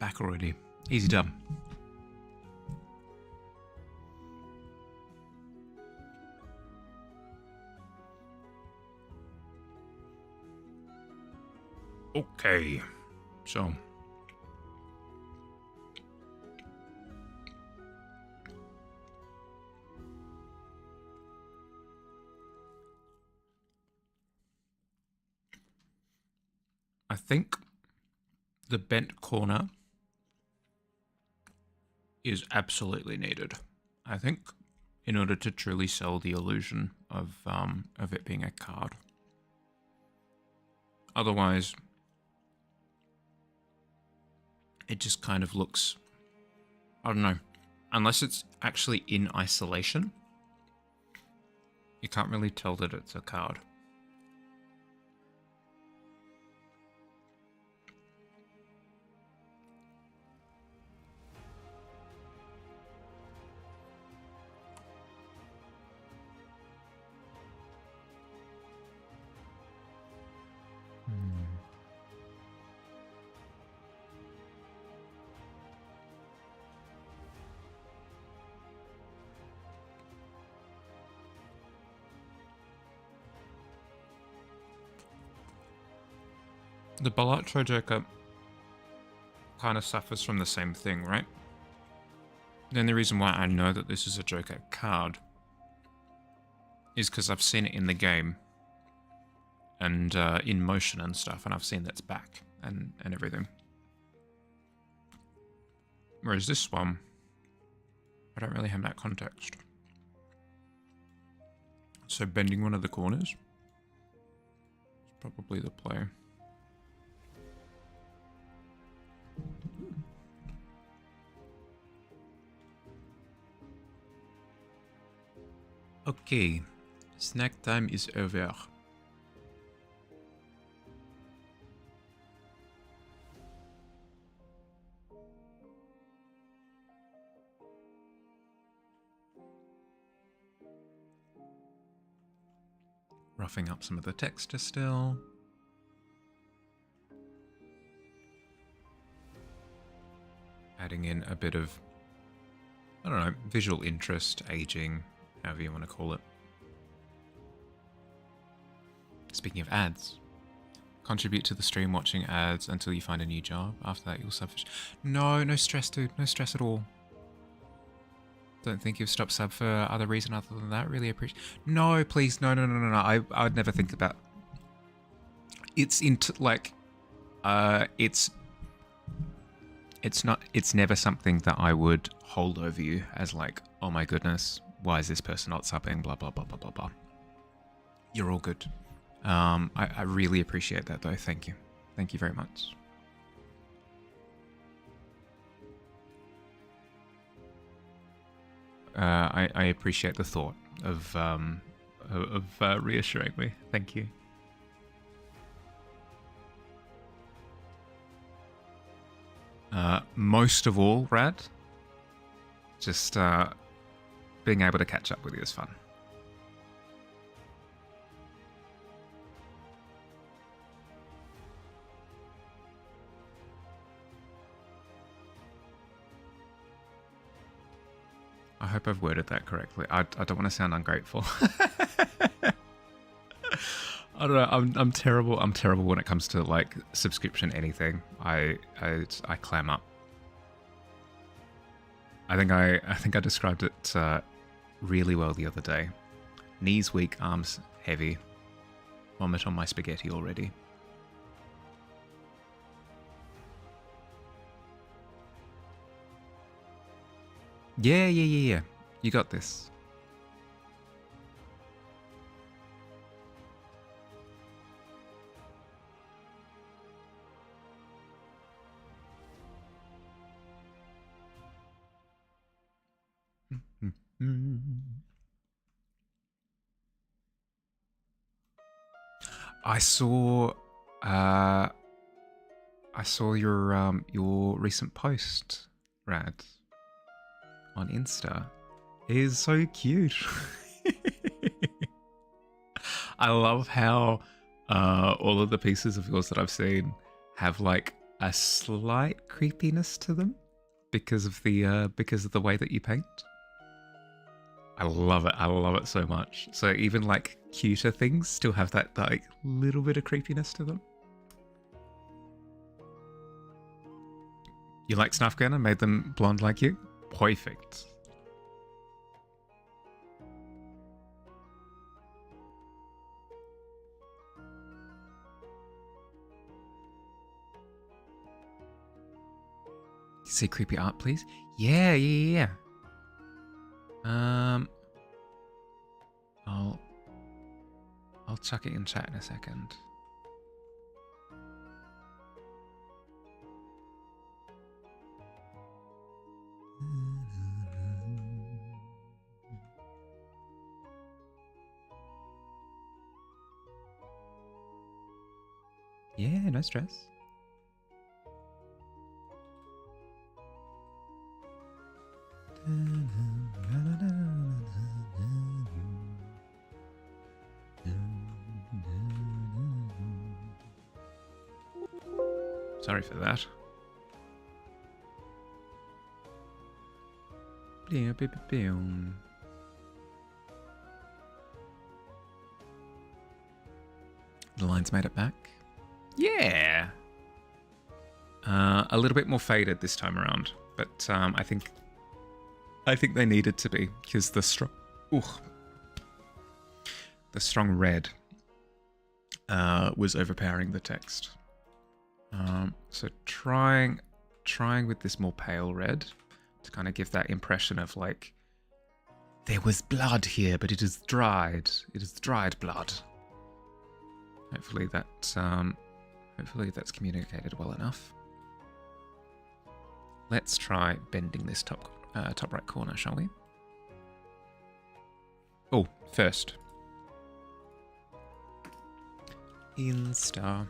Back already. Easy done. Okay, so I think the bent corner is absolutely needed. I think in order to truly sell the illusion of it being a card. Otherwise, it just kind of looks, I don't know, unless it's actually in isolation, you can't really tell that it's a card. The Balatro Joker kind of suffers from the same thing, right? The only reason why I know that this is a Joker card is because I've seen it in the game and in motion and stuff, and I've seen that's back and everything. Whereas this one, I don't really have that context. So bending one of the corners is probably the play. Okay, snack time is over. roughing up some of the texture still. Adding in a bit of, I don't know, visual interest, aging, however you want to call it. Speaking of ads, contribute to the stream watching ads until you find a new job. After that, you'll suffer. No stress, dude. No stress at all. Don't think you've stopped sub for other reason other than that. Really appreciate. No, please, no. I would never think about. It's into like, it's not. It's never something that I would hold over you as like, oh my goodness, why is this person not subbing? Blah blah blah blah blah blah. You're all good. I really appreciate that though. Thank you. Thank you very much. I appreciate the thought of reassuring me. Thank you. Most of all, Rad, just being able to catch up with you is fun. I hope I've worded that correctly. I don't want to sound ungrateful. I don't know. I'm terrible. I'm terrible when it comes to like subscription anything. I clam up. I think I described it really well the other day. Knees weak, arms heavy. Vomit on my spaghetti already. Yeah. You got this. I saw your recent post, Rad, on Insta. It is so cute. I love how all of the pieces of yours that I've seen have like a slight creepiness to them because of the way that you paint. I love it. I love it so much. So even like cuter things still have that like little bit of creepiness to them. You like Snufgun and made them blonde like you? Perfect. See creepy art, please? Yeah. I'll chuck it in chat in a second. Yeah, no stress. Sorry for that. The lines made it back. Yeah. A little bit more faded this time around, but I think they needed to be because the strong red was overpowering the text. So trying with this more pale red to kind of give that impression of like there was blood here, but it is dried. It is dried blood. Hopefully that's communicated well enough. Let's try bending this top right corner, shall we? Oh, first. Insta.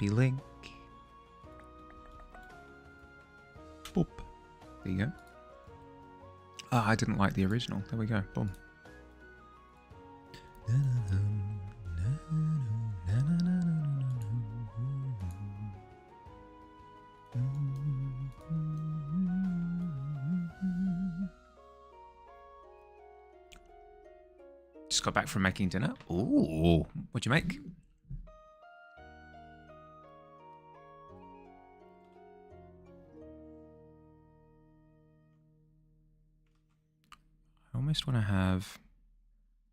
Happy link. Boop. There you go. Ah, I didn't like the original. There we go. Boom. Just got back from making dinner. Ooh, what'd you make? I almost want to have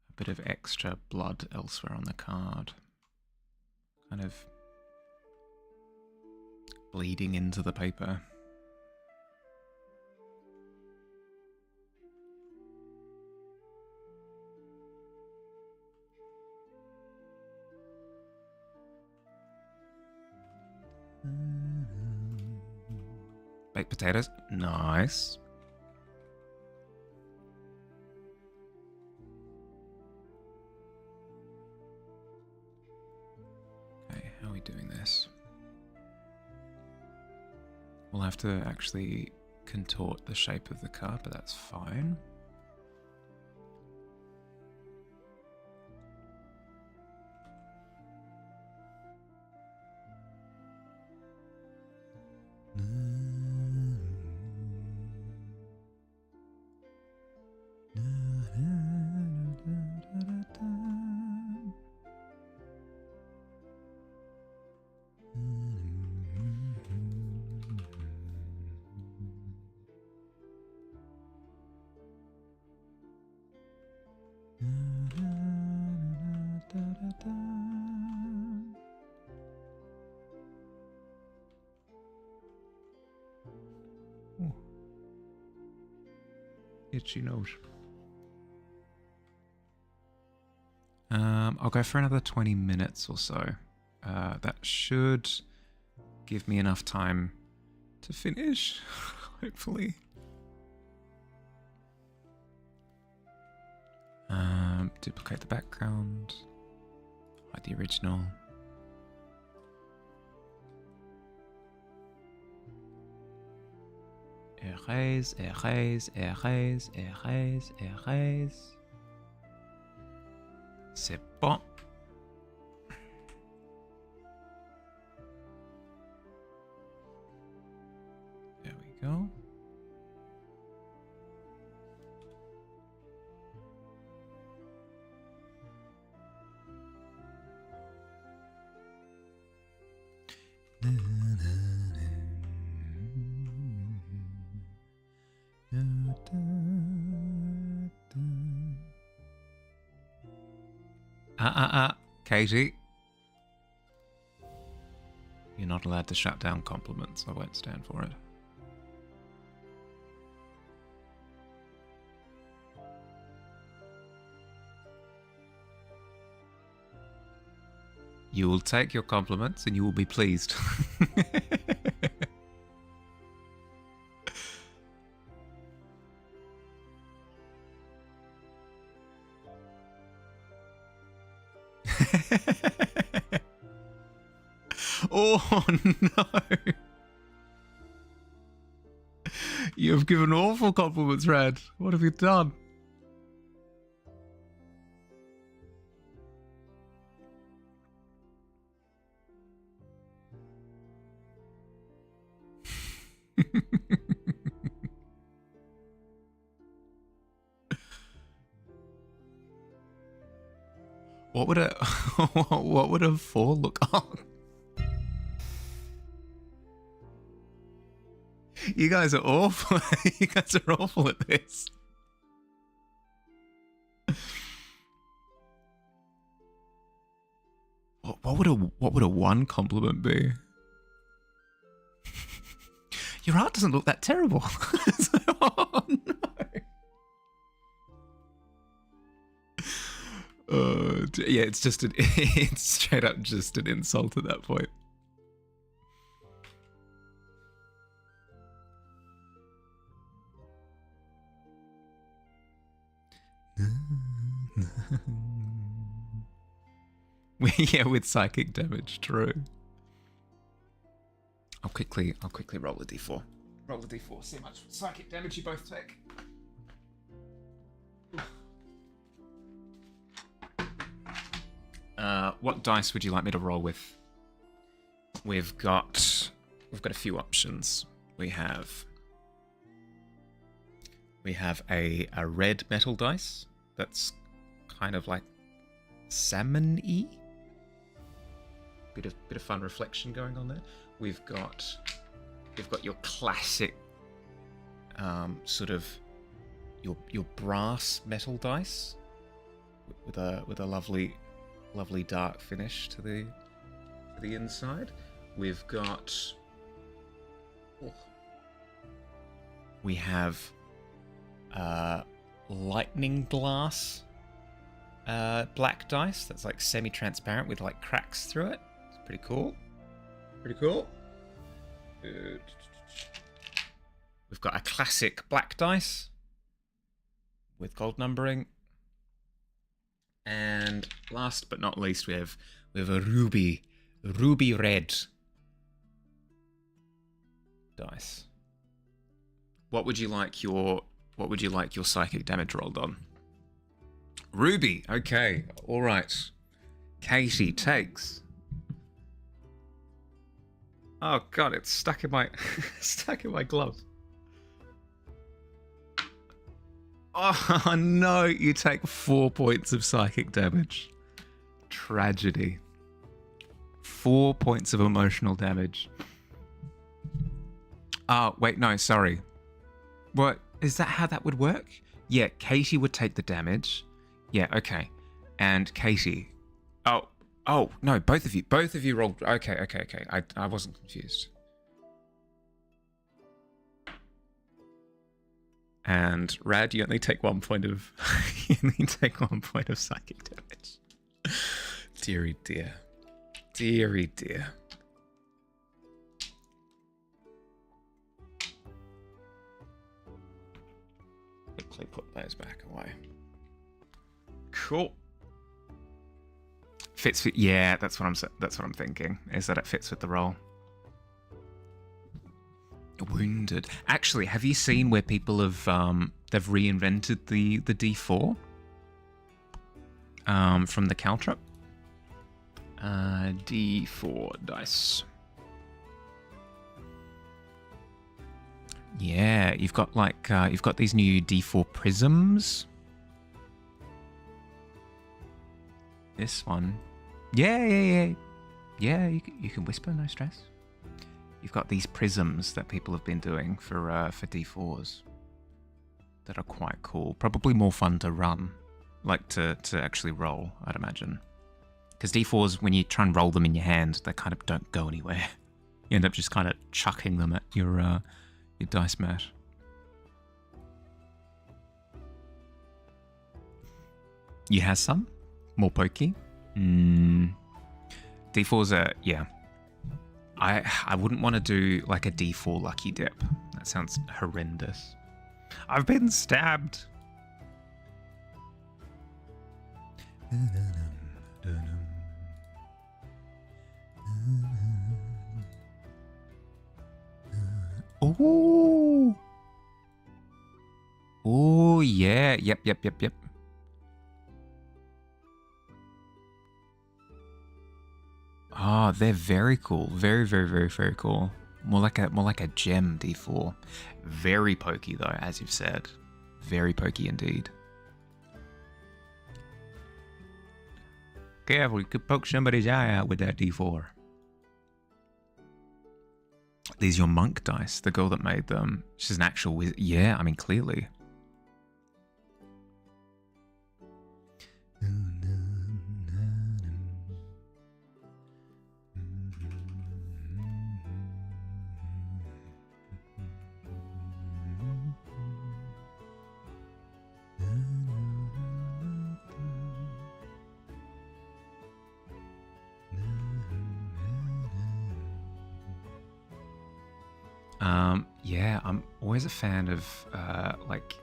a bit of extra blood elsewhere on the card. Kind of bleeding into the paper. Baked potatoes. Nice. Okay, how are we doing this? We'll have to actually contort the shape of the card, but that's fine. Ooh. Itchy nose. I'll go for another 20 minutes or so. That should give me enough time to finish, hopefully. Duplicate the background. Hide the original. Erase, erase, erase, erase, erase. C'est bon. There we go. Katie. You're not allowed to shut down compliments. I won't stand for it. You will take your compliments and you will be pleased. Oh no! You have given awful compliments, Red. What have you done? What would a what would a 4 look like? You guys are awful. You guys are awful at this. What would a 1 compliment be? Your art doesn't look that terrible. Oh no. Yeah, it's just it's straight up just an insult at that point. Yeah, with psychic damage, true. quickly roll a d4. Roll a d4. See how much psychic damage you both take. What dice would you like me to roll with? We've got a few options. We have a red metal dice that's kind of like salmon-y. Bit of fun reflection going on there. We've got your classic sort of your brass metal dice with a lovely dark finish to the inside. We have lightning glass black dice that's like semi-transparent with like cracks through it. It's pretty cool. Good. We've got a classic black dice with gold numbering. And last but not least, we have a ruby red dice. What would you like your psychic damage rolled on? Ruby. Okay. All right. Katie takes. Oh god, it's stuck in my glove. Oh no, you take 4 points of psychic damage. Tragedy. 4 points of emotional damage. Oh, wait, no, sorry. What? Is that how that would work? Yeah, Katie would take the damage. Yeah, okay. And Katie. Oh, no, both of you rolled. Okay. I wasn't confused. And Rad, you only take 1 point of psychic damage. Deary dear. Quickly put those back away. Cool. Fits with, yeah, that's what I'm thinking. Is that it fits with the role. Wounded. Actually, have you seen where people have they've reinvented the D4 from the caltrip? D4 dice. Yeah, you've got these new D4 prisms. This one. Yeah. Yeah, you can whisper, no stress. You've got these prisms that people have been doing for D4s that are quite cool. Probably more fun to run, like to actually roll, I'd imagine. Because D4s, when you try and roll them in your hand, they kind of don't go anywhere. You end up just kind of chucking them at your dice mat. You have some? More pokey? D4s are, yeah. I wouldn't want to do like a D4 lucky dip. That sounds horrendous. I've been stabbed. Oh. Oh yeah. Yep. Oh, they're very cool. Very cool. More like a gem D4. Very pokey though, as you've said. Very pokey indeed. Careful, you could poke somebody's eye out with that D4. These are your monk dice. The girl that made them. She's an actual wizard. Yeah, I mean, clearly. Yeah, I'm always a fan of like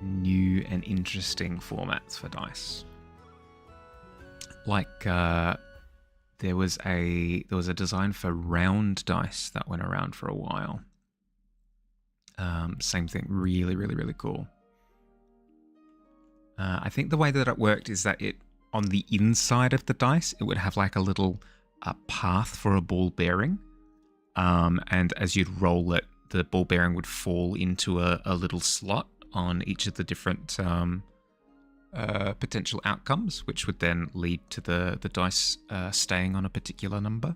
new and interesting formats for dice. Like there was a design for round dice that went around for a while. Same thing, really, really, really cool. I think the way that it worked is that it on the inside of the dice, it would have like a little path for a ball bearing. And as you'd roll it, the ball bearing would fall into a little slot on each of the different potential outcomes, which would then lead to the dice staying on a particular number.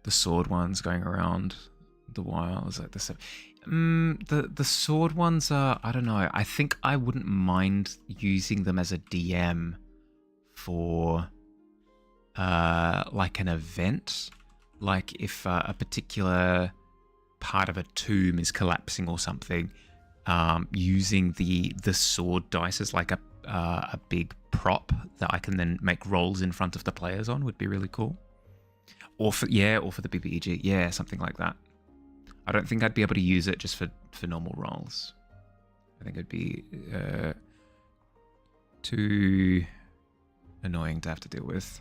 The sword ones going around the while is like the same. The sword ones are, I don't know. I think I wouldn't mind using them as a DM for like an event. Like if a particular part of a tomb is collapsing or something, using the sword dice as like a big prop that I can then make rolls in front of the players on would be really cool. Or for the BBEG, yeah, something like that. I don't think I'd be able to use it just for normal rolls. I think it'd be too annoying to have to deal with.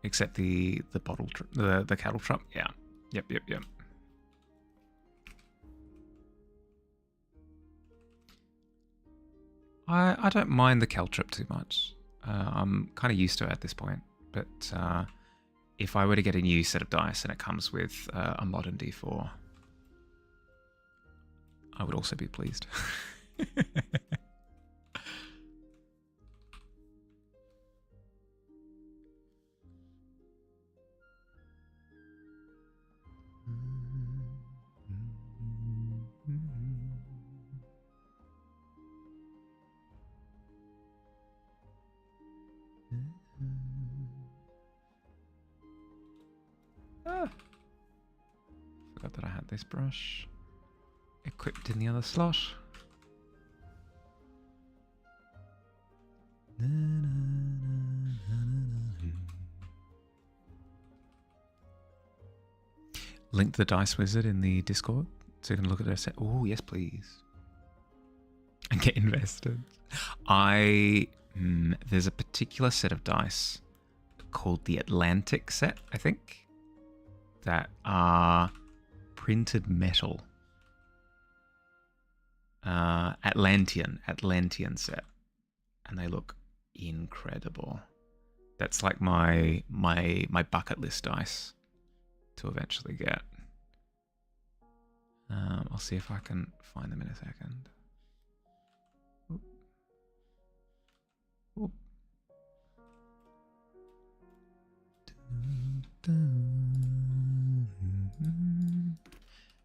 Except the bottle, the cattle trap. Yeah. Yep. I don't mind the caltrip too much. I'm kind of used to it at this point. But if I were to get a new set of dice and it comes with a modern D4, I would also be pleased. Forgot that I had this brush equipped in the other slot. Link the Dice Wizard in the Discord so you can look at their set. Oh, yes, please. And get invested. There's a particular set of dice called the Atlantic set, I think, that are printed metal. Atlantean set. And they look incredible. That's like my bucket list dice to eventually get. I'll see if I can find them in a second. Oop. Oop.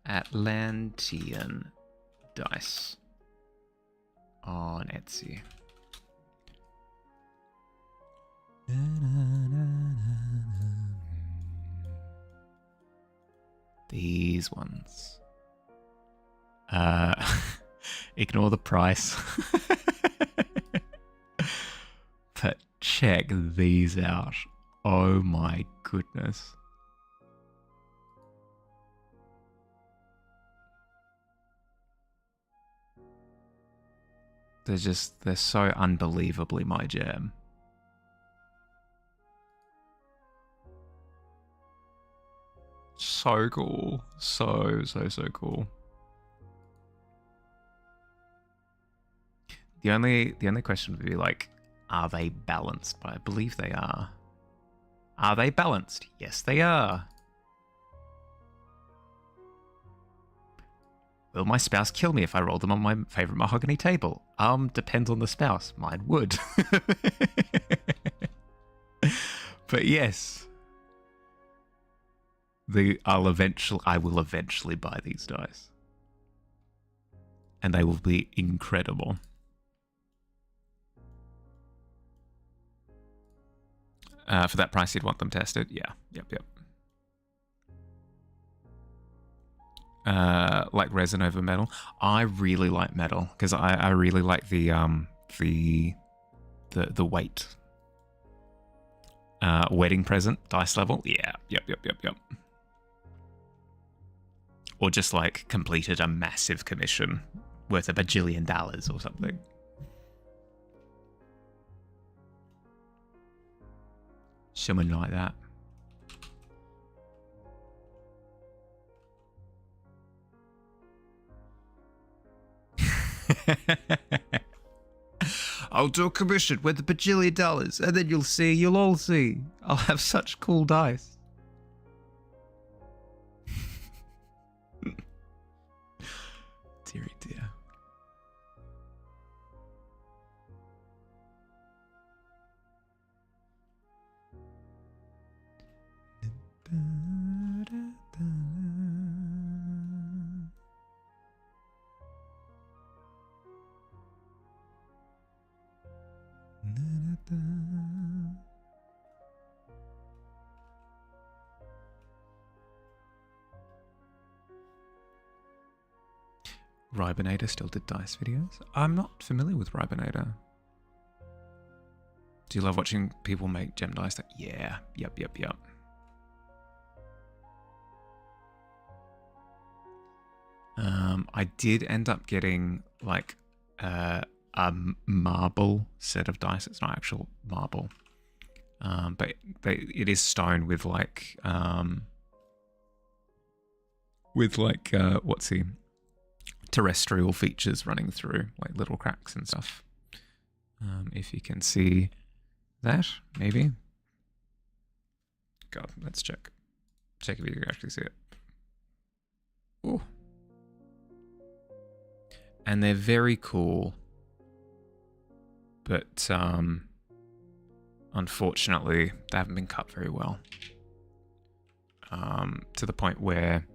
Atlantean dice on Etsy. These ones. Ignore the price. But check these out. Oh my goodness. They're so unbelievably my jam. So cool. So cool. The only question would be like, are they balanced? But I believe they are. Are they balanced? Yes, they are. Will my spouse kill me if I roll them on my favorite mahogany table? Depends on the spouse. Mine would. But yes. I will eventually buy these dice. And they will be incredible. For that price, you'd want them tested. Yeah. Yep. Like resin over metal. I really like metal because I really like the weight. Wedding present dice level. Yeah. Yep. Or just like completed a massive commission worth $1 bajillion or something. Someone like that. I'll do a commission worth $1 bajillion, and then you'll all see. I'll have such cool dice. Deary dear. Ribinator still did dice videos. I'm not familiar with Ribinator. Do you love watching people make gem dice? Yeah. Yep. I did end up getting like a marble set of dice. It's not actual marble, but it is stone with like what's he? Terrestrial features running through, like little cracks and stuff. If you can see that, maybe. God, let's check. Check if you can actually see it. Ooh. And they're very cool, but unfortunately, they haven't been cut very well. To the point where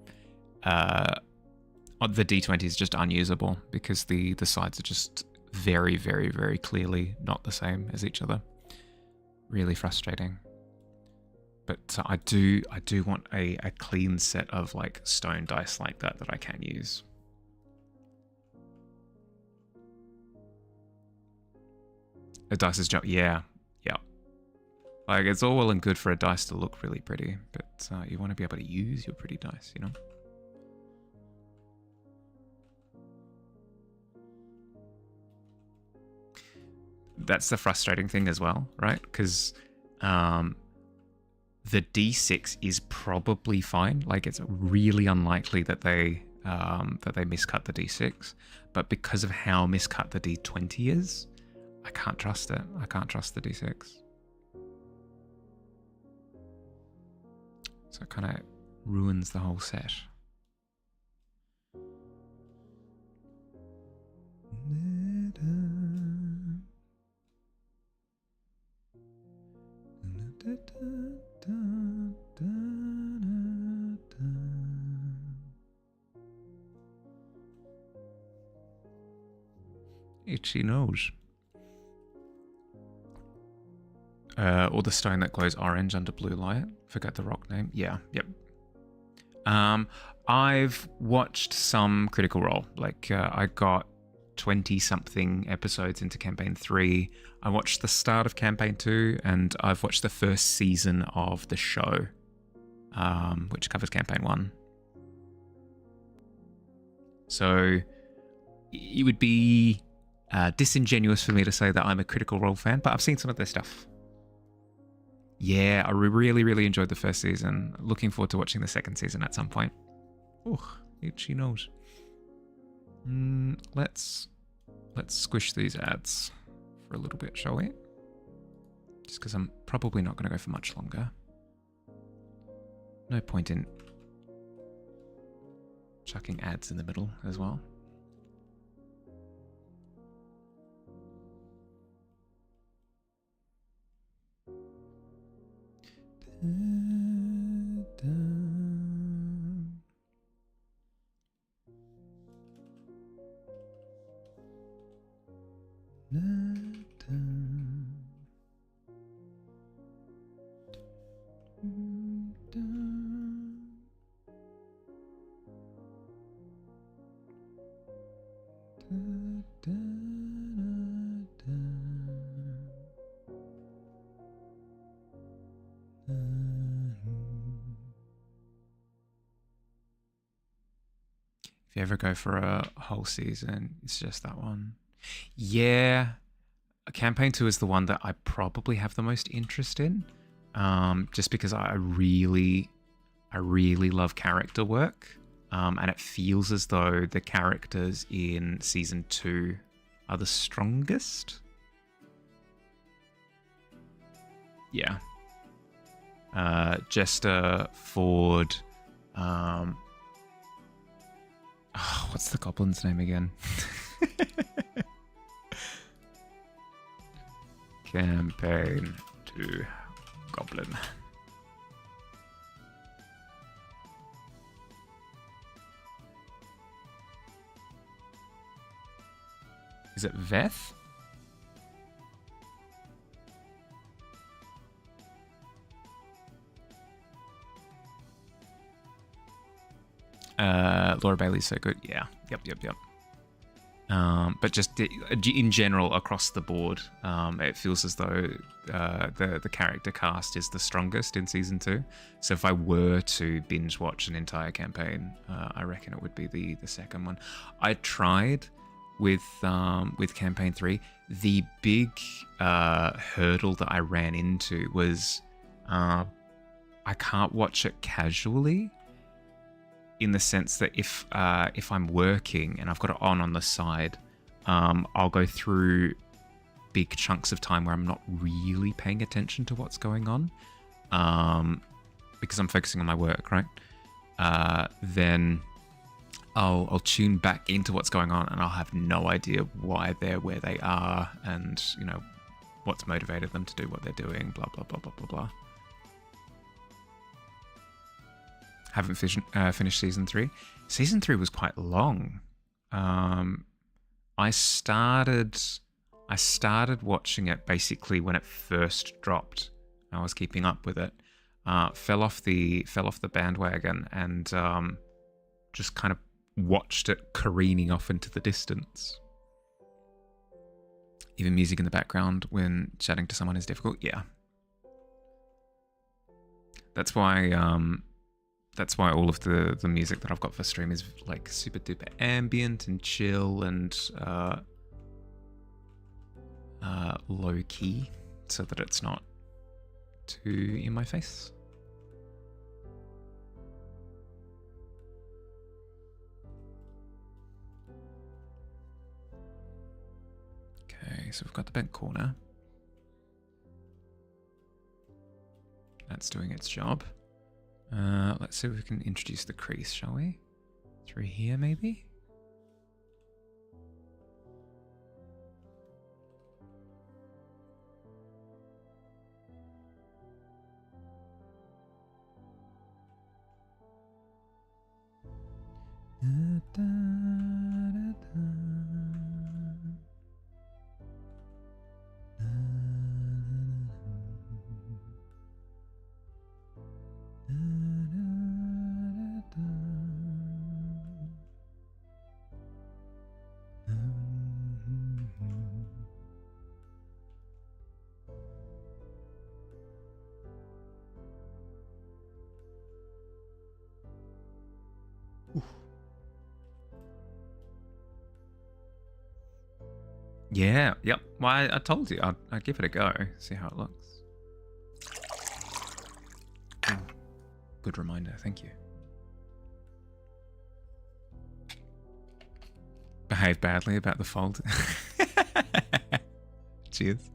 the D20 is just unusable because the sides are just very, very, very clearly not the same as each other. Really frustrating. But I do want a clean set of like stone dice like that I can use. A dice's job, yeah. Like it's all well and good for a dice to look really pretty, but you want to be able to use your pretty dice, you know? That's the frustrating thing as well, right? Because the D6 is probably fine. Like it's really unlikely that they miscut the D6, but because of how miscut the D20 is, I can't trust it. I can't trust the D6. So it kind of ruins the whole set. Itchy nose. Or the stone that glows orange under blue light. Forgot the rock name. Yeah, yep. I've watched some Critical Role. Like, I got 20-something episodes into Campaign 3. I watched the start of Campaign 2, and I've watched the first season of the show, which covers Campaign 1. So, it would be disingenuous for me to say that I'm a Critical Role fan, but I've seen some of their stuff. Yeah, I really, really enjoyed the first season. Looking forward to watching the second season at some point. Oh, itchy nose. Let's squish these ads for a little bit, shall we? Just because I'm probably not going to go for much longer. No point in chucking ads in the middle as well. If you ever go for a whole season, it's just that one. Yeah, campaign 2 is the one that I probably have the most interest in, just because I really love character work, and it feels as though the characters in season 2 are the strongest. Yeah. Jester, Ford, what's the goblin's name again? Campaign 2 Goblin. Is it Veth? Laura Bailey's so good. Yeah. Yep. But just in general, across the board, it feels as though the character cast is the strongest in season 2. So if I were to binge watch an entire campaign, I reckon it would be the second one. I tried with campaign 3. The big hurdle that I ran into was I can't watch it casually. In the sense that if I'm working and I've got it on the side, I'll go through big chunks of time where I'm not really paying attention to what's going on, because I'm focusing on my work, right? Then I'll tune back into what's going on, and I'll have no idea why they're where they are, and what's motivated them to do what they're doing. Blah blah blah blah blah blah. Haven't finished season 3. Season 3 was quite long. I started watching it basically when it first dropped. I was keeping up with it. Fell off the bandwagon and just kind of watched it careening off into the distance. Even music in the background when chatting to someone is difficult. Yeah, that's why all of the music that I've got for stream is like super duper ambient and chill and low key, so that it's not too in my face. Okay, so we've got the bent corner. That's doing its job. Let's see if we can introduce the crease, shall we? Through here, maybe? Yeah, yep. Well, I told you I'd give it a go, see how it looks. Oh, good reminder, thank you. Behave badly about the fold. Cheers.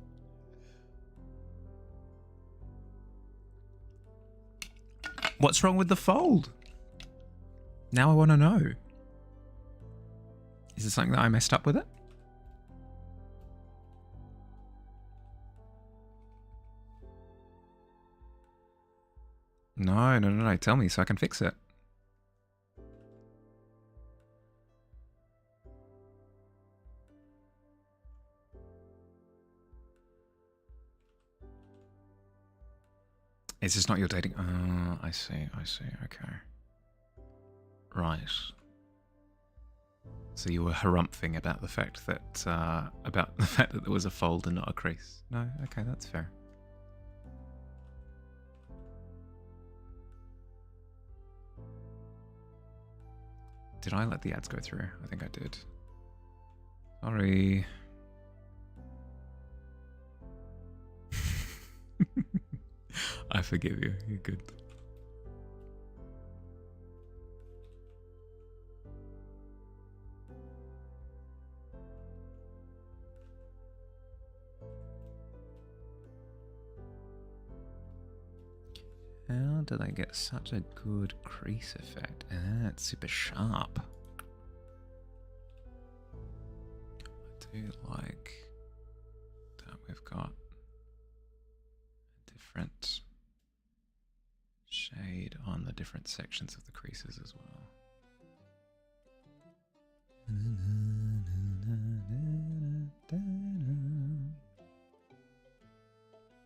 What's wrong with the fold? Now I want to know. Is there something that I messed up with it? No. Tell me so I can fix it. It's just not your dating. Oh, I see. Okay. Right. So you were harumphing about the fact that there was a fold and not a crease. No, okay, that's fair. Did I let the ads go through? I think I did. Sorry. I forgive you. You're good. How did I get such a good crease effect? Ah, it's super sharp. I do like that we've got a different shade on the different sections of the creases as well.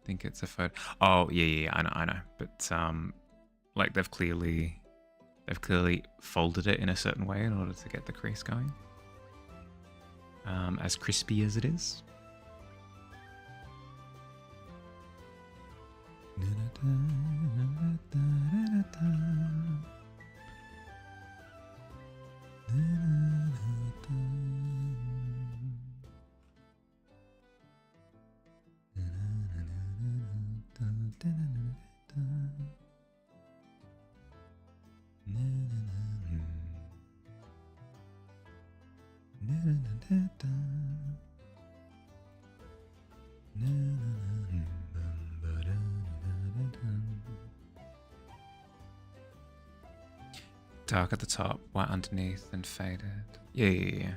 Think it's a photo. Oh yeah, I know. But like they've clearly folded it in a certain way in order to get the crease going. As crispy as it is. Dark at the top, white underneath, and faded. Yeah.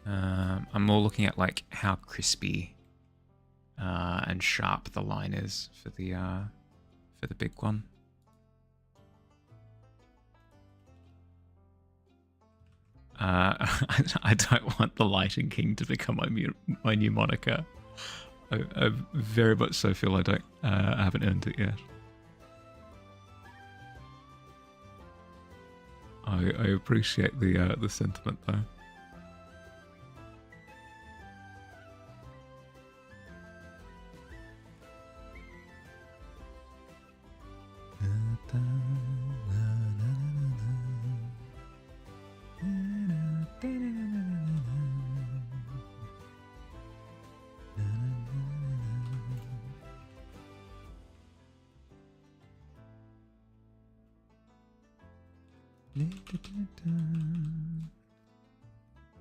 I'm more looking at like how crispy and sharp the line is for the big one. I don't want the Lighting King to become my new moniker. I very much so feel I haven't earned it yet. I appreciate the sentiment though.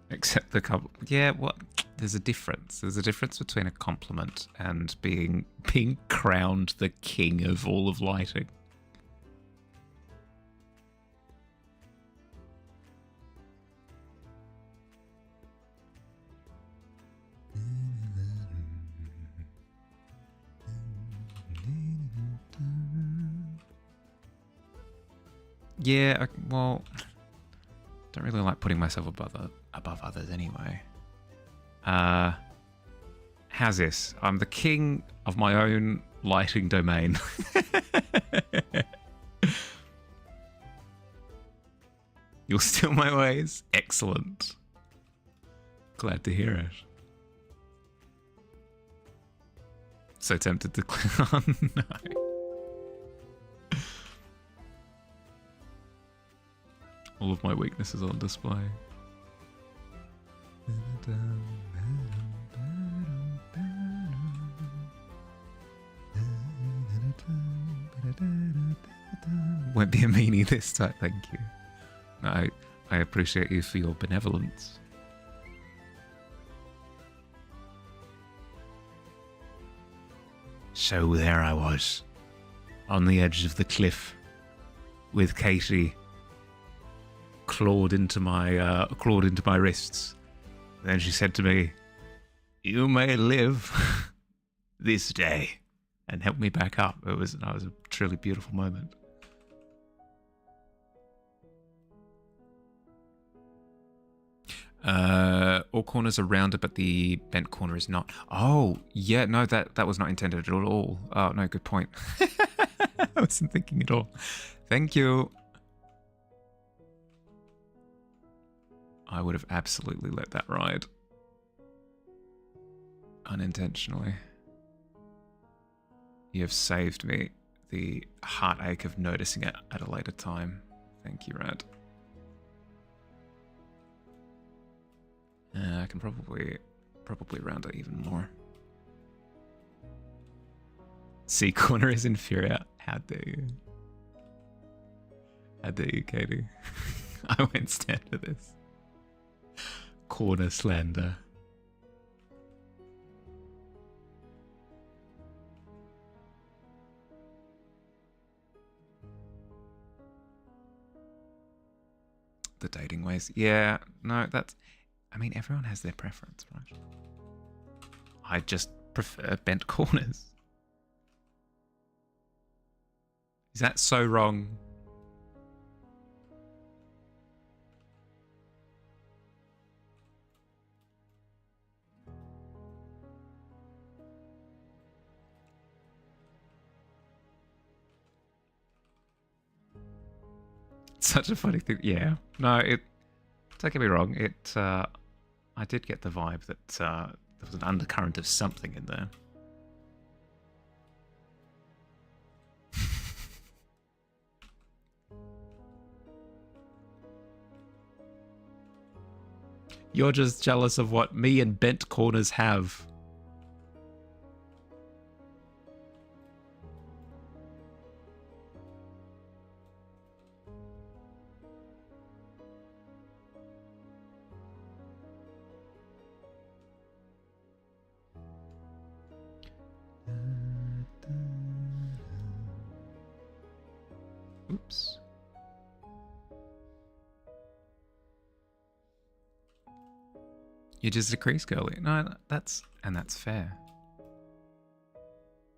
Except the couple. Yeah, what? There's a difference. There's a difference between a compliment and being crowned the king of all of lighting. Yeah, well, don't really like putting myself above others anyway. How's this? I'm the king of my own lighting domain. You'll steal my ways? Excellent. Glad to hear it. So tempted to click on. No. All of my weaknesses on display. Won't be a meanie this time, thank you. I appreciate you for your benevolence. So there I was, on the edge of the cliff, with Katie clawed into my wrists. Then she said to me, "You may live this day," and helped me back up. That was a truly beautiful moment. All corners are rounded, but the bent corner is not. Oh, yeah, no, that was not intended at all. Oh, no, good point. I wasn't thinking at all. Thank you. I would have absolutely let that ride. Unintentionally. You have saved me the heartache of noticing it at a later time. Thank you, Rad. I can probably round it even more. C corner is inferior. How dare you? How dare you, Katie? I won't stand for this. Corner slander. The dating ways. Yeah, no, that's... I mean, everyone has their preference, right? I just prefer bent corners. Is that so wrong? Such a funny thing. Yeah. No, don't get me wrong. I did get the vibe that there was an undercurrent of something in there. You're just jealous of what me and bent corners have. Oops. You're just a crease girly. No, that's fair.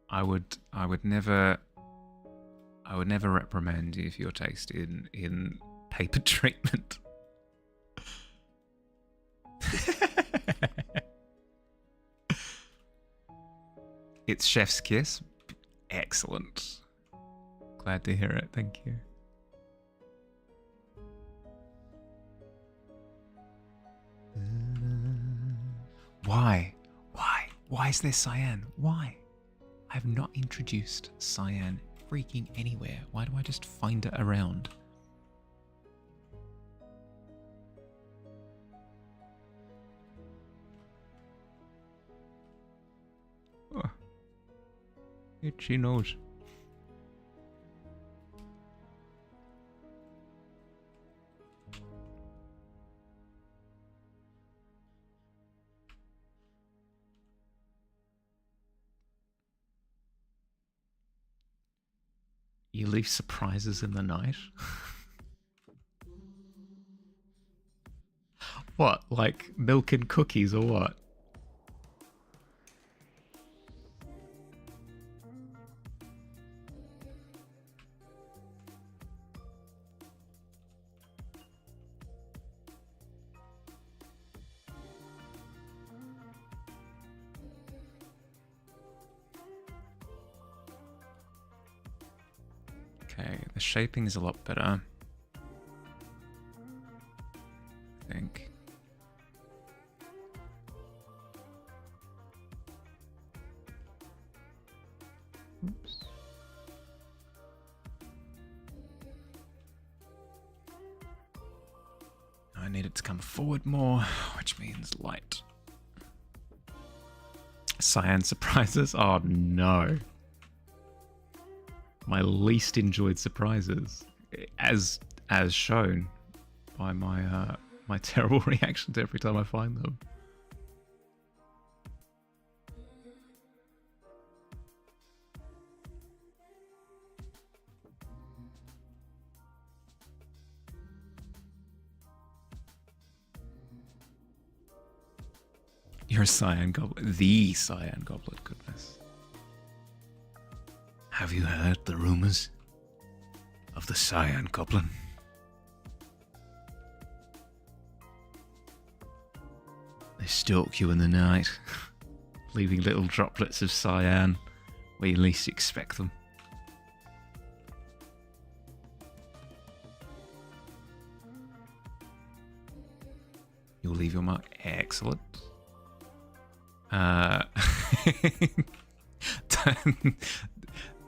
I would never reprimand you for your taste in paper treatment. It's chef's kiss. Excellent. Glad to hear it. Thank you. Why? Why is there cyan? Why? I have not introduced cyan freaking anywhere. Why do I just find it around? Oh. Itchy nose. You leave surprises in the night? What, like milk and cookies or what? Okay, the shaping is a lot better. I think. Oops. I need it to come forward more, which means light. Cyan surprises? Oh no. My least enjoyed surprises, as shown by my my terrible reactions every time I find them. You're a cyan goblet, the cyan goblet. Goodness. Have you heard the rumors of the cyan goblin? They stalk you in the night, leaving little droplets of cyan where you least expect them. You'll leave your mark. Excellent.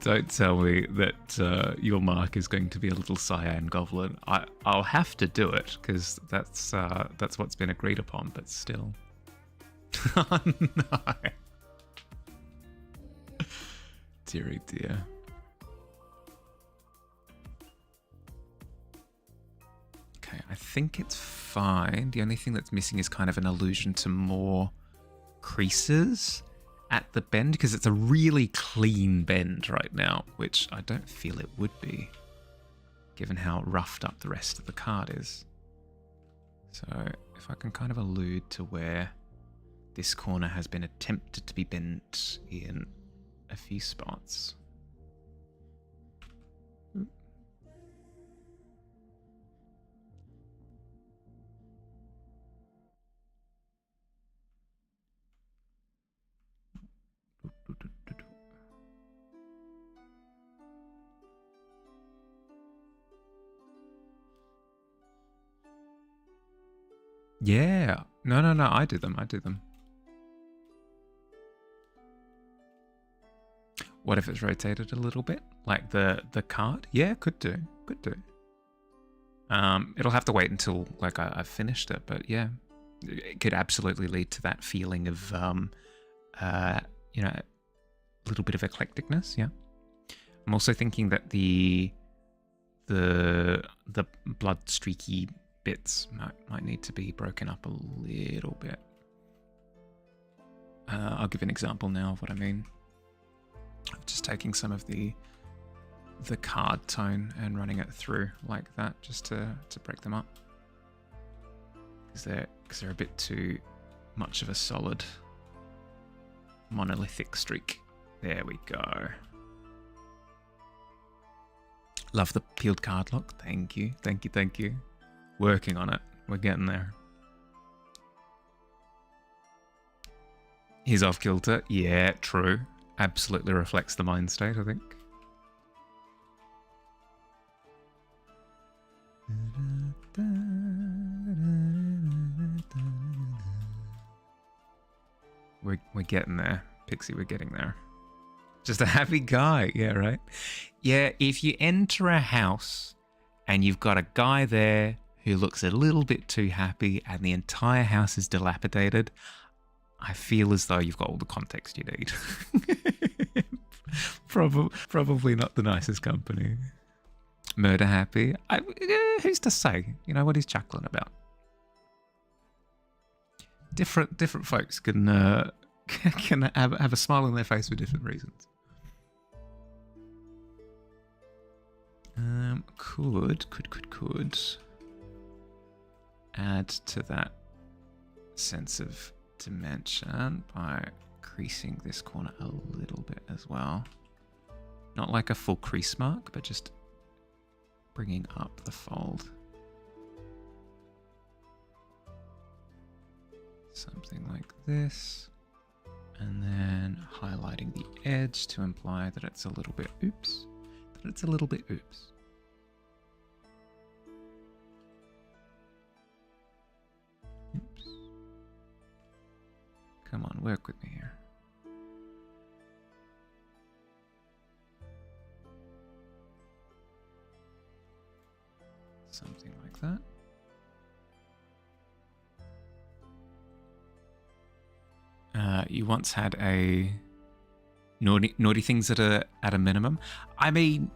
Don't tell me that your mark is going to be a little cyan goblin. I'll have to do it because that's what's been agreed upon. But still, oh no, dearie dear. Okay, I think it's fine. The only thing that's missing is kind of an allusion to more creases at the bend, because it's a really clean bend right now, which I don't feel it would be, given how roughed up the rest of the card is. So if I can kind of allude to where this corner has been attempted to be bent in a few spots. Yeah. No, I do them. What if it's rotated a little bit? Like the card? Yeah, could do. It'll have to wait until like I've finished it, but yeah. It could absolutely lead to that feeling of a little bit of eclecticness, yeah. I'm also thinking that the blood streaky bits might need to be broken up a little bit. I'll give an example now of what I mean. I'm just taking some of the card tone and running it through like that, just to break them up, because they're a bit too much of a solid monolithic streak. There we go. Love the peeled card look. Thank you. Working on it. We're getting there. He's off kilter. Yeah, true. Absolutely reflects the mind state, I think. We're getting there, Pixie. We're getting there. Just a happy guy. Yeah, right? Yeah, if you enter a house and you've got a guy there who looks a little bit too happy and the entire house is dilapidated, I feel as though you've got all the context you need. Probably not the nicest company. Murder happy. Who's to say? You know what he's chuckling about. Different folks can have a smile on their face for different reasons. Could add to that sense of dimension by creasing this corner a little bit as well. Not like a full crease mark, but just bringing up the fold. Something like this. And then highlighting the edge to imply that it's a little bit oops. Come on, work with me here. Something like that. You once had a naughty things at a minimum. I mean,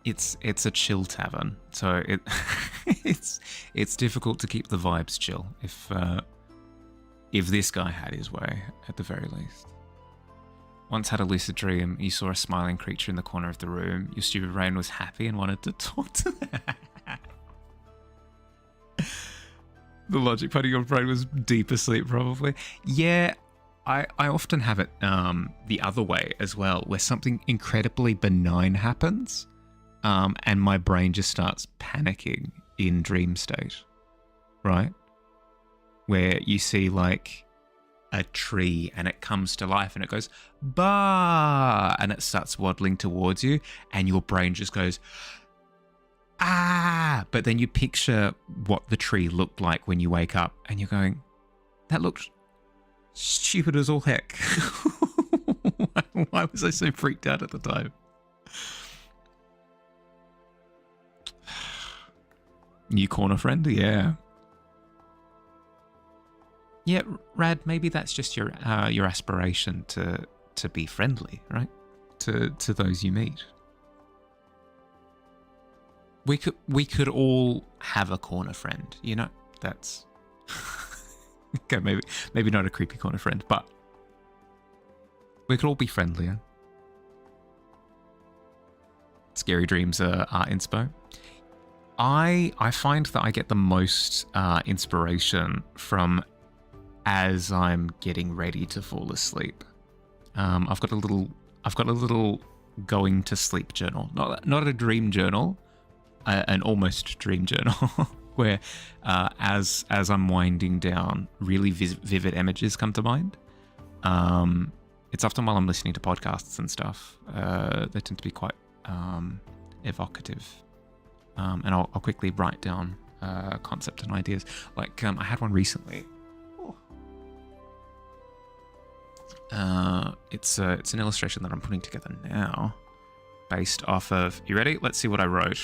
it's a chill tavern, so it's difficult to keep the vibes chill if this guy had his way, at the very least. Once had a lucid dream, you saw a smiling creature in the corner of the room. Your stupid brain was happy and wanted to talk to them. The logic part of your brain was deep asleep, probably. Yeah, I often have it the other way as well, where something incredibly benign happens, and my brain just starts panicking in dream state, right? Where you see like a tree and it comes to life and it goes, bah, and it starts waddling towards you and your brain just goes, ah, but then you picture what the tree looked like when you wake up and you're going, that looked stupid as all heck. Why was I so freaked out at the time? New corner friend, yeah. Yeah, Rad, maybe that's just your aspiration to be friendly, right? To those you meet. We could all have a corner friend, you know? That's okay, maybe not a creepy corner friend, but we could all be friendlier. Scary dreams are inspo. I find that I get the most inspiration from as I'm getting ready to fall asleep. I've got a little going to sleep journal, not a dream journal, an almost dream journal, where as I'm winding down, really vivid images come to mind. It's often while I'm listening to podcasts and stuff. They tend to be quite evocative, and I'll quickly write down concepts and ideas. Like I had one recently. It's an illustration that I'm putting together now, based off of. You ready? Let's see what I wrote.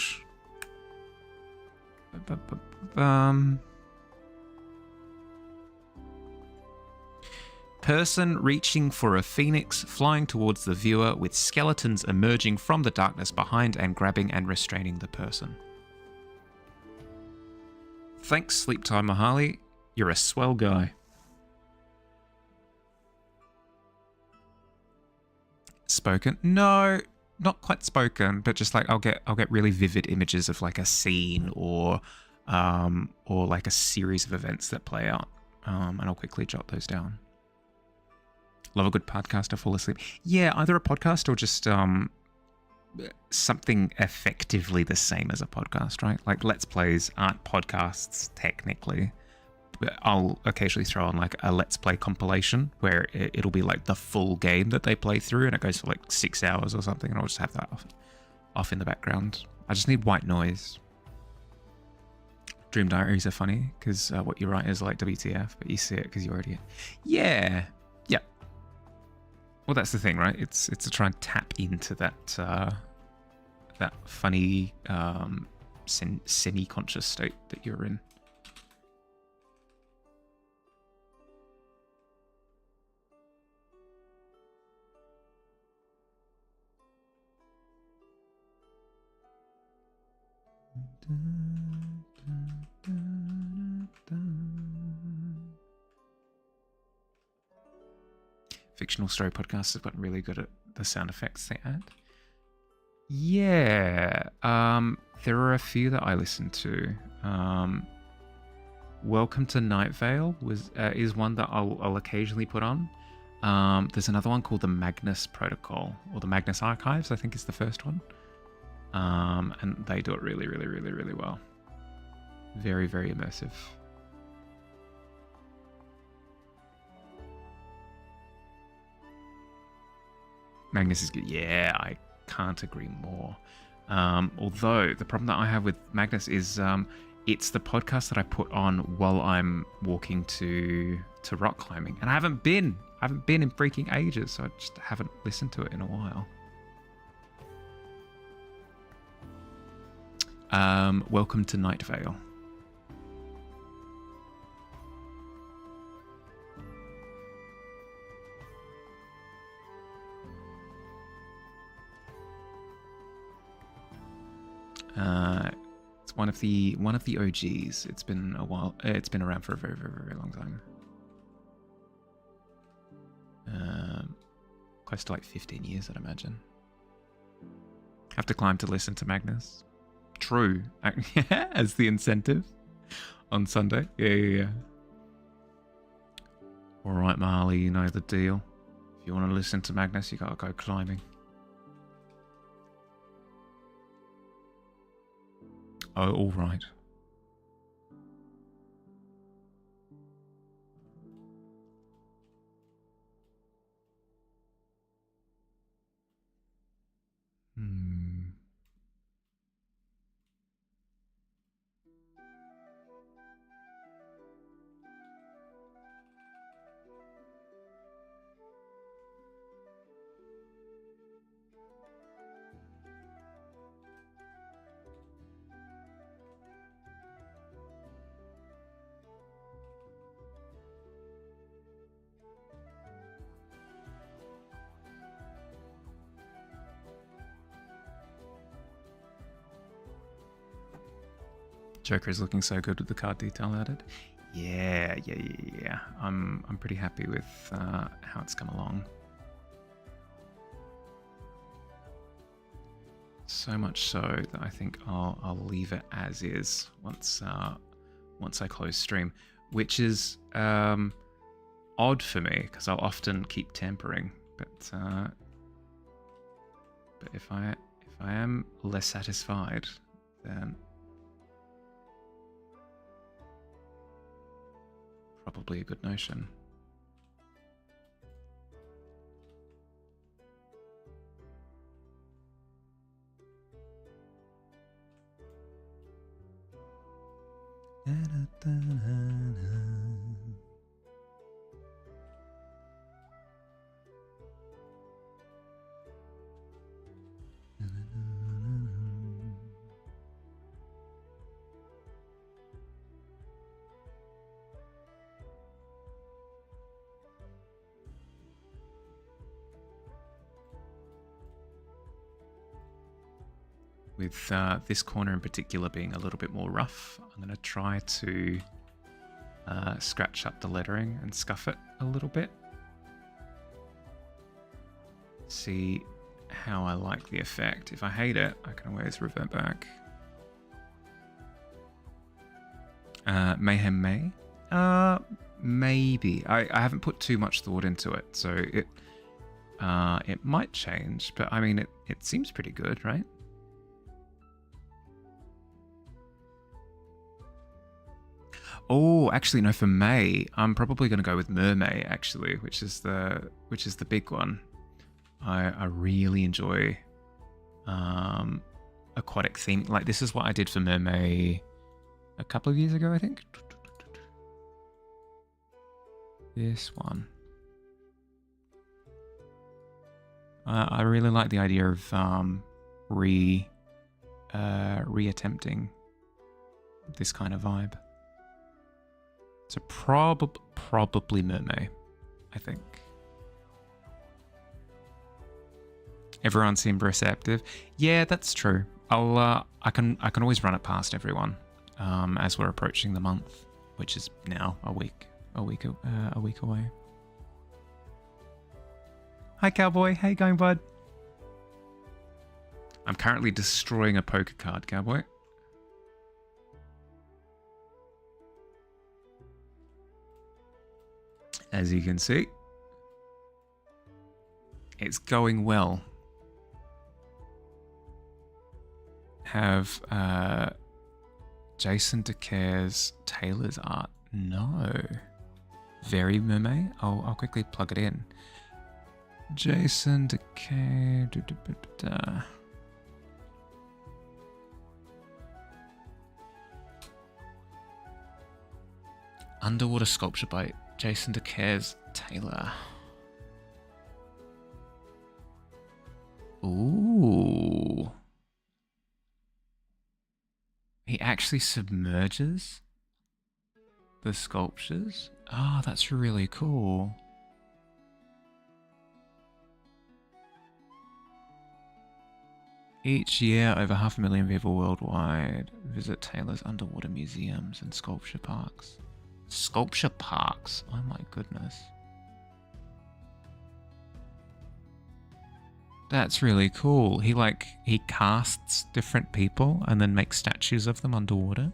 Person reaching for a phoenix, flying towards the viewer with skeletons emerging from the darkness behind and grabbing and restraining the person. Thanks, Sleep Time Mahali. You're a swell guy. Spoken? No, not quite spoken, but just like I'll get really vivid images of like a scene or like a series of events that play out, and I'll quickly jot those down. Love a good podcast to fall asleep. Yeah, either a podcast or just something effectively the same as a podcast, right? Like Let's Plays aren't podcasts technically. I'll occasionally throw on like a Let's Play compilation where it'll be like the full game that they play through and it goes for like 6 hours or something, and I'll just have that off in the background. I just need white noise. Dream diaries are funny because what you write is like WTF, but you see it because you already... Yeah. Well, that's the thing, right? It's to try and tap into that funny semi-conscious state that you're in. Fictional story podcasts have gotten really good at the sound effects they add. Yeah, there are a few that I listen to. Welcome to Night Vale is one that I'll occasionally put on. There's another one called the Magnus Protocol, or the Magnus Archives, I think is the first one. And they do it really, really, really, really well. Very, very immersive. Magnus is good. Yeah, I can't agree more. Although the problem that I have with Magnus is it's the podcast that I put on while I'm walking to rock climbing, and I haven't been in freaking ages, so I just haven't listened to it in a while. Welcome to Night Vale. It's one of the OGs. It's been a while. It's been around for a very, very, very long time. Close to like 15 years, I'd imagine. Have to climb to listen to Magnus. True, as the incentive on Sunday. Yeah. All right, Mahali, you know the deal. If you want to listen to Magnus, you gotta go climbing. Oh, all right. Joker is looking so good with the card detail added. Yeah. I'm pretty happy with how it's come along. So much so that I think I'll leave it as is once I close stream, which is odd for me because I'll often keep tampering, but if I am less satisfied, then probably a good notion. With this corner in particular being a little bit more rough, I'm going to try to scratch up the lettering and scuff it a little bit. See how I like the effect. If I hate it, I can always revert back. Mayhem May? Maybe. I haven't put too much thought into it, so it might change, but I mean, it seems pretty good, right? Oh, actually, no. For May, I'm probably going to go with Mermaid, actually, which is the big one. I really enjoy aquatic theme. Like, this is what I did for Mermaid a couple of years ago, I think. This one. I really like the idea of re-attempting this kind of vibe. So probably Mermaid, I think. Everyone seemed receptive. Yeah, that's true. I can always run it past everyone as we're approaching the month, which is now a week away. Hi, Cowboy. How you going, bud? I'm currently destroying a poker card, Cowboy. As you can see, it's going well. Have Jason DeCare's Taylor's art? No. Very Mermaid? I'll quickly plug it in. Jason DeCare. Underwater sculpture by Jason DeCare's Taylor. Ooh. He actually submerges the sculptures? Oh, that's really cool. Each year, over 500,000 people worldwide visit Taylor's underwater museums and sculpture parks. Sculpture parks? Oh my goodness. That's really cool. He casts different people and then makes statues of them underwater.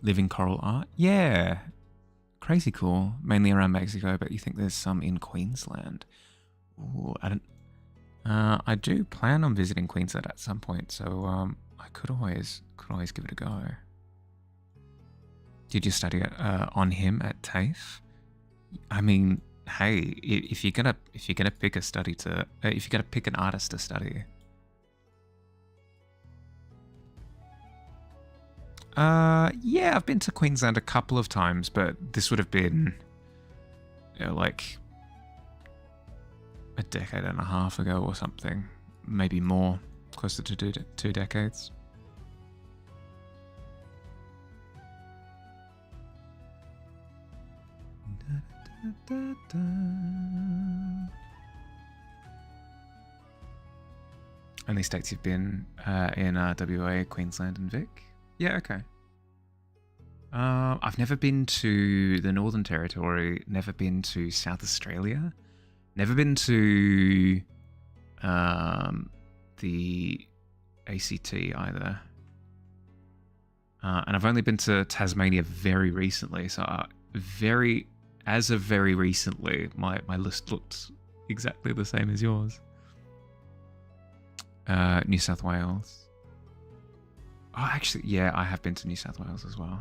Living coral art? Yeah. Crazy cool. Mainly around Mexico, but you think there's some in Queensland. Ooh, I do plan on visiting Queensland at some point, so I could always give it a go. Did you study on him at TAFE? I mean, hey, if you're gonna pick a study to, if you're gonna pick an artist to study, yeah, I've been to Queensland a couple of times, but this would have been, like a decade and a half ago or something, maybe more, closer to two decades. Only states you've been in WA, Queensland, and Vic. Yeah, okay. I've never been to the Northern Territory. Never been to South Australia. Never been to the ACT either. And I've only been to Tasmania very recently. So as of very recently, my list looked exactly the same as yours. New South Wales. Oh, actually, yeah, I have been to New South Wales as well.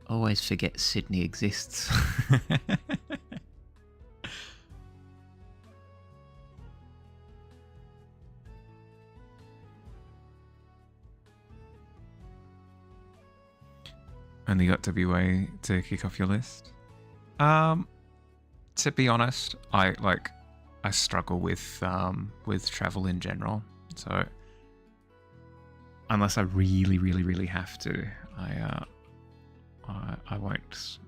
Always forget Sydney exists. Only got WA to kick off your list. To be honest, I struggle with travel in general. So unless I really, really, really have to, I won't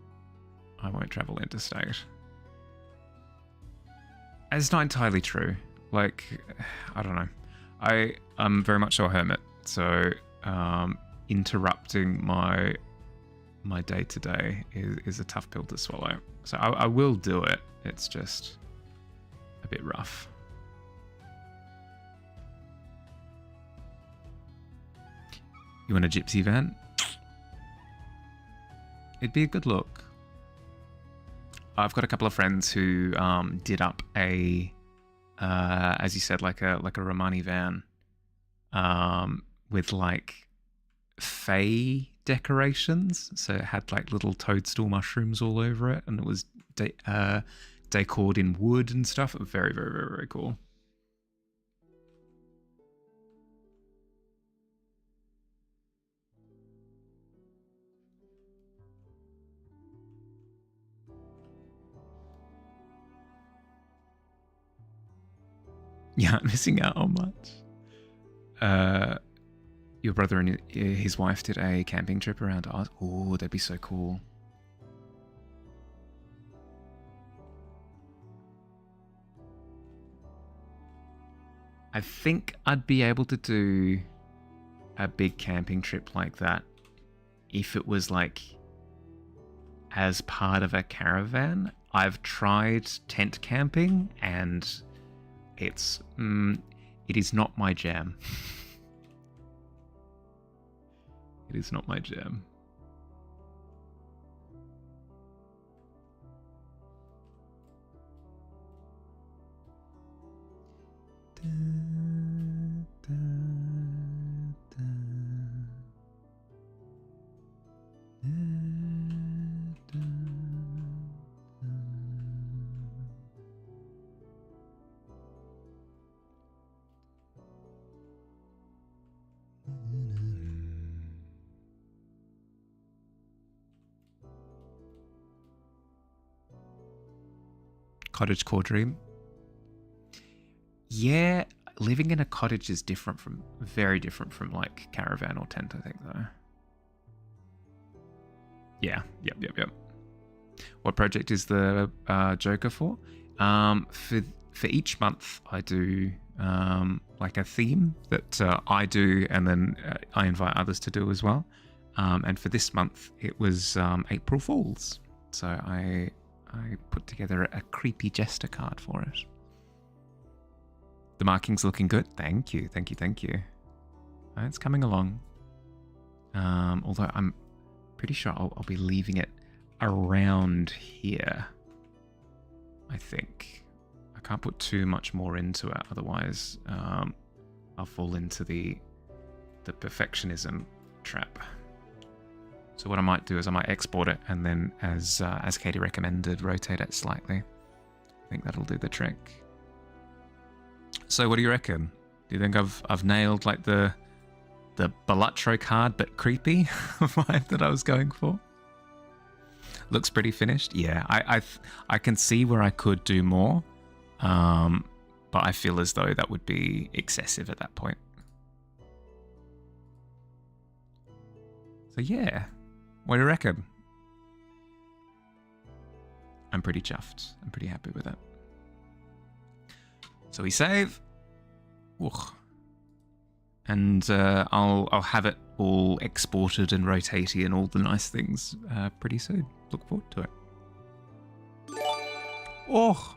travel interstate. It's not entirely true. Like, I don't know. I'm very much so a hermit. So interrupting my day to day is a tough pill to swallow. So I will do it. It's just a bit rough. You want a gypsy van? It'd be a good look. I've got a couple of friends who did up a, as you said, like a Romani van, with like Fey decorations. So it had like little toadstool mushrooms all over it, and it was decored in wood and stuff. Very, very, very, very cool. Yeah, I'm missing out on much. Your brother and his wife did a camping trip around Oz. Oh, that'd be so cool. I think I'd be able to do a big camping trip like that if it was like as part of a caravan. I've tried tent camping and it is not my jam. It is not my jam. Cottage core dream. Yeah, living in a cottage is very different from like caravan or tent, I think, though. Yeah, yep. What project is the Joker for? For each month, I do like a theme that I do, and then I invite others to do as well. And for this month, it was April Fools. So I put together a creepy jester card for it. The marking's looking good. Thank you. It's coming along. Although I'm pretty sure I'll be leaving it around here. I think. I can't put too much more into it, otherwise I'll fall into the perfectionism trap. So what I might do is I might export it and then, as Katie recommended, rotate it slightly. I think that'll do the trick. So what do you reckon? Do you think I've nailed like the Balatro card but creepy vibe that I was going for? Looks pretty finished. Yeah, I can see where I could do more, but I feel as though that would be excessive at that point. So yeah. What do you reckon? I'm pretty chuffed. I'm pretty happy with it. So we save. Ugh. And I'll have it all exported and rotated and all the nice things pretty soon. Look forward to it. Oh,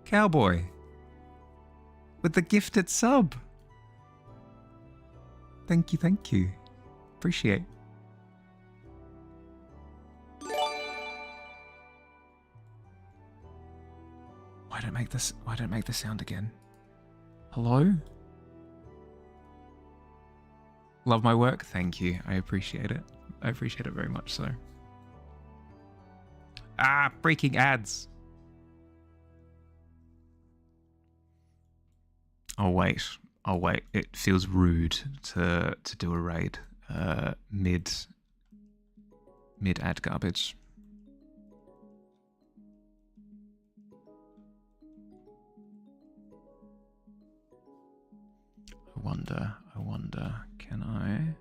Cowboy with the gifted sub. Thank you. Appreciate. Why don't make this sound again? Hello? Love my work? Thank you. I appreciate it. I appreciate it very much so. Ah, breaking ads. I'll wait. It feels rude to do a raid mid ad garbage. I wonder, can I?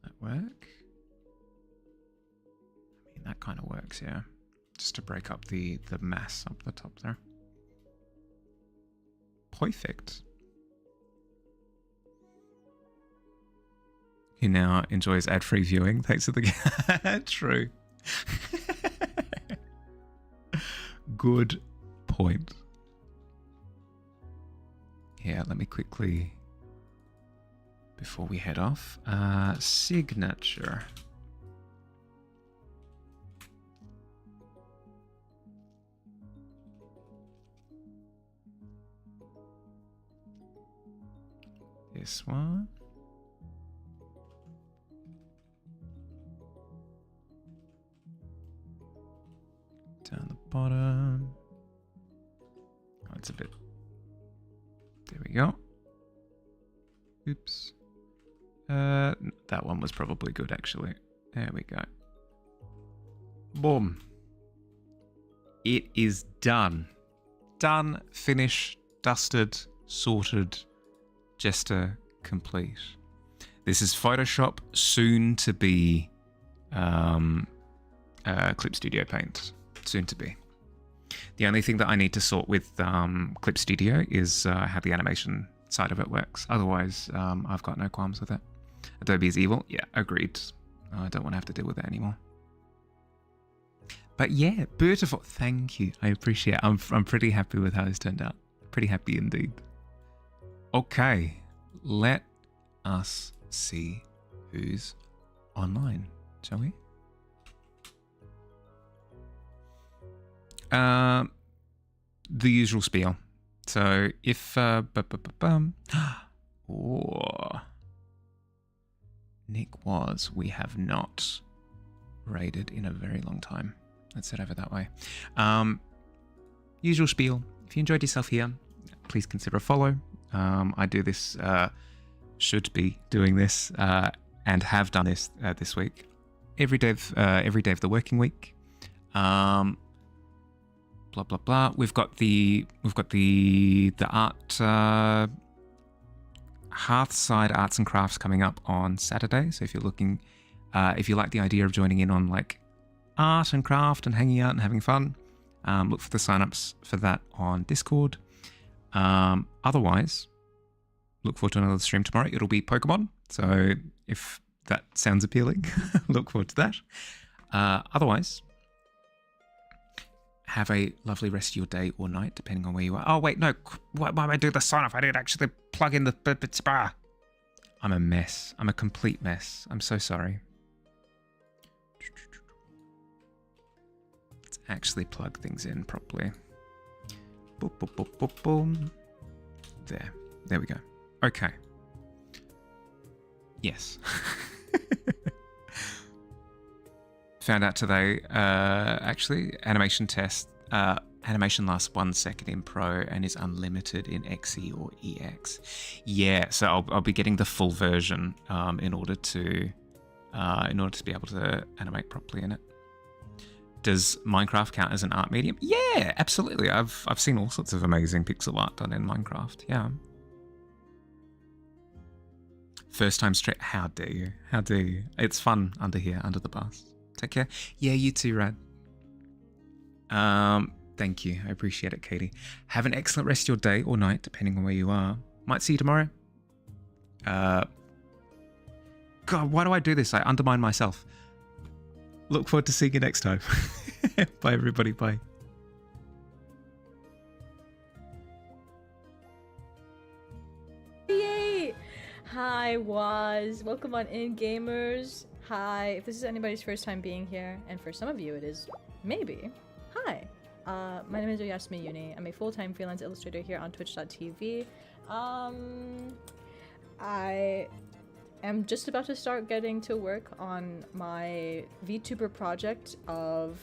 Does that work? I mean, that kind of works, yeah. Just to break up the mass up the top there. Perfect. He now enjoys ad-free viewing thanks to the true. Good point. Yeah, let me quickly, before we head off, signature. This one. Down the bottom. Oh, it's a bit. There we go. Oops. That one was probably good, actually. There we go. Boom. It is done. Done, finished, dusted, sorted, Jester complete. This is Photoshop, soon to be Clip Studio Paint. Soon to be. The only thing that I need to sort with Clip Studio is how the animation side of it works. Otherwise, I've got no qualms with it. Adobe is evil. Yeah, agreed. I don't want to have to deal with it anymore. But yeah, beautiful. Thank you. I appreciate it. I'm pretty happy with how this turned out. Pretty happy indeed. Okay, let us see who's online, shall we? The usual spiel. So if Nick was, we have not raided in a very long time. Let's head over that way. Usual spiel. If you enjoyed yourself here, please consider a follow. I do this, should be doing this, and have done this this week. Every day of the working week. Blah blah blah. We've got the art Hearthside Arts and Crafts coming up on Saturday. So if you're looking, if you like the idea of joining in on like art and craft and hanging out and having fun, look for the signups for that on Discord. Otherwise, look forward to another stream tomorrow. It'll be Pokemon. So if that sounds appealing, look forward to that. Otherwise, have a lovely rest of your day or night, depending on where you are. Oh, wait, no. Why am I doing the sign off? I didn't actually plug in the bar. I'm a mess. I'm a complete mess. I'm so sorry. Let's actually plug things in properly. Boom, boom, boom, boom, boom. There we go. Okay. Yes. Found out today, actually, animation test. Animation lasts 1 second in Pro and is unlimited in XE or EX. Yeah, so I'll be getting the full version in order to be able to animate properly in it. Does Minecraft count as an art medium? Yeah, absolutely. I've seen all sorts of amazing pixel art done in Minecraft. Yeah. First time straight. How dare you? How dare you? It's fun under here, under the bus. Take care. Yeah, you too, Rad. Thank you. I appreciate it, Katie. Have an excellent rest of your day or night, depending on where you are. Might see you tomorrow. God, why do I do this? I undermine myself. Look forward to seeing you next time. Bye, everybody. Bye. Yay! Hi, Waz. Welcome on in, gamers. Hi. If this is anybody's first time being here, and for some of you it is, maybe. Hi. My name is ItsMihali. I'm a full-time freelance illustrator here on Twitch.tv. I am just about to start getting to work on my VTuber project of